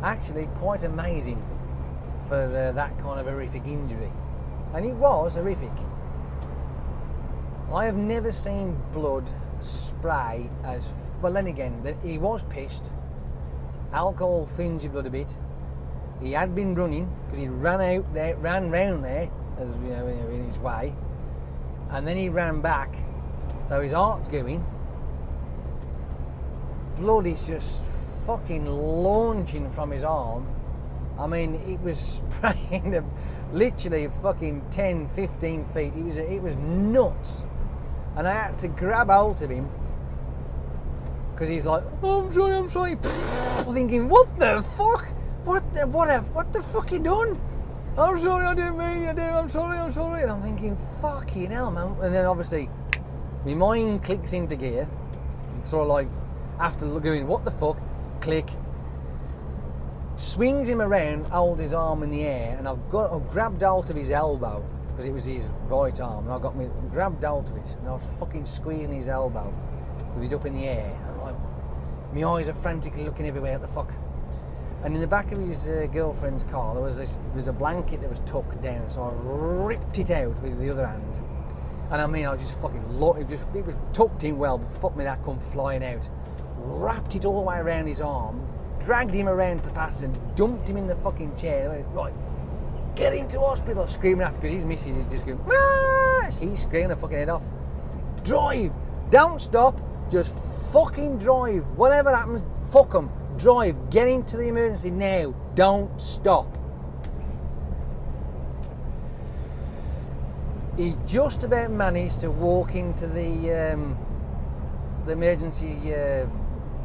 actually quite amazing for that kind of horrific injury, and it was horrific. I have never seen blood spray as well. Then again, he was pissed. Alcohol thins your blood a bit. He had been running because he ran round there, as you know, in his way, and then he ran back. So his heart's going. Blood is just fucking launching from his arm. I mean, it was spraying literally fucking 10, 15 feet. It was nuts. And I had to grab hold of him because he's like, oh, I'm sorry. I'm thinking, what the fuck? What the fuck you done? I'm sorry, I didn't mean it. I'm sorry. And I'm thinking, fucking hell, man. And then obviously, my mind clicks into gear. Sort of like, after going, what the fuck? Click. Swings him around, holds his arm in the air, and I've grabbed hold of his elbow because it was his right arm, and I grabbed hold of it, and I was fucking squeezing his elbow with it up in the air. And like, my eyes are frantically looking everywhere. What the fuck? And in the back of his girlfriend's car, there was a blanket that was tucked down, so I ripped it out with the other hand. And I mean, I just fucking it was tucked in well, but fuck me, that come flying out. Wrapped it all the way around his arm, dragged him around to the passenger, and dumped him in the fucking chair. Went, right, get him to hospital, screaming at him because his missus is just going, ah! He's screaming her fucking head off. Drive, don't stop, just fucking drive. Whatever happens, fuck him. Drive, get him to the emergency now. Don't stop. He just about managed to walk into the the emergency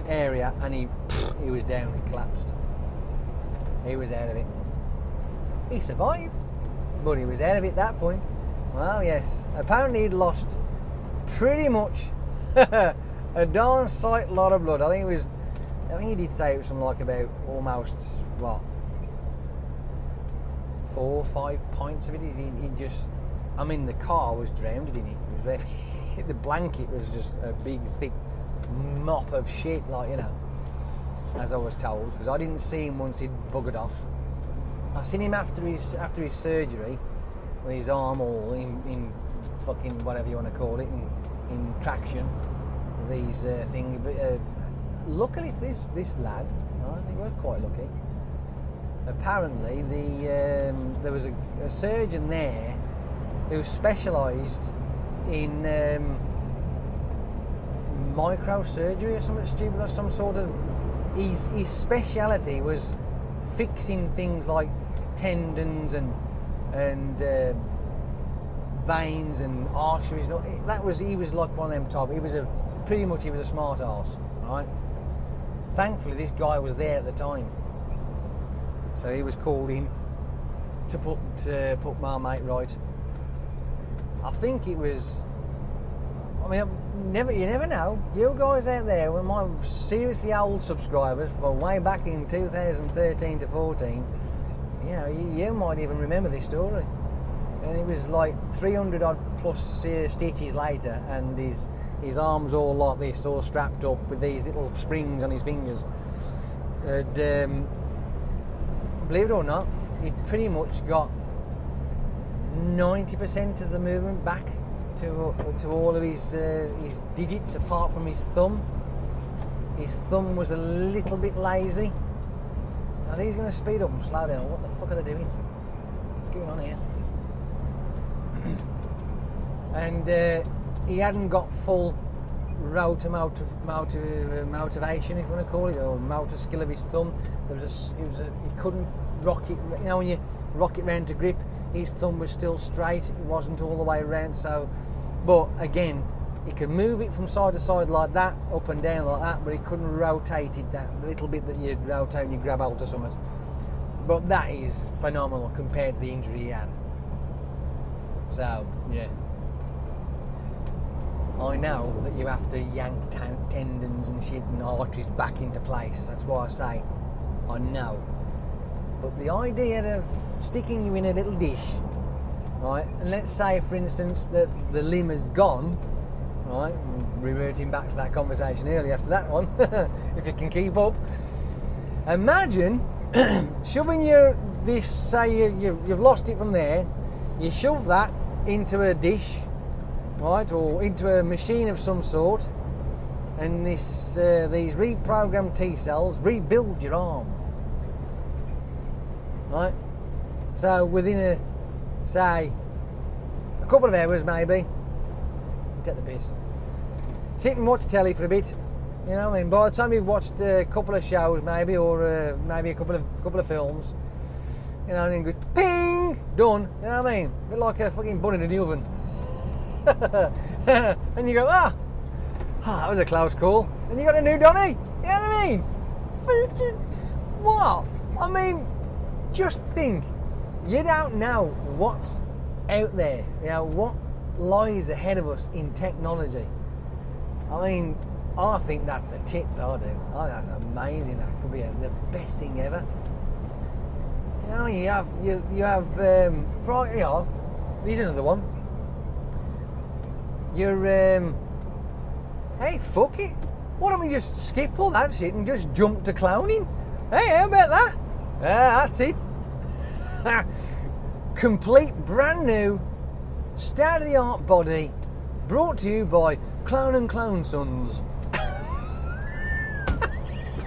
area, and he was down, he collapsed. He was out of it. He survived, but he was out of it at that point. Well, yes. Apparently he'd lost pretty much a darn sight lot of blood. I think he did say it was something like about almost, what, 4 or 5 pints of it. He just, I mean, the car was drowned in it. It was very, the blanket was just a big, thick mop of shit, like, you know, as I was told, because I didn't see him once he'd buggered off. I seen him after his surgery, with his arm all in fucking whatever you want to call it, in traction, these things. But luckily for this lad, right, he was quite lucky. Apparently, there was a surgeon there who specialised in microsurgery or something stupid, or some sort of. His speciality was fixing things like tendons and veins and arteries. He was like one of them type. He was a smart arse, right? Thankfully, this guy was there at the time, so he was called in to put my mate right. I think it was. I mean, you never know. You guys out there, with my seriously old subscribers from way back in 2013 to 14, you know, you might even remember this story. And it was like 300 odd plus stitches later, and his arms all like this, all strapped up with these little springs on his fingers. And believe it or not, he'd pretty much got 90% of the movement back to all of his digits, apart from his thumb. His thumb was a little bit lazy. I think he's going to speed up and slow down. What the fuck are they doing? What's going on here? And he hadn't got full rotor motivation, if you want to call it, or motor skill of his thumb. He couldn't rock it. You know, when you rock it round to grip, his thumb was still straight. It wasn't all the way around. So, but again, he could move it from side to side like that, up and down like that, but he couldn't rotate it that little bit that you rotate when you grab hold of something. But that is phenomenal compared to the injury he had. So, yeah. I know that you have to yank tendons and shit and arteries back into place. That's why I say I know. But the idea of sticking you in a little dish, right, and let's say, for instance, that the limb is gone, right, reverting back to that conversation earlier after that one, if you can keep up. Imagine shoving you've lost it from there, you shove that into a dish, right, or into a machine of some sort, and these reprogrammed T cells rebuild your arm, right? So within say a couple of hours, maybe, take the piss, sit and watch telly for a bit, you know. I mean, by the time you've watched a couple of shows, maybe, or maybe a couple of films, you know, and then goes ping, done. You know what I mean? A bit like a fucking bun in the oven. And you go, that was a close call. And you got a new Donny. You know what I mean? What? I mean, just think. You don't know what's out there. You know, what lies ahead of us in technology. I mean, I think that's the tits, I do. I think that's amazing. That could be the best thing ever. You know, you have Friday, you know, here's another one. Hey, fuck it. Why don't we just skip all that shit and just jump to clowning? Hey, how about that? That's it. Complete, brand new, state-of-the-art body, brought to you by Clown and Clown Sons.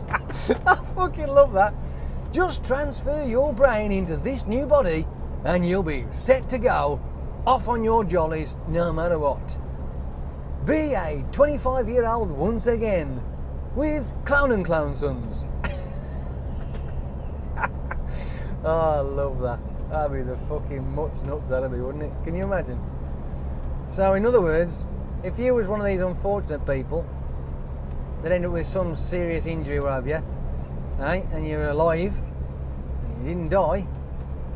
I fucking love that. Just transfer your brain into this new body and you'll be set to go, off on your jollies, no matter what. Be a 25-year-old once again with Clown and Clown Sons. Oh, I love that. That'd be the fucking nuts, that'd be, wouldn't it? Can you imagine? So, in other words, if you was one of these unfortunate people that end up with some serious injury, what have you, right? And you're alive, and you didn't die,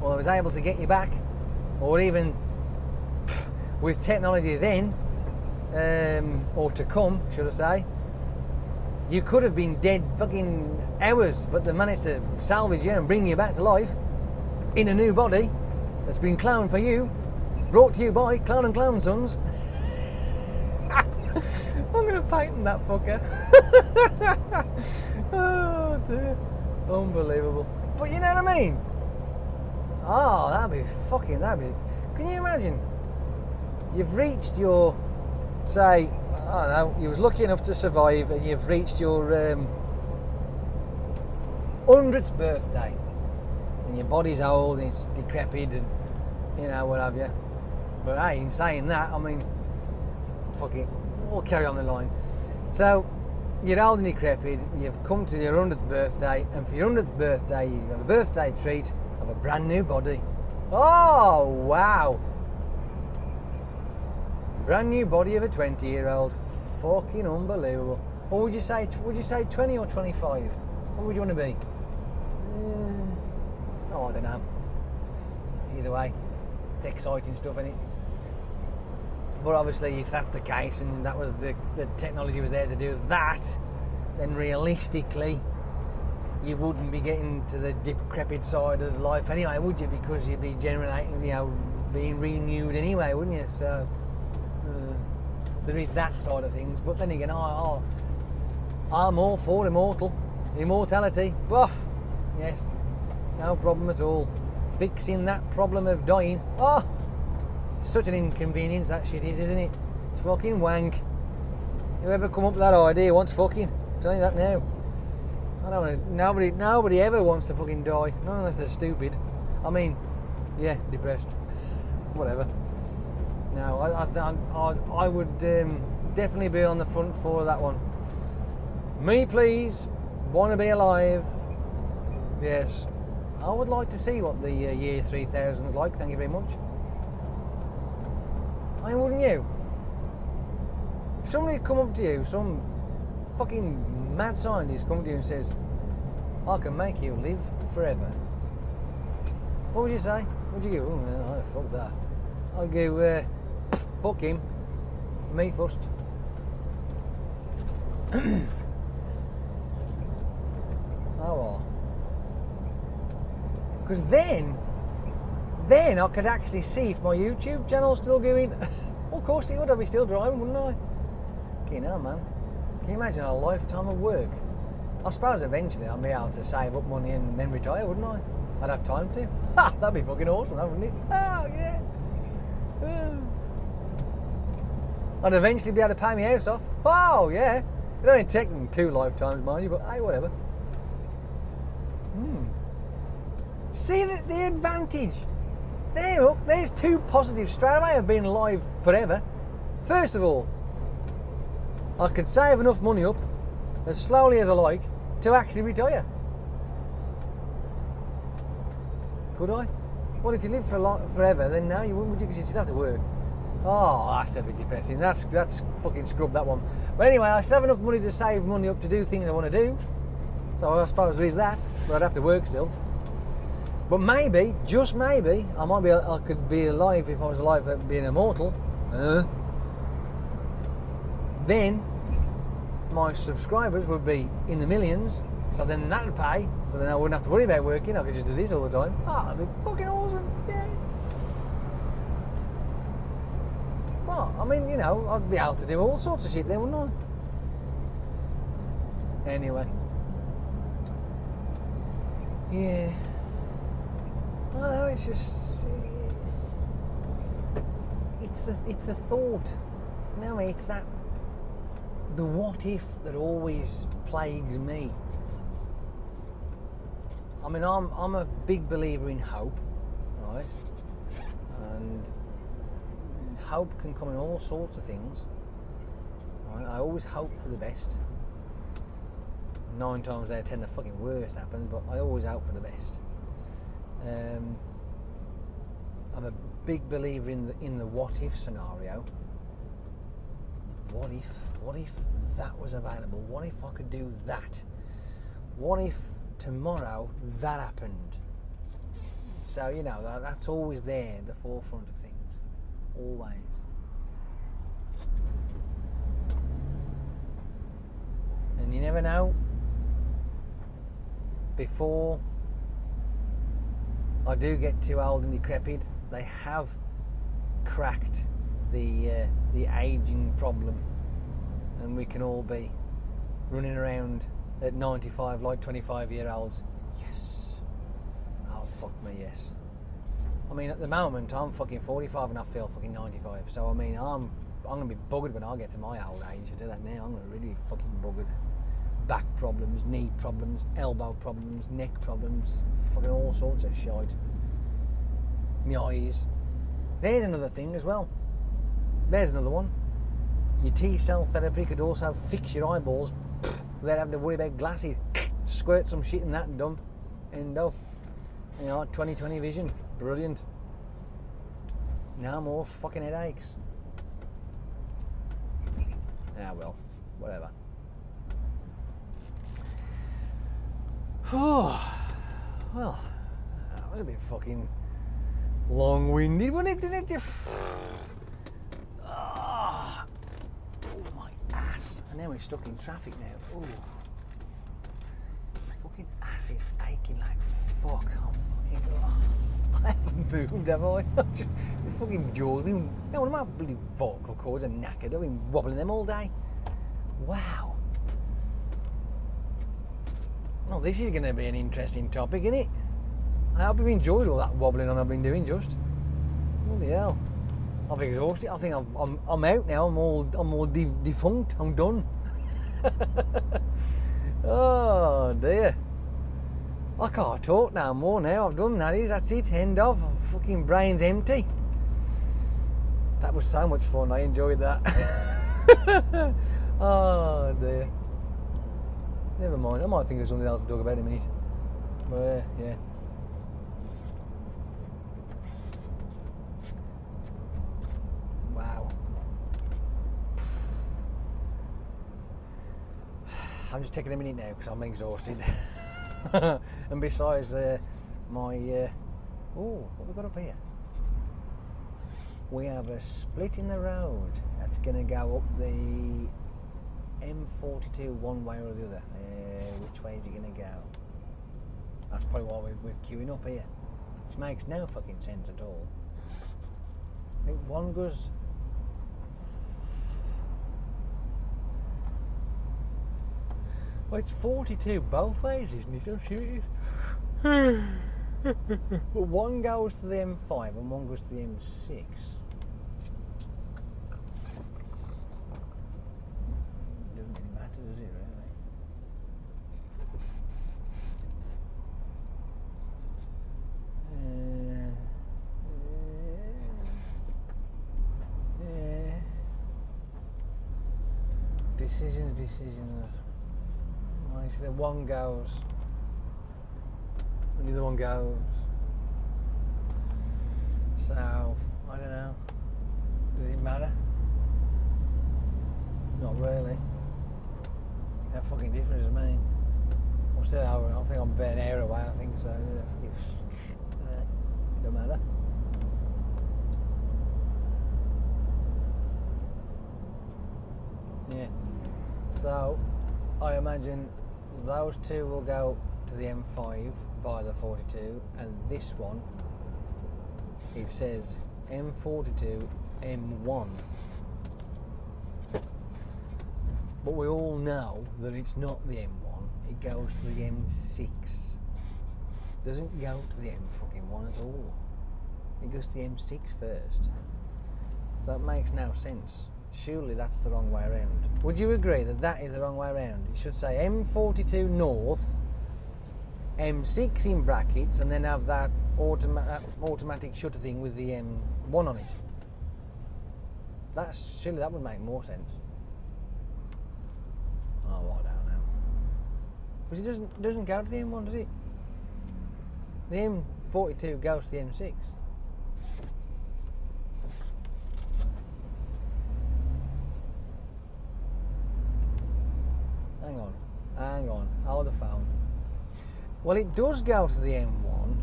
or I was able to get you back, or even with technology then, or to come, should I say, you could have been dead fucking hours, but they managed to salvage you and bring you back to life in a new body that's been cloned for you, brought to you by Clown and Clown Sons. I'm going to patent that fucker. Oh dear. Unbelievable. But you know what I mean? Oh, that'd be... Can you imagine? You've reached your, say, I don't know, you was lucky enough to survive and you've reached your 100th birthday. And your body's old and it's decrepit and, you know, what have you. But hey, in saying that, I mean, fuck it, we'll carry on the line. So, you're old and decrepit, you've come to your 100th birthday, and for your 100th birthday, you have a birthday treat of a brand new body. Oh, wow. Brand new body of a 20-year-old. Fucking unbelievable. Or would you say 20 or 25? What would you want to be? Oh, I don't know. Either way, it's exciting stuff, isn't it? But obviously, if that's the case, and that was the technology was there to do that, then realistically, you wouldn't be getting to the decrepit side of life anyway, would you? Because you'd be generating, you know, being renewed anyway, wouldn't you? So there is that side of things. But then again, I'm all for immortality. Buff, yes, no problem at all. Fixing that problem of dying. Oh, such an inconvenience that shit is, isn't it? It's fucking wank. Whoever come up with that idea wants fucking. I'm telling you that now. I don't want nobody ever wants to fucking die. Not unless they're stupid. I mean, yeah, depressed. Whatever. No, I would definitely be on the front for that one. Me, please. Want to be alive. Yes. I would like to see what the year 3000 is like. Thank you very much. I mean, wouldn't you? If somebody come up to you, some fucking mad scientist come up to you and says, I can make you live forever, what would you say? Would you go, oh no, fuck that? I'd go, fuck him. Me first. Oh well. Because then I could actually see if my YouTube channel's still going. Well, of course it would. I'd be still driving, wouldn't I? Okay, now, man. Can you imagine a lifetime of work? I suppose eventually I'd be able to save up money and then retire, wouldn't I? I'd have time to. Ha! That'd be fucking awesome, wouldn't it? Oh, yeah. I'd eventually be able to pay my house off. Oh, yeah. It only take 2 lifetimes, mind you, but hey, whatever. See the advantage. There, look, there's 2 positives straight away of being alive forever. First of all, I could save enough money up as slowly as I like to actually retire. Could I? Well, if you live forever, then no, you wouldn't, would you? Because you'd still have to work. Oh, that's a bit depressing. That's fucking scrub, that one. But anyway, I still have enough money to save money up to do things I want to do. So I suppose there is that, but I'd have to work still. But maybe, just maybe, I could be alive if I was alive at being immortal. Then my subscribers would be in the millions, so then that would pay, so then I wouldn't have to worry about working. I could just do this all the time. Oh, that'd be fucking awesome. Yeah. Well, I mean, you know, I'd be able to do all sorts of shit then, wouldn't I? Anyway. Yeah. I don't know, it's just... It's the thought. No, it's that... The what if that always plagues me. I mean, I'm a big believer in hope, right? And hope can come in all sorts of things. Right? I always hope for the best. 9 times out of 10 the fucking worst happens, but I always hope for the best. I'm a big believer in the what if scenario. what if that was available? What if I could do that? What if tomorrow that happened? So, you know, that's always there, the forefront of things. Always. And you never know, before I do get too old and decrepit, they have cracked the aging problem, and we can all be running around at 95 like 25-year-olds. Yes. Oh, fuck me, yes. I mean, at the moment, I'm fucking 45 and I feel fucking 95. So, I mean, I'm going to be buggered when I get to my old age. I do that now. I'm going to really be fucking buggered. Back problems, knee problems, elbow problems, neck problems, fucking all sorts of shite. My eyes. There's another thing as well. There's another one. Your T-cell therapy could also fix your eyeballs without having to worry about glasses. Squirt some shit in that and done. End of. You know, 20/20 vision. Brilliant. No more fucking headaches. Ah, well, whatever. Well, that was a bit fucking long-winded, wasn't it? Didn't it? Oh, my ass. And now we're stuck in traffic now. Oh, my fucking ass is aching like fuck. I haven't moved, have I? My fucking jaw's been... No, one of my bloody vocal cords are knackered. I've been wobbling them all day. Wow. Well, this is going to be an interesting topic, isn't it? I hope you've enjoyed all that wobbling I've been doing. Just bloody hell, I've exhausted. I think I'm out now. I'm all defunct. I'm done. Oh dear, I can't talk no more now. I've done that. That's it. End of. Fucking brain's empty. That was so much fun. I enjoyed that. Oh dear. Never mind, I might think of something else to talk about in a minute. But yeah. Wow. I'm just taking a minute now because I'm exhausted. And besides, my... oh, what have we got up here? We have a split in the road that's going to go up the M42 one way or the other. Which way is it going to go? That's probably why we're queuing up here, which makes no fucking sense at all. I think one goes... Well, it's 42 both ways, isn't it? I'm sure it is. But one goes to the M5 and one goes to the M6. Decisions. Like, so the one goes, and the other one goes. So I don't know. Does it matter? Not really. That fucking difference to me. I'm still over. I think I'm about an hour away. I think so. Don't matter. Yeah. So, I imagine those two will go to the M5 via the 42, and this one, it says M42, M1. But we all know that it's not the M1, it goes to the M6. It doesn't go to the M1 at all. It goes to the M6 first. So that makes no sense. Surely that's the wrong way around. Would you agree that that is the wrong way around? It should say M42 North, M6 in brackets, and then have that automatic shutter thing with the M1 on it. Surely that would make more sense. Oh, I don't know. Because it doesn't go to the M1, does it? The M42 goes to the M6. Well, it does go to the M1,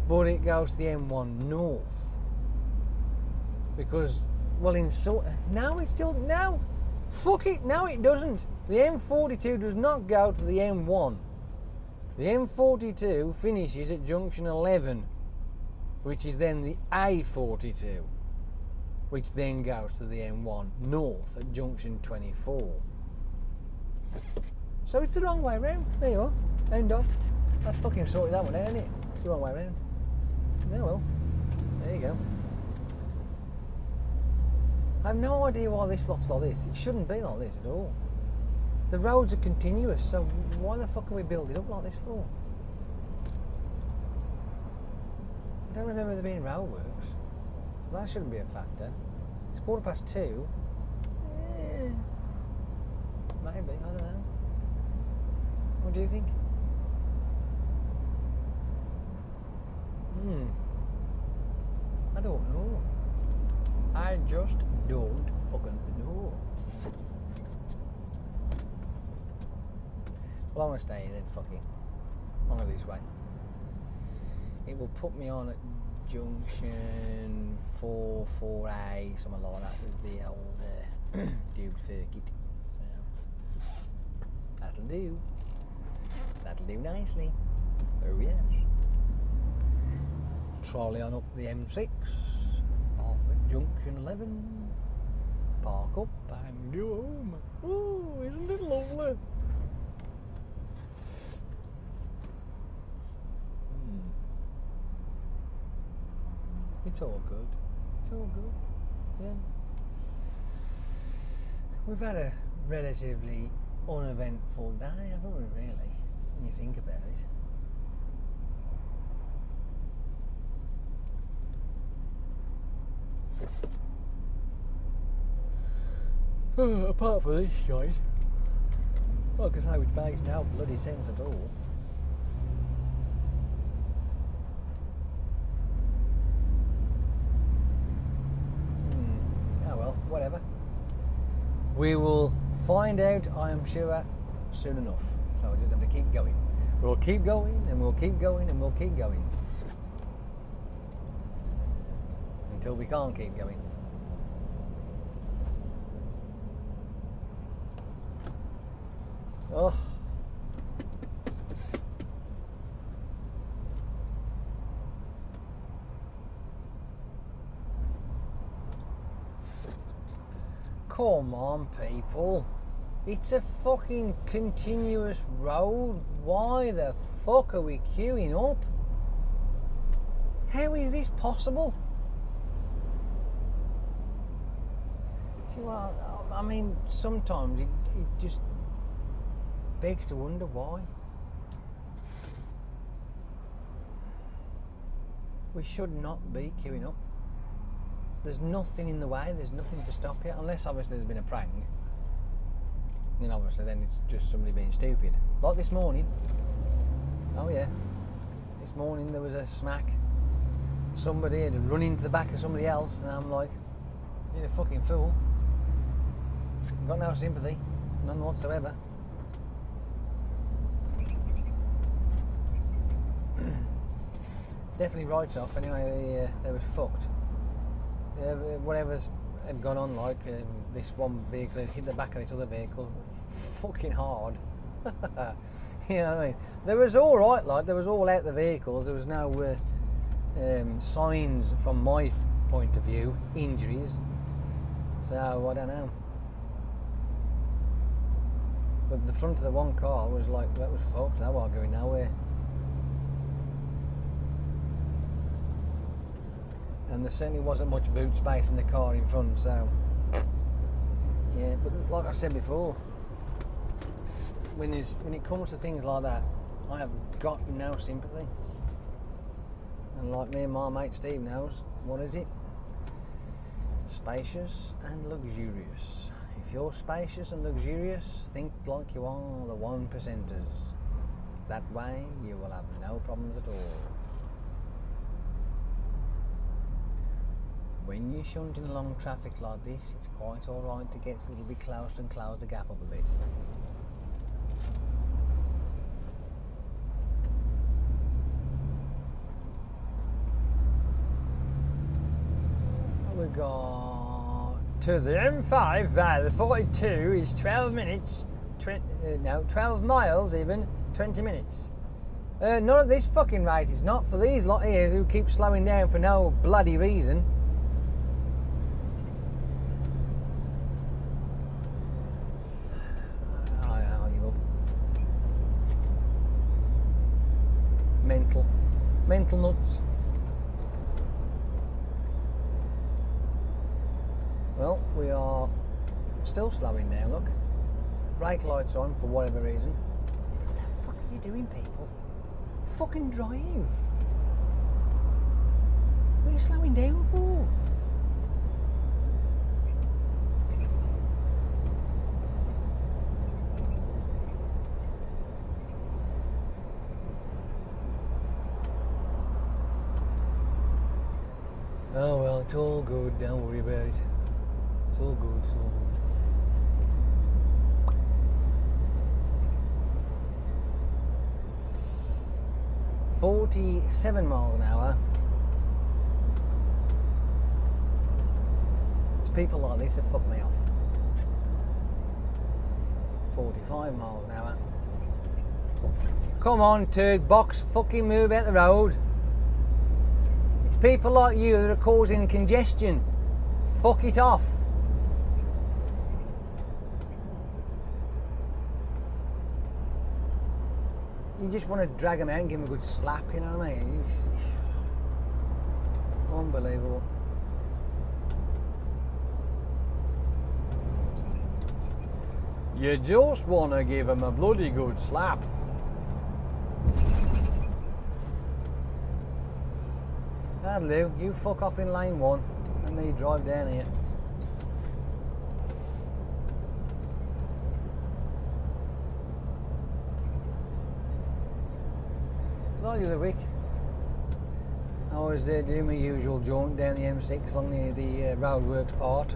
but it goes to the M1 north. Because, well, now it's still, no, fuck it, no it doesn't. The M42 does not go to the M1. The M42 finishes at junction 11, which is then the A42, which then goes to the M1 north at junction 24. So it's the wrong way round. There you are. End off. That's fucking sorted that one out, isn't it? It's the wrong way round. Yeah, well, there you go. I have no idea why this lot's like this. It shouldn't be like this at all. The roads are continuous, so why the fuck are we building up like this for? I don't remember there being roadworks, so that shouldn't be a factor. It's 2:15. Maybe, I don't know. What do you think? I don't know. I just don't fucking know. Well, I'm going to stay here then, fuck it. I'm going to this way. It will put me on at junction 4A, something like that, with the old Duke circuit. So, that'll do. That'll do nicely. Oh yes. Trolley on up the M6, off at junction 11, park up and go home. Oh, isn't it lovely? It's all good. It's all good. Yeah. We've had a relatively uneventful day, haven't we, really? When you think about it. Apart from this shite, like I say, which makes no bloody sense at all. Whatever. We will find out, I am sure, soon enough. So we just have to keep going. We'll keep going and we'll keep going and we'll keep going. Until we can't keep going. Oh. Come on, people. It's a fucking continuous road. Why the fuck are we queuing up? How is this possible? See, well, I mean, sometimes it just begs to wonder why. We should not be queuing up. There's nothing in the way, there's nothing to stop it, unless obviously there's been a prank. And obviously then it's just somebody being stupid. Like this morning. Oh yeah. This morning there was a smack. Somebody had run into the back of somebody else, and I'm like, you're a fucking fool. I've got no sympathy. None whatsoever. Definitely writes off anyway, they were fucked. Whatever's had gone on, like this one vehicle had hit the back of this other vehicle fucking hard. You know what I mean? There was all right, like there was all out the vehicles. There was no signs from my point of view, injuries. So I don't know. But the front of the one car was like, that was fucked. That wasn't going nowhere. And there certainly wasn't much boot space in the car in front, so yeah. But like I said before, when it comes to things like that, I have got no sympathy. And like me and my mate Steve knows, what is it? Spacious and luxurious. If you're spacious and luxurious, think like you are the 1%ers. That way you will have no problems at all. When you're shunting along traffic like this, it's quite alright to get a little bit closer and close the gap up a bit. got to the M5 via the 42 is 12 minutes, 12 miles even, 20 minutes. Not at this fucking rate, it's not for these lot here who keep slowing down for no bloody reason. I'll give up. Mental nuts. Well, we are still slowing down, look. Brake lights on for whatever reason. What the fuck are you doing, people? Fucking drive. What are you slowing down for? Oh well, it's all good, don't worry about it. It's all good, it's all good. 47 miles an hour. It's people like this that fuck me off. 45 miles an hour. Come on, turd box, fucking move out the road. It's people like you that are causing congestion. Fuck it off. You just want to drag him out and give him a good slap, you know what I mean? He's unbelievable. You just want to give him a bloody good slap. That'll do. You fuck off in lane 1 and me drive down here. The other week I was doing my usual jaunt down the M6 along the roadworks part,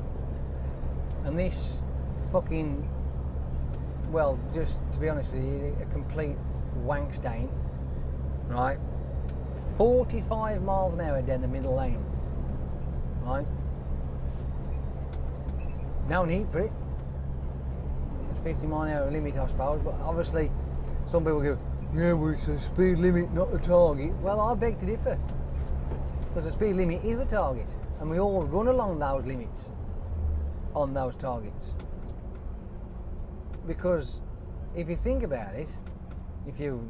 and this fucking, well, just to be honest with you, a complete wank stain, right? 45 miles an hour down the middle lane, right? No need for it. It's 50 mile an hour limit, I suppose, but obviously some people go, yeah, well, it's a speed limit, not a target. Well, I beg to differ, because the speed limit is the target, and we all run along those limits on those targets. Because if you think about it, if you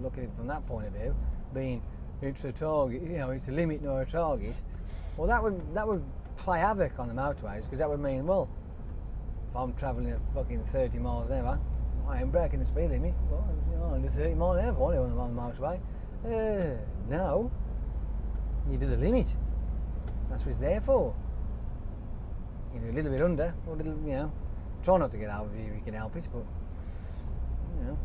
look at it from that point of view, being it's a target, you know, it's a limit, not a target, well, that would play havoc on the motorways, because that would mean, well, if I'm travelling at fucking 30 miles an hour, I ain't breaking the speed limit. Well, you know, under 30 miles an hour on the motorway. No, you do the limit. That's what it's there for. You do a little bit under, or a little, you know. Try not to get over you if you can help it, but you know.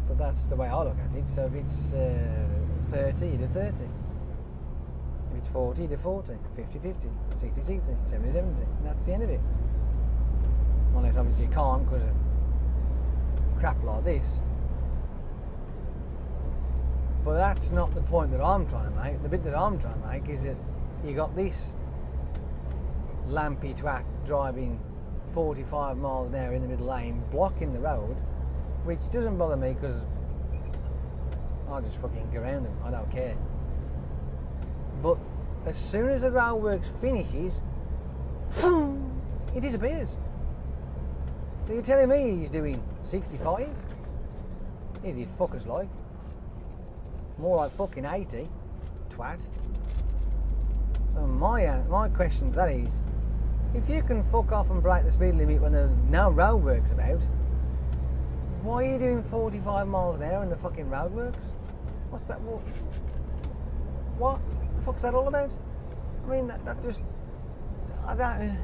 But that's the way I look at it. So if it's 30, you do 30. If it's 40, you do 40. 50, 50. 60, 60. 70, 70. And that's the end of it. Unless obviously you can't because of crap like this. But that's not the point that I'm trying to make. The bit that I'm trying to make is that you got this lampy twat driving 45 miles an hour in the middle lane, blocking the road, which doesn't bother me because I'll just fucking go around him. I don't care. But as soon as the roadworks finishes, it disappears. So you're telling me he's doing 65? Is he fuckers like? More like fucking 80, twat. So my question to that is, if you can fuck off and break the speed limit when there's no roadworks about, why are you doing 45 miles an hour in the fucking roadworks? What's that? What the fuck's that all about? I mean, that just, I don't.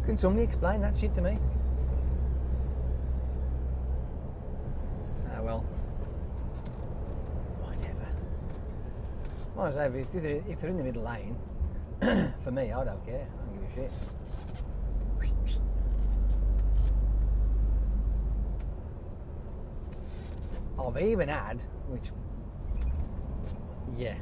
Can somebody explain that shit to me? Well, whatever. Like I say, if they're in the middle lane, for me, I don't care. I don't give a shit. I've even had, which, yeah,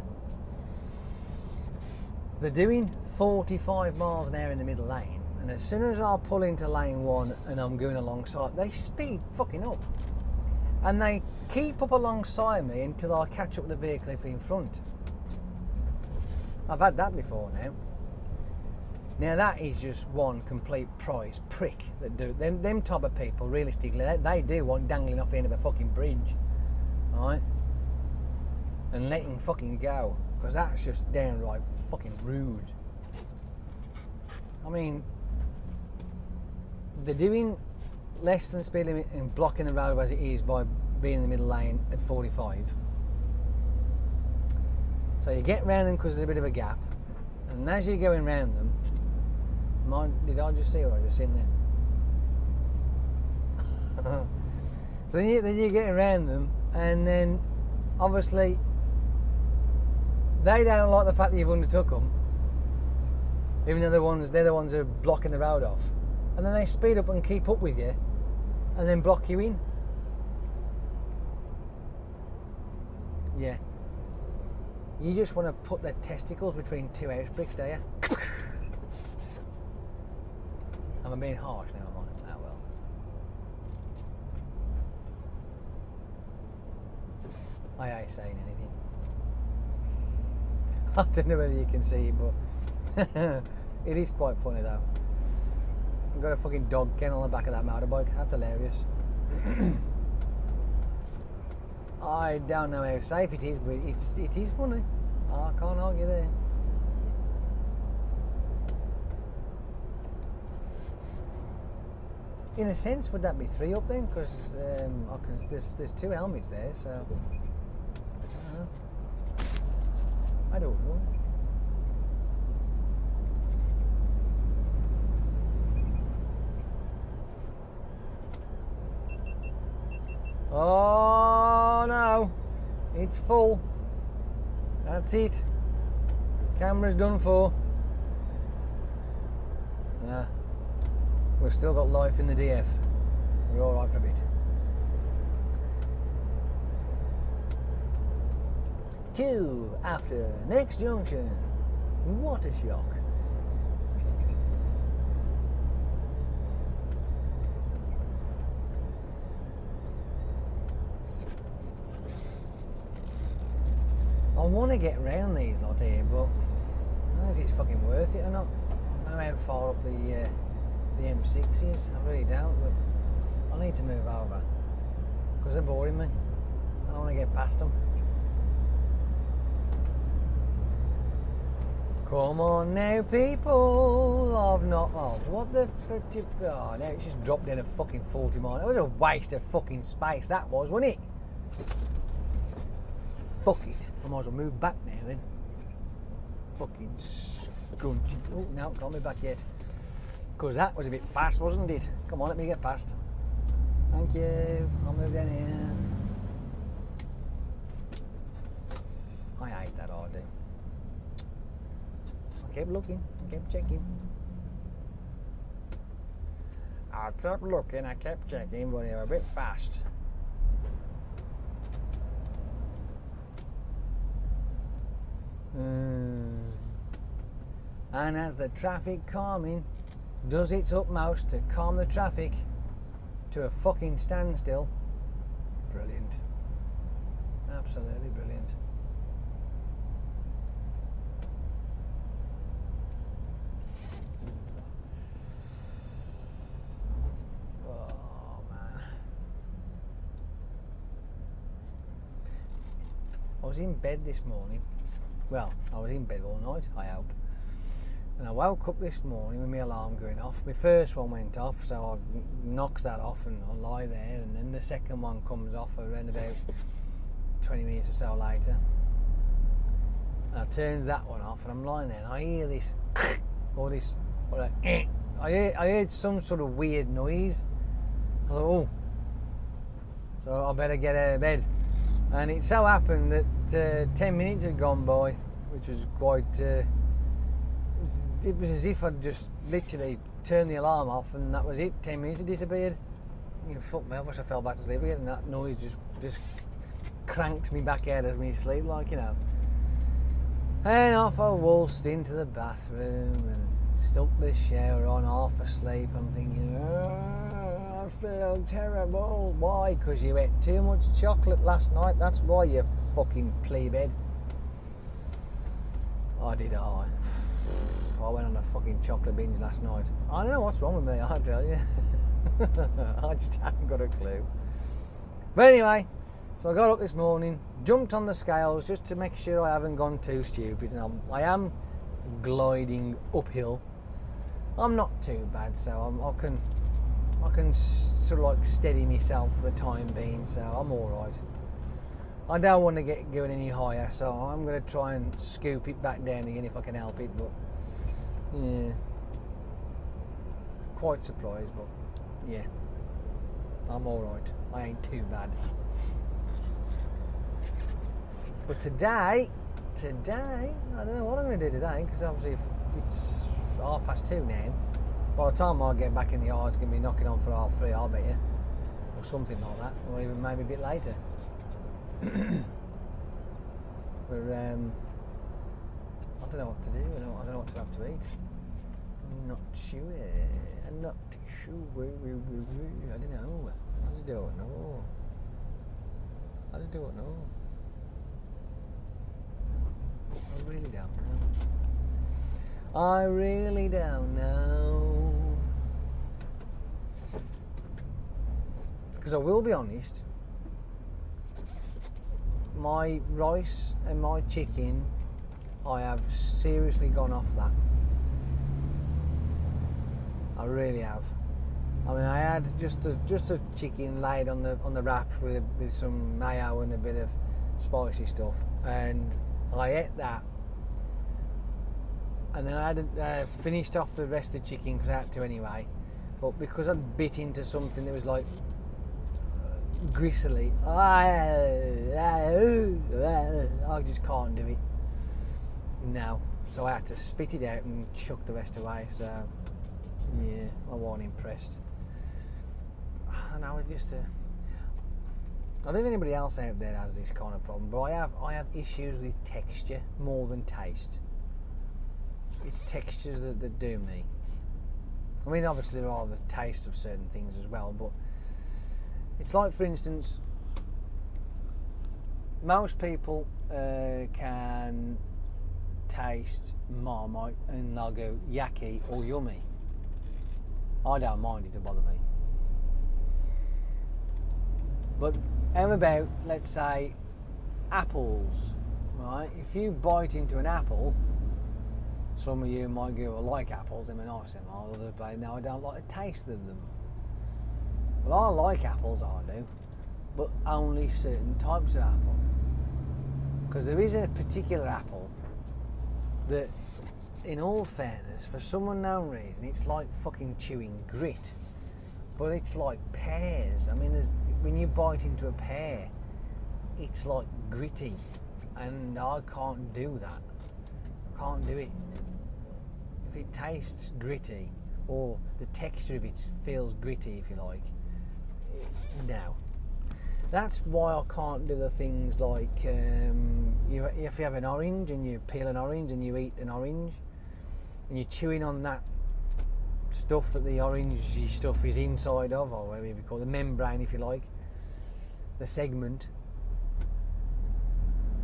They're doing 45 miles an hour in the middle lane, and as soon as I pull into lane 1 and I'm going alongside, they speed fucking up. And they keep up alongside me until I catch up with the vehicle in front. I've had that before now. Now that is just one complete prize prick that do them type of people. Realistically, they do want dangling off the end of a fucking bridge, right? And letting fucking go, because that's just downright fucking rude. I mean, they're doing less than speed limit and blocking the road as it is by being in the middle lane at 45. So you get round them because there's a bit of a gap, and as you're going round them, did I just see what I just seen then? So then you're getting around them, and then obviously they don't like the fact that you've undertook them, even though they're the ones that are blocking the road off, and then they speed up and keep up with you, and then block you in. Yeah. You just want to put their testicles between two house bricks, do you? Am I being harsh now, am I? Oh well. I ain't saying anything. I don't know whether you can see it, but it is quite funny though. I've got a fucking dog kennel on the back of that motorbike. That's hilarious. I don't know how safe it is, but it is funny. I can't argue there. In a sense, would that be 3 up then? Because there's 2 helmets there, so I don't know. Oh no, it's full. That's it. Camera's done for. Yeah. We've still got life in the DF. We're alright for a bit. Q after next junction. What a shock. I want to get round these lot here, but I don't know if it's fucking worth it or not. I don't know how far up the M6 is. I really don't, but I need to move over because they're boring me. I don't want to get past them. Come on now, people. I've not. Oh, what the fuck? Oh, now it's just dropped in a fucking 40 mile. It was a waste of fucking space, that was, wasn't it? Fuck it. I might as well move back now then. Fucking scrunchy. Oh, no, can't move back yet. Because that was a bit fast, wasn't it? Come on, let me get past. Thank you. I'll move down here. I hate that I do. I kept looking, I kept checking. I kept looking, I kept checking, but they were a bit fast. And as the traffic calming does its utmost to calm the traffic to a fucking standstill, brilliant. Absolutely brilliant. Oh man. I was in bed this morning. Well, I was in bed all night, I hope. And I woke up this morning with my alarm going off. My first one went off, so I knocks that off and I lie there, and then the second one comes off around about 20 minutes or so later. And I turns that one off, and I'm lying there, and I hear this, or this, or I heard some sort of weird noise. I thought, oh, so I better get out of bed. And it so happened that 10 minutes had gone by, which was quite. It was as if I'd just literally turned the alarm off, and that was it. 10 minutes had disappeared. You know, fuck me, I wish I fell back to sleep again, and that noise just cranked me back out of me sleep, like, you know. And off I waltzed into the bathroom and stuck the shower on, half asleep. I'm thinking, oh, I feel terrible. Why? Because you ate too much chocolate last night. That's why, you fucking plebed. I did. I went on a fucking chocolate binge last night. I don't know what's wrong with me, I'll tell you. I just haven't got a clue. But anyway, so I got up this morning, jumped on the scales just to make sure I haven't gone too stupid, and I am gliding uphill. I'm not too bad, so I can sort of like steady myself for the time being, so I'm alright. I don't want to get going any higher, so I'm going to try and scoop it back down again if I can help it, but yeah, quite surprised, but yeah, I'm alright. I ain't too bad. But today, I don't know what I'm going to do today, because obviously it's 2:30 now. By the time I get back in the yard, it's going to be knocking on for 3:30, I'll bet you. Or something like that, or even maybe a bit later. But I don't know what to do, I don't know what to have to eat. I'm not sure. I don't know. I just don't know. I really don't know. I really don't know. Because I will be honest, my rice and my chicken, I have seriously gone off that. I really have. I mean, I had just a chicken laid on the wrap with some mayo and a bit of spicy stuff, and I ate that. And then I had finished off the rest of the chicken because I had to anyway. But because I'd bit into something that was like gristly, I just can't do it now. So I had to spit it out and chuck the rest away. So yeah, I wasn't impressed. And I was just I don't know if anybody else out there has this kind of problem, but I have issues with texture more than taste. It's textures that do me. I mean, obviously there are the tastes of certain things as well, but it's like, for instance, most people can taste Marmite and they'll go yucky or yummy. I don't mind, it doesn't bother me. But how about, let's say, apples, right? If you bite into an apple, some of you might go, I like apples, they're nice, and others, but no, I don't like the taste of them. Well, I like apples, I do, but only certain types of apple. Because there is a particular apple that, in all fairness, for some unknown reason, it's like fucking chewing grit. But it's like pears. I mean, when you bite into a pear, it's like gritty, and I can't do that. I can't do it. If it tastes gritty, or the texture of it feels gritty, if you like, no. That's why I can't do the things like if you have an orange and you peel an orange and you eat an orange and you're chewing on that stuff that the orangey stuff is inside of, or whatever you call it, the membrane, if you like, the segment.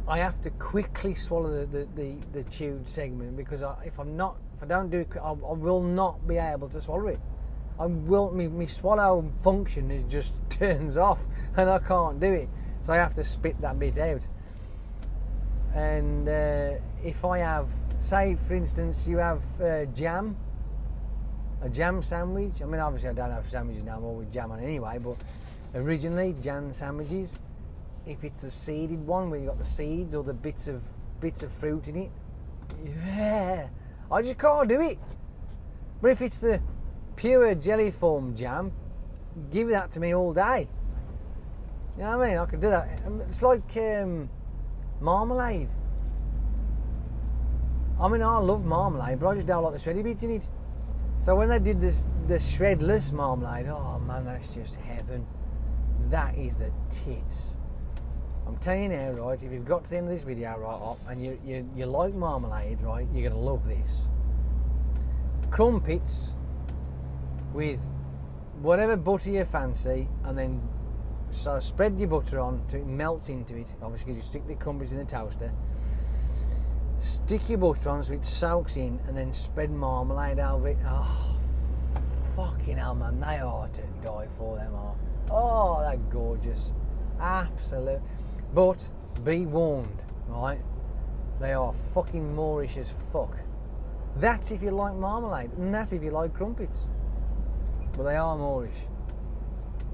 I have to quickly swallow the chewed segment, because if I don't do it, I will not be able to swallow it. My swallow function is just turns off, and I can't do it. So I have to spit that bit out. And if I have, say for instance, you have jam, a jam sandwich. I mean, obviously I don't have sandwiches now more with jam on anyway, but originally jam sandwiches, if it's the seeded one where you got the seeds or the bits of fruit in it, yeah, I just can't do it. But if it's the pure jelly form jam, give that to me all day. You know what I mean? I could do that. It's like marmalade. I mean, I love marmalade, but I just don't like the shreddy bits in it. So when they did the shredless marmalade, oh man, that's just heaven. That is the tits. I'm telling you now, right, if you've got to the end of this video, right, and you like marmalade, right, you're going to love this. Crumpets with whatever butter you fancy, and then so spread your butter on till it melts into it, obviously because you stick the crumpets in the toaster. Stick your butter on so it soaks in, and then spread marmalade over it. Oh, fucking hell, man, they are to die for, them are. Oh, they're gorgeous. Absolute. But be warned, right? They are fucking Moorish as fuck. That's if you like marmalade, and that's if you like crumpets. But they are Moorish.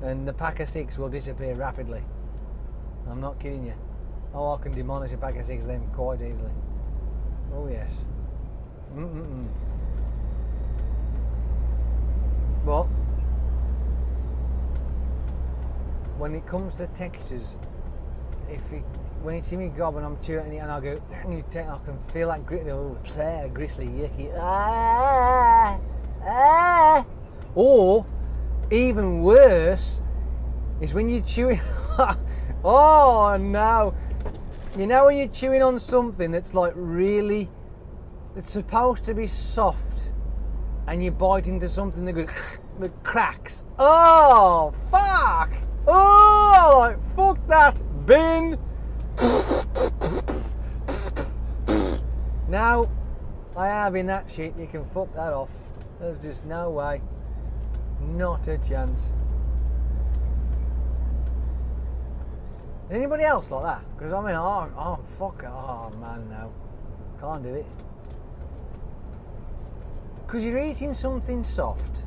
And the pack of 6 will disappear rapidly. I'm not kidding you. Oh, I can demolish a pack of 6 of them quite easily. Oh yes. But when it comes to textures, when it's in my gob and I'm chewing it and I go, I can feel that gristly, yucky. Or even worse is when you're chewing. Oh no! You know when you're chewing on something that's like really, it's supposed to be soft, and you bite into something that goes that cracks. Oh fuck! Oh, like fuck that bin. Now I have in that shit. You can fuck that off. There's just no way. Not a chance. Anybody else like that? Because I mean, oh fuck, oh man, no, can't do it. Because you're eating something soft,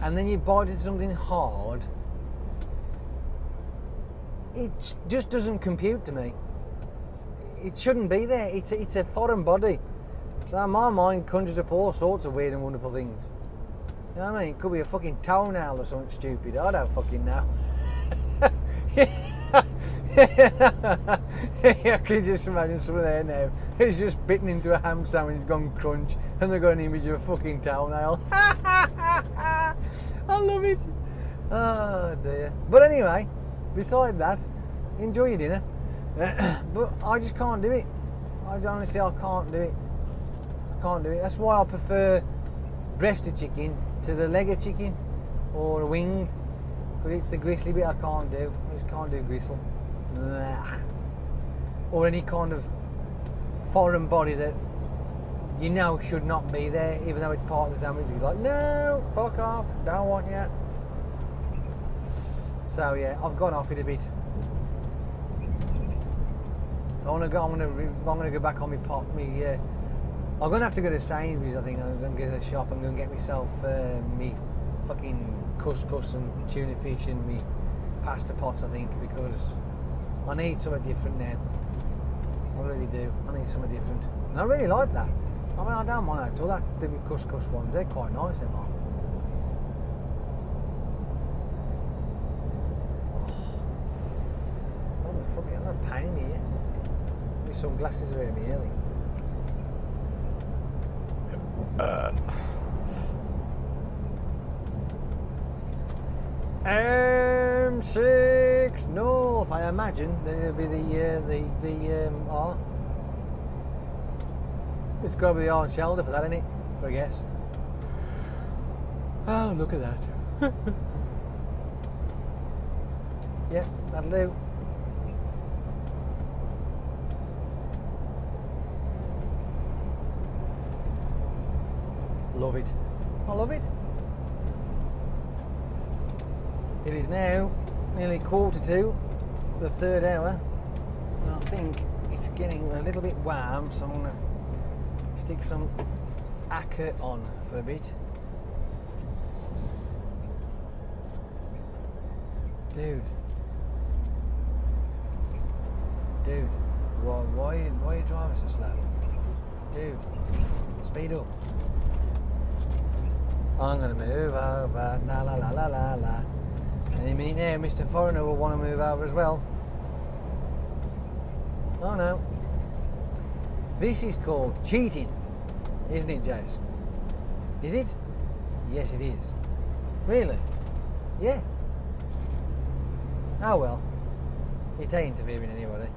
and then you bite into something hard. It just doesn't compute to me. It shouldn't be there. It's a foreign body. So my mind conjures up all sorts of weird and wonderful things. You know what I mean? It could be a fucking toenail or something stupid. I don't fucking know. I can just imagine someone there now who's just bitten into a ham sandwich, gone crunch, and they've got an image of a fucking toenail. I love it. Oh dear. But anyway, beside that, enjoy your dinner. But I just can't do it. I can't do it. I can't do it. That's why I prefer breasted chicken to the leg of chicken or a wing, because it's the gristly bit I can't do. I just can't do gristle. Or any kind of foreign body that you know should not be there, even though it's part of the sandwich. It's like, no, fuck off, don't want you. So yeah, I've gone off it a bit. So I'm gonna go back on my pot. I'm gonna have to go to Sainsbury's. I think I'm gonna go to the shop and go and get myself me fucking couscous and tuna fish and me pasta pots. I think, because I need something different now. I really do. I need something different, and I really like that. I mean, I don't mind that at all. The couscous ones, they're quite nice, them are. Oh, fucking, I'm gonna pain me here. My sunglasses are in me early. M6 North. I imagine there'll be the R. It's got to be the orange shoulder for that, isn't it? For a guess. Oh, look at that. Yeah, that'll do. Love it. I love it. It is now nearly 1:45, the 3rd hour, and I think it's getting a little bit warm, so I'm going to stick some Acker on for a bit. Dude, why are you driving so slow? Dude, speed up. I'm going to move over, la la la la la la. Any minute now, Mr. Foreigner will want to move over as well. Oh no. This is called cheating, isn't it, Jace? Is it? Yes, it is. Really? Yeah. Oh well. It ain't interfering anybody.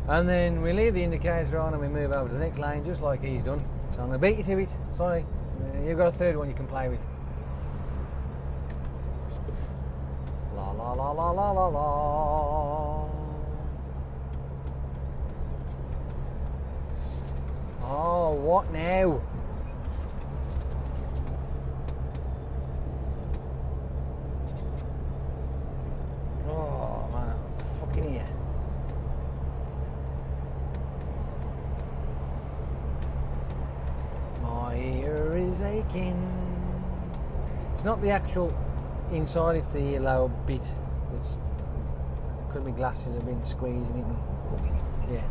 And then we leave the indicator on and we move over to the next lane just like he's done. So I'm going to beat you to it. Sorry. You've got a third one you can play with. La la la la la la la. Oh, what now? Oh man, I'm fucking here. My ear is aching. It's not the actual inside, it's the lower bit. That's, could my glasses have been squeezing it and, yeah.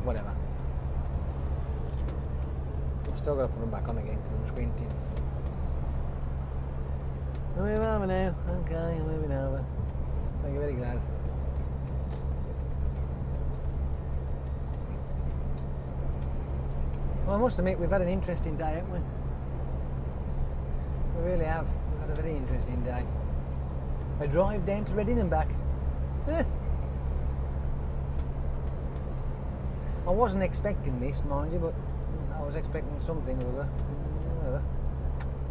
Whatever. I've still got to put them back on again because I'm squinting. We're over now. Okay, I'm moving over. Thank you, very glad. Well, I must admit, we've had an interesting day, haven't we? We really have. We've had a very interesting day. A drive down to Reading and back. I wasn't expecting this, mind you, but I was expecting something or other. Whatever.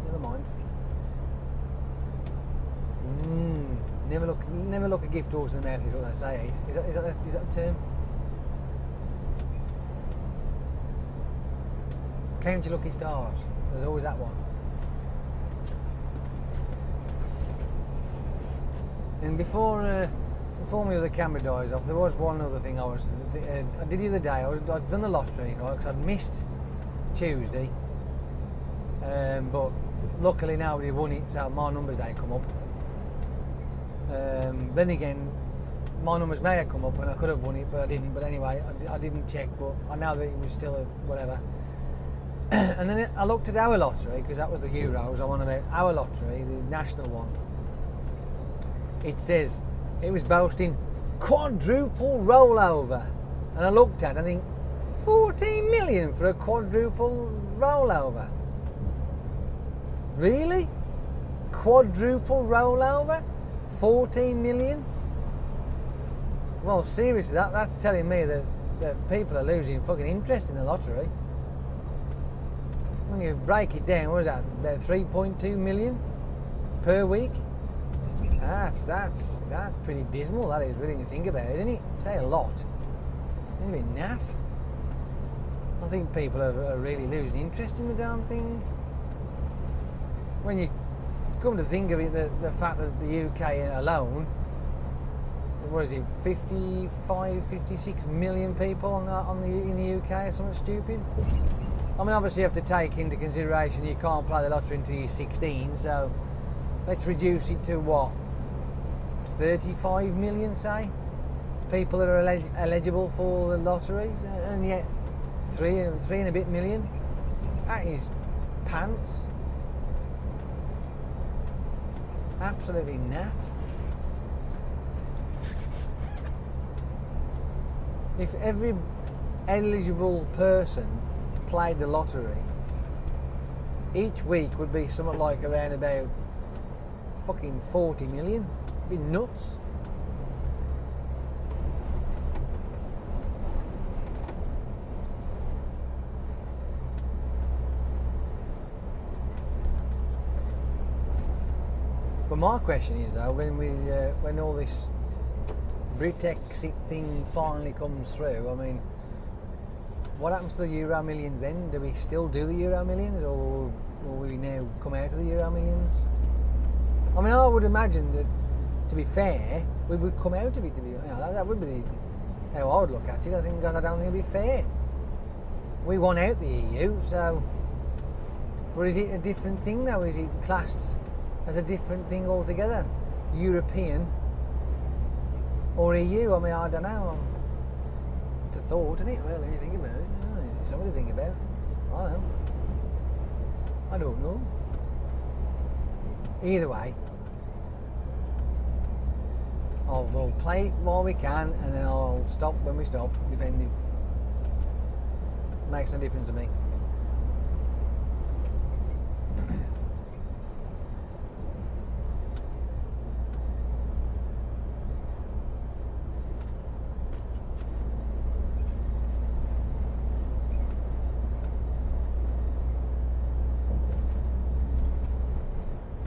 Never mind. Never look a gift horse in the mouth is what they say. Is that a term? Count your lucky stars. There's always that one. And before my other camera dies off, there was one other thing I did the other day. I'd done the lottery, right? Because I'd missed Tuesday, but luckily nobody won it, so my numbers didn't come up. Then again, my numbers may have come up and I could have won it, but I didn't. But anyway, I didn't check, but I know that it was still a whatever. And then I looked at our lottery, because that was the Euros. I won about our lottery, the national one. It says it was boasting quadruple rollover, and I looked at it, I think 14 million for a quadruple rollover. Really? Quadruple rollover? 14 million? Well, seriously, that's telling me that people are losing fucking interest in the lottery. When you break it down, what is that? About 3.2 million per week? That's pretty dismal, that is, really, when you think about it, isn't it? It's a lot. It's a bit naff. I think people are really losing interest in the damn thing. When you come to think of it, the fact that the UK alone, what is it, 55, 56 million people in the UK or something stupid? I mean, obviously you have to take into consideration you can't play the lottery until you're 16, so let's reduce it to what? 35 million, say? People that are eligible for the lotteries, and yet three and a bit million? That is pants. Absolutely naff. If every eligible person played the lottery, each week would be something like around about fucking 40 million. It'd be nuts. But my question is though, when all this Brexit thing finally comes through, I mean, what happens to the Euro Millions then? Do we still do the Euro Millions, or will we now come out of the Euro Millions? I mean, I would imagine that, to be fair, we would come out of it. That would be how I would look at it. I don't think it'd be fair. We won out the EU, so. Or is it a different thing now? Is it classed as a different thing altogether? European or EU? I mean, I don't know. It's a thought, isn't it? Well, when you think about it, something to think about. I don't know. Either way, we'll play it while we can, and then I'll stop when we stop, depending. Makes no difference to me.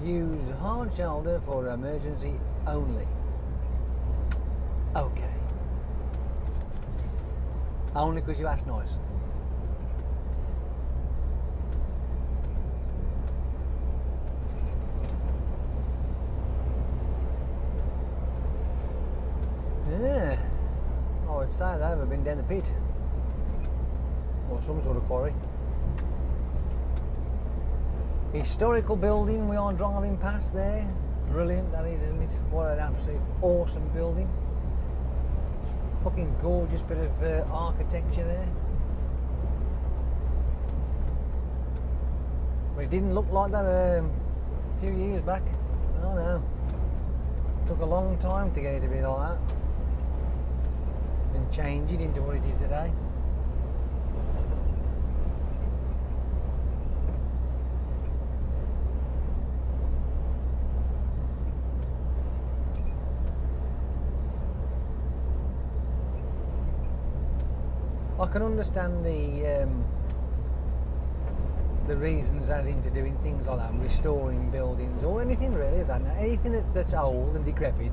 Use hard shoulder for emergency only. Okay. Only because you asked nice. Yeah, I would say they've ever been down the pit or some sort of quarry. Historical building we are driving past there. Brilliant, that is, isn't it? What an absolute awesome building. Fucking gorgeous bit of architecture there. But it didn't look like that a few years back. Oh no. Took a long time to get it to be like that and change it into what it is today. I can understand the reasons as into doing things like that, restoring buildings or anything really, anything that's old and decrepit,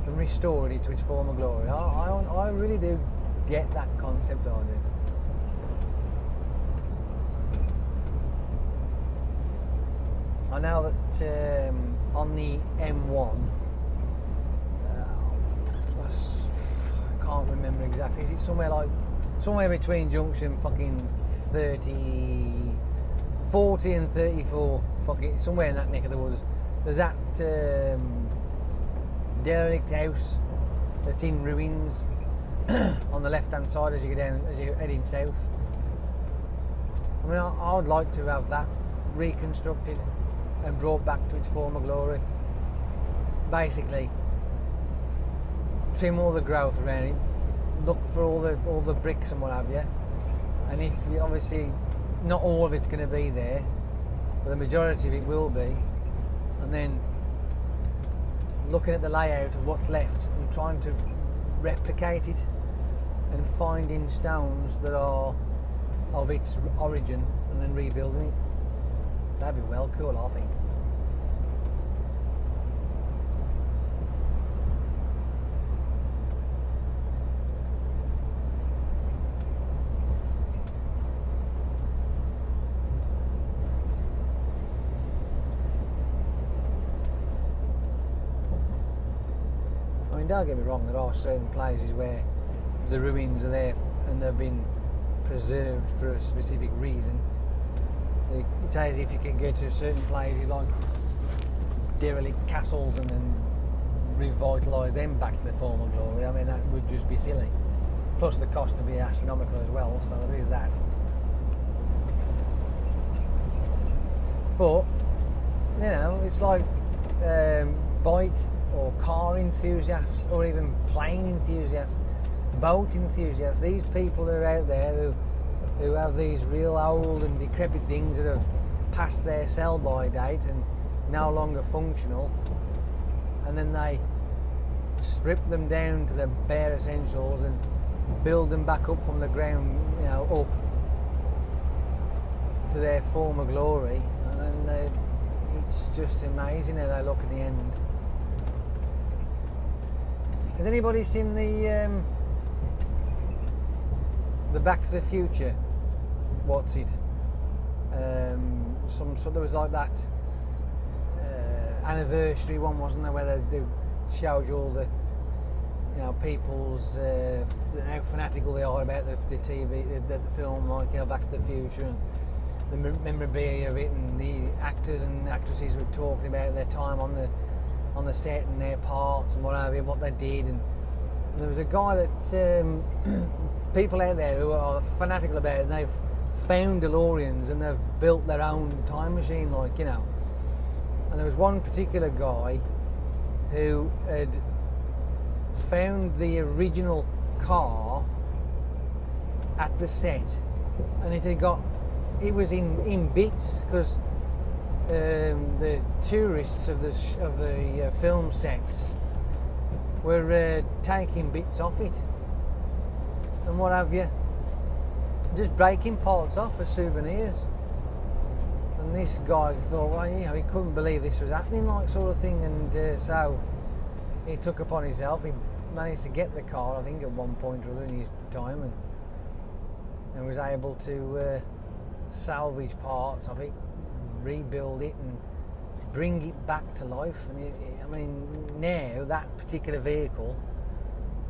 and restoring it to its former glory. I really do get that concept, I do. I know that on the M1, I can't remember exactly, is it somewhere between junction fucking 40 and 34, fucking somewhere in that neck of the woods, there's that derelict house that's in ruins on the left hand side as you go down, as you're heading south. I mean, I would like to have that reconstructed and brought back to its former glory. Basically, trim all the growth around it, look for all the bricks and what have you, and if you, obviously not all of it's going to be there, but the majority of it will be, and then looking at the layout of what's left and trying to replicate it and finding stones that are of its origin and then rebuilding it. That'd be well cool, I think. I mean, don't get me wrong, there are certain places where the ruins are there and they've been preserved for a specific reason. So it's as if you can go to certain places like derelict castles and then revitalise them back to their former glory. I mean, that would just be silly. Plus the cost would be astronomical as well, so there is that. But, you know, it's like bike or car enthusiasts, or even plane enthusiasts, boat enthusiasts, these people that are out there who have these real old and decrepit things that have passed their sell-by date and no longer functional, and then they strip them down to the bare essentials and build them back up from the ground, you know, up to their former glory, and then it's just amazing how they look at the end. Has anybody seen the Back to the Future? What's it? There was like that anniversary one, wasn't there, where they showed you all the, you know, people's how fanatical they are about the TV, the film, like, you know, Back to the Future, and the memorabilia of it, and the actors and actresses were talking about their time on the set and their parts and what have you, what they did, and there was a guy that people out there who are fanatical about it, and they've found DeLoreans and they've built their own time machine, like, you know. And there was one particular guy who had found the original car at the set, and it was in bits, because the tourists of the film sets were taking bits off it and what have you, just breaking parts off as souvenirs. And this guy thought, well, you know, he couldn't believe this was happening, like sort of thing, and so he took upon himself. He managed to get the car, I think, at one point or other in his time, and was able to salvage parts of it, rebuild it, and bring it back to life. And I mean, now that particular vehicle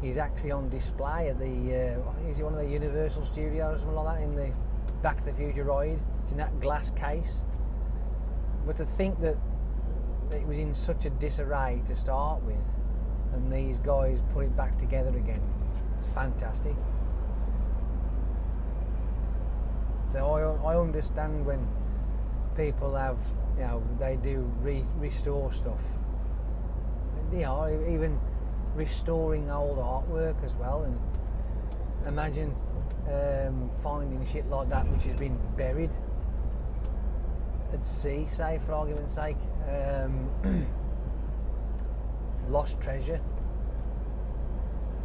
is actually on display at the I think is it one of the Universal Studios or something like that, in the Back to the Future ride. It's in that glass case. But to think that it was in such a disarray to start with, and these guys put it back together again, it's fantastic. So I understand when people have, you know, they do restore stuff. You know, even restoring old artwork as well. And imagine finding shit like that which has been buried at sea, say, for argument's sake, lost treasure,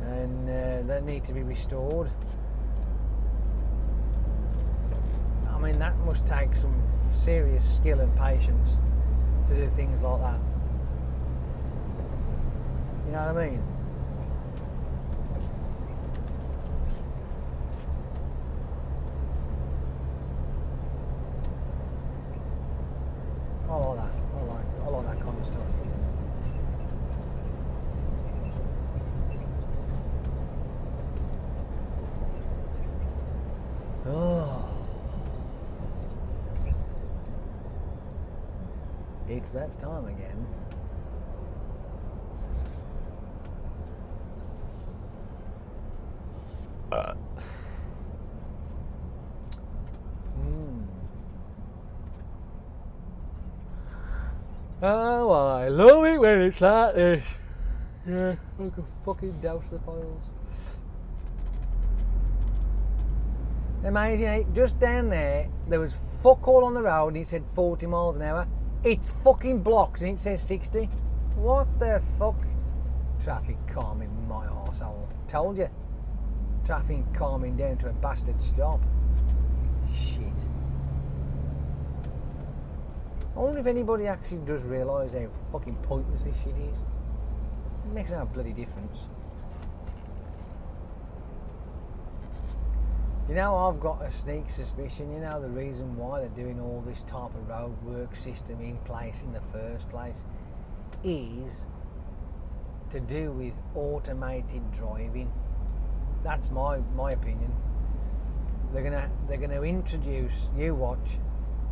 and that need to be restored. I mean, that must take some serious skill and patience to do things like that. You know what I mean? I like that. I like that kind of stuff. Oh, it's that time again. Oh, I love it when it's like this. Yeah, I can fucking douse the piles. Amazing, eh? Just down there was fuck all on the road and it said 40 miles an hour. It's fucking blocked and it says 60. What the fuck? Traffic calming my arsehole. Told you. Traffic calming down to a bastard stop. Shit. I wonder if anybody actually does realise how fucking pointless this shit is. It makes no bloody difference. You know, I've got a sneak suspicion, you know, the reason why they're doing all this type of road work system in place in the first place is to do with automated driving. That's my opinion. They're gonna introduce, you watch,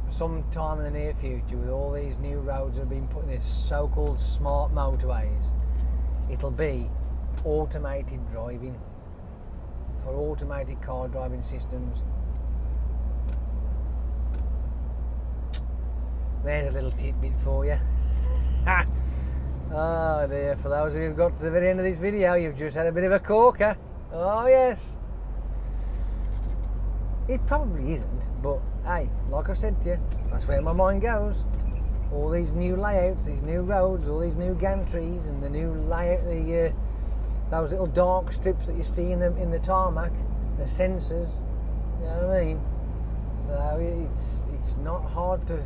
sometime in the near future, with all these new roads that have been put in these so-called smart motorways, it'll be automated driving for automated car driving systems. There's a little tidbit for you. Oh dear, for those of you who've got to the very end of this video, you've just had a bit of a corker. Oh yes. It probably isn't, but hey, like I said to you, that's where my mind goes. All these new layouts, these new roads, all these new gantries, and the new layout, those little dark strips that you see in the tarmac, the sensors. You know what I mean? So it's not hard to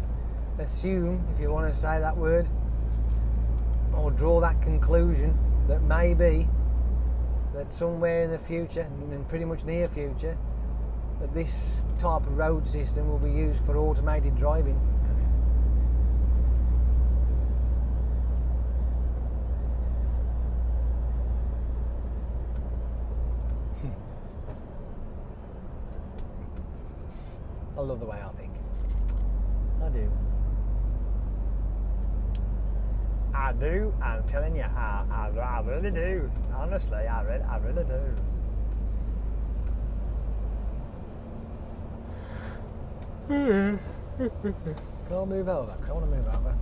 assume, if you want to say that word, or draw that conclusion, that maybe that somewhere in the future, and pretty much near future, that this type of road system will be used for automated driving. I love the way I think. I do. I do. I'm telling you, I really do. Honestly, I really do. Can I move over? I want to move over.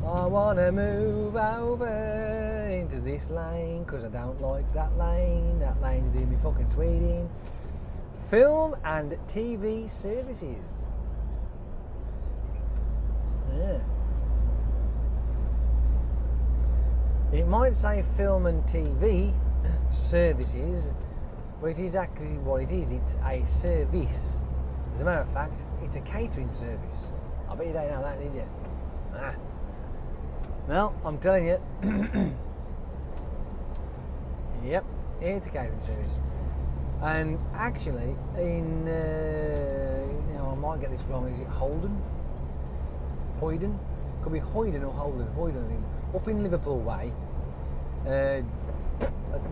I want to move over into this lane because I don't like that lane. That lane's doing me fucking sweeting. Film and TV services. Yeah. It might say film and TV services, but it is actually what it is. It's a service. As a matter of fact, it's a catering service. I bet you don't know that, did you? Ah. Well, I'm telling you. Yep, it's a catering service. And actually, in I might get this wrong. Is it Holden? Hoyden? Could be Hoyden or Holden. Hoyden, I think. Up in Liverpool way. At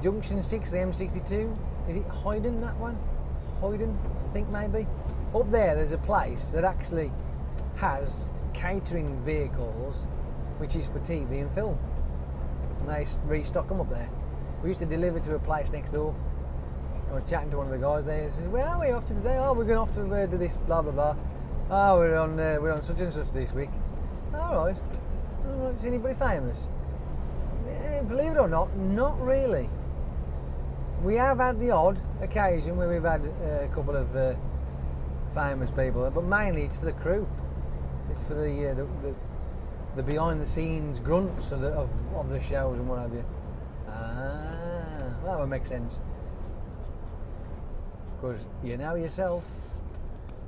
Junction 6, the M62. Is it Hoyden, that one? Hoyden, I think maybe. Up there's a place that actually has catering vehicles, which is for TV and film. And they restock them up there. We used to deliver to a place next door. I was chatting to one of the guys there. He says, "Where are we off to today? Oh, we're going off to do this, blah blah blah. Oh, we're on such and such this week. All right. Is anybody famous? Believe it or not, not really. We have had the odd occasion where we've had a couple of famous people, but mainly it's for the crew. It's for the behind the scenes grunts of the shows and what have you. That would make sense. Because you know yourself.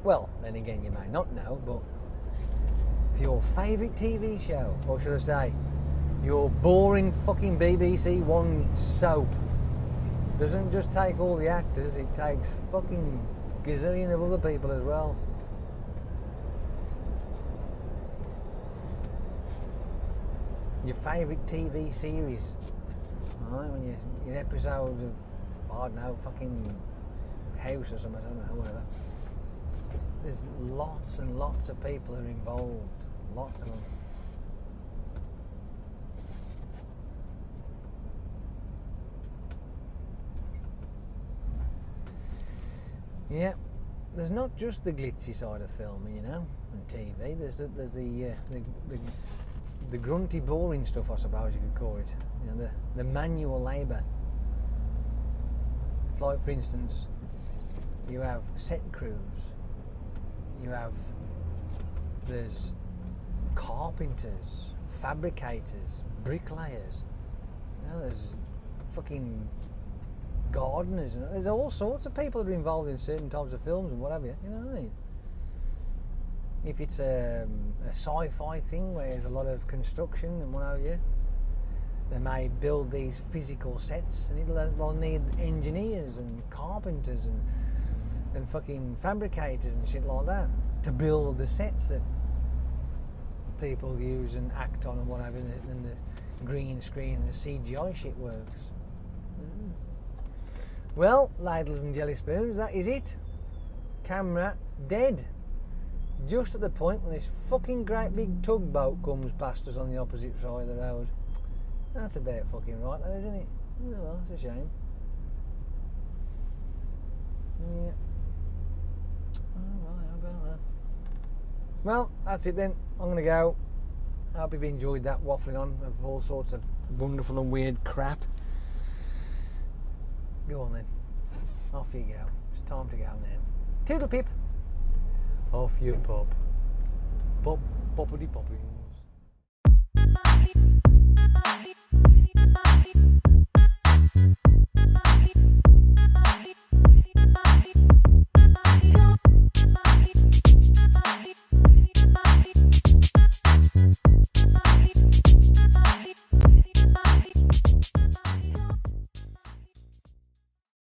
Well, then again, you may not know, but if your favourite TV show, or should I say, your boring fucking BBC One soap, doesn't just take all the actors, it takes fucking gazillion of other people as well. Your favourite TV series, right? When your episodes of, I don't know, fucking House or something, I don't know, whatever. There's lots and lots of people who are involved, lots of them. Yeah, there's not just the glitzy side of filming, you know, and TV. There's the grunty, boring stuff, I suppose you could call it. You know, the manual labour. It's like, for instance, you have set crews. There's carpenters, fabricators, bricklayers. You know, there's fucking gardeners. There's all sorts of people that are involved in certain types of films and what have you. You know what I mean? If it's a sci-fi thing where there's a lot of construction and what have you, they may build these physical sets, and they'll need engineers and carpenters and fucking fabricators and shit like that to build the sets that people use and act on and what have you, and the green screen and the CGI shit works. Well, ladles and jelly spoons, that is it. Camera dead. Just at the point when this fucking great big tugboat comes past us on the opposite side of the road. That's about fucking right, that, isn't it? Oh, well, it's a shame. Yeah. Oh, well, how about that? Well, that's it then. I'm going to go. I hope you've enjoyed that waffling on of all sorts of wonderful and weird crap. Go on then. Off you go. It's time to go now. Toodle pip. Off you pop. Pop, poppity poppings.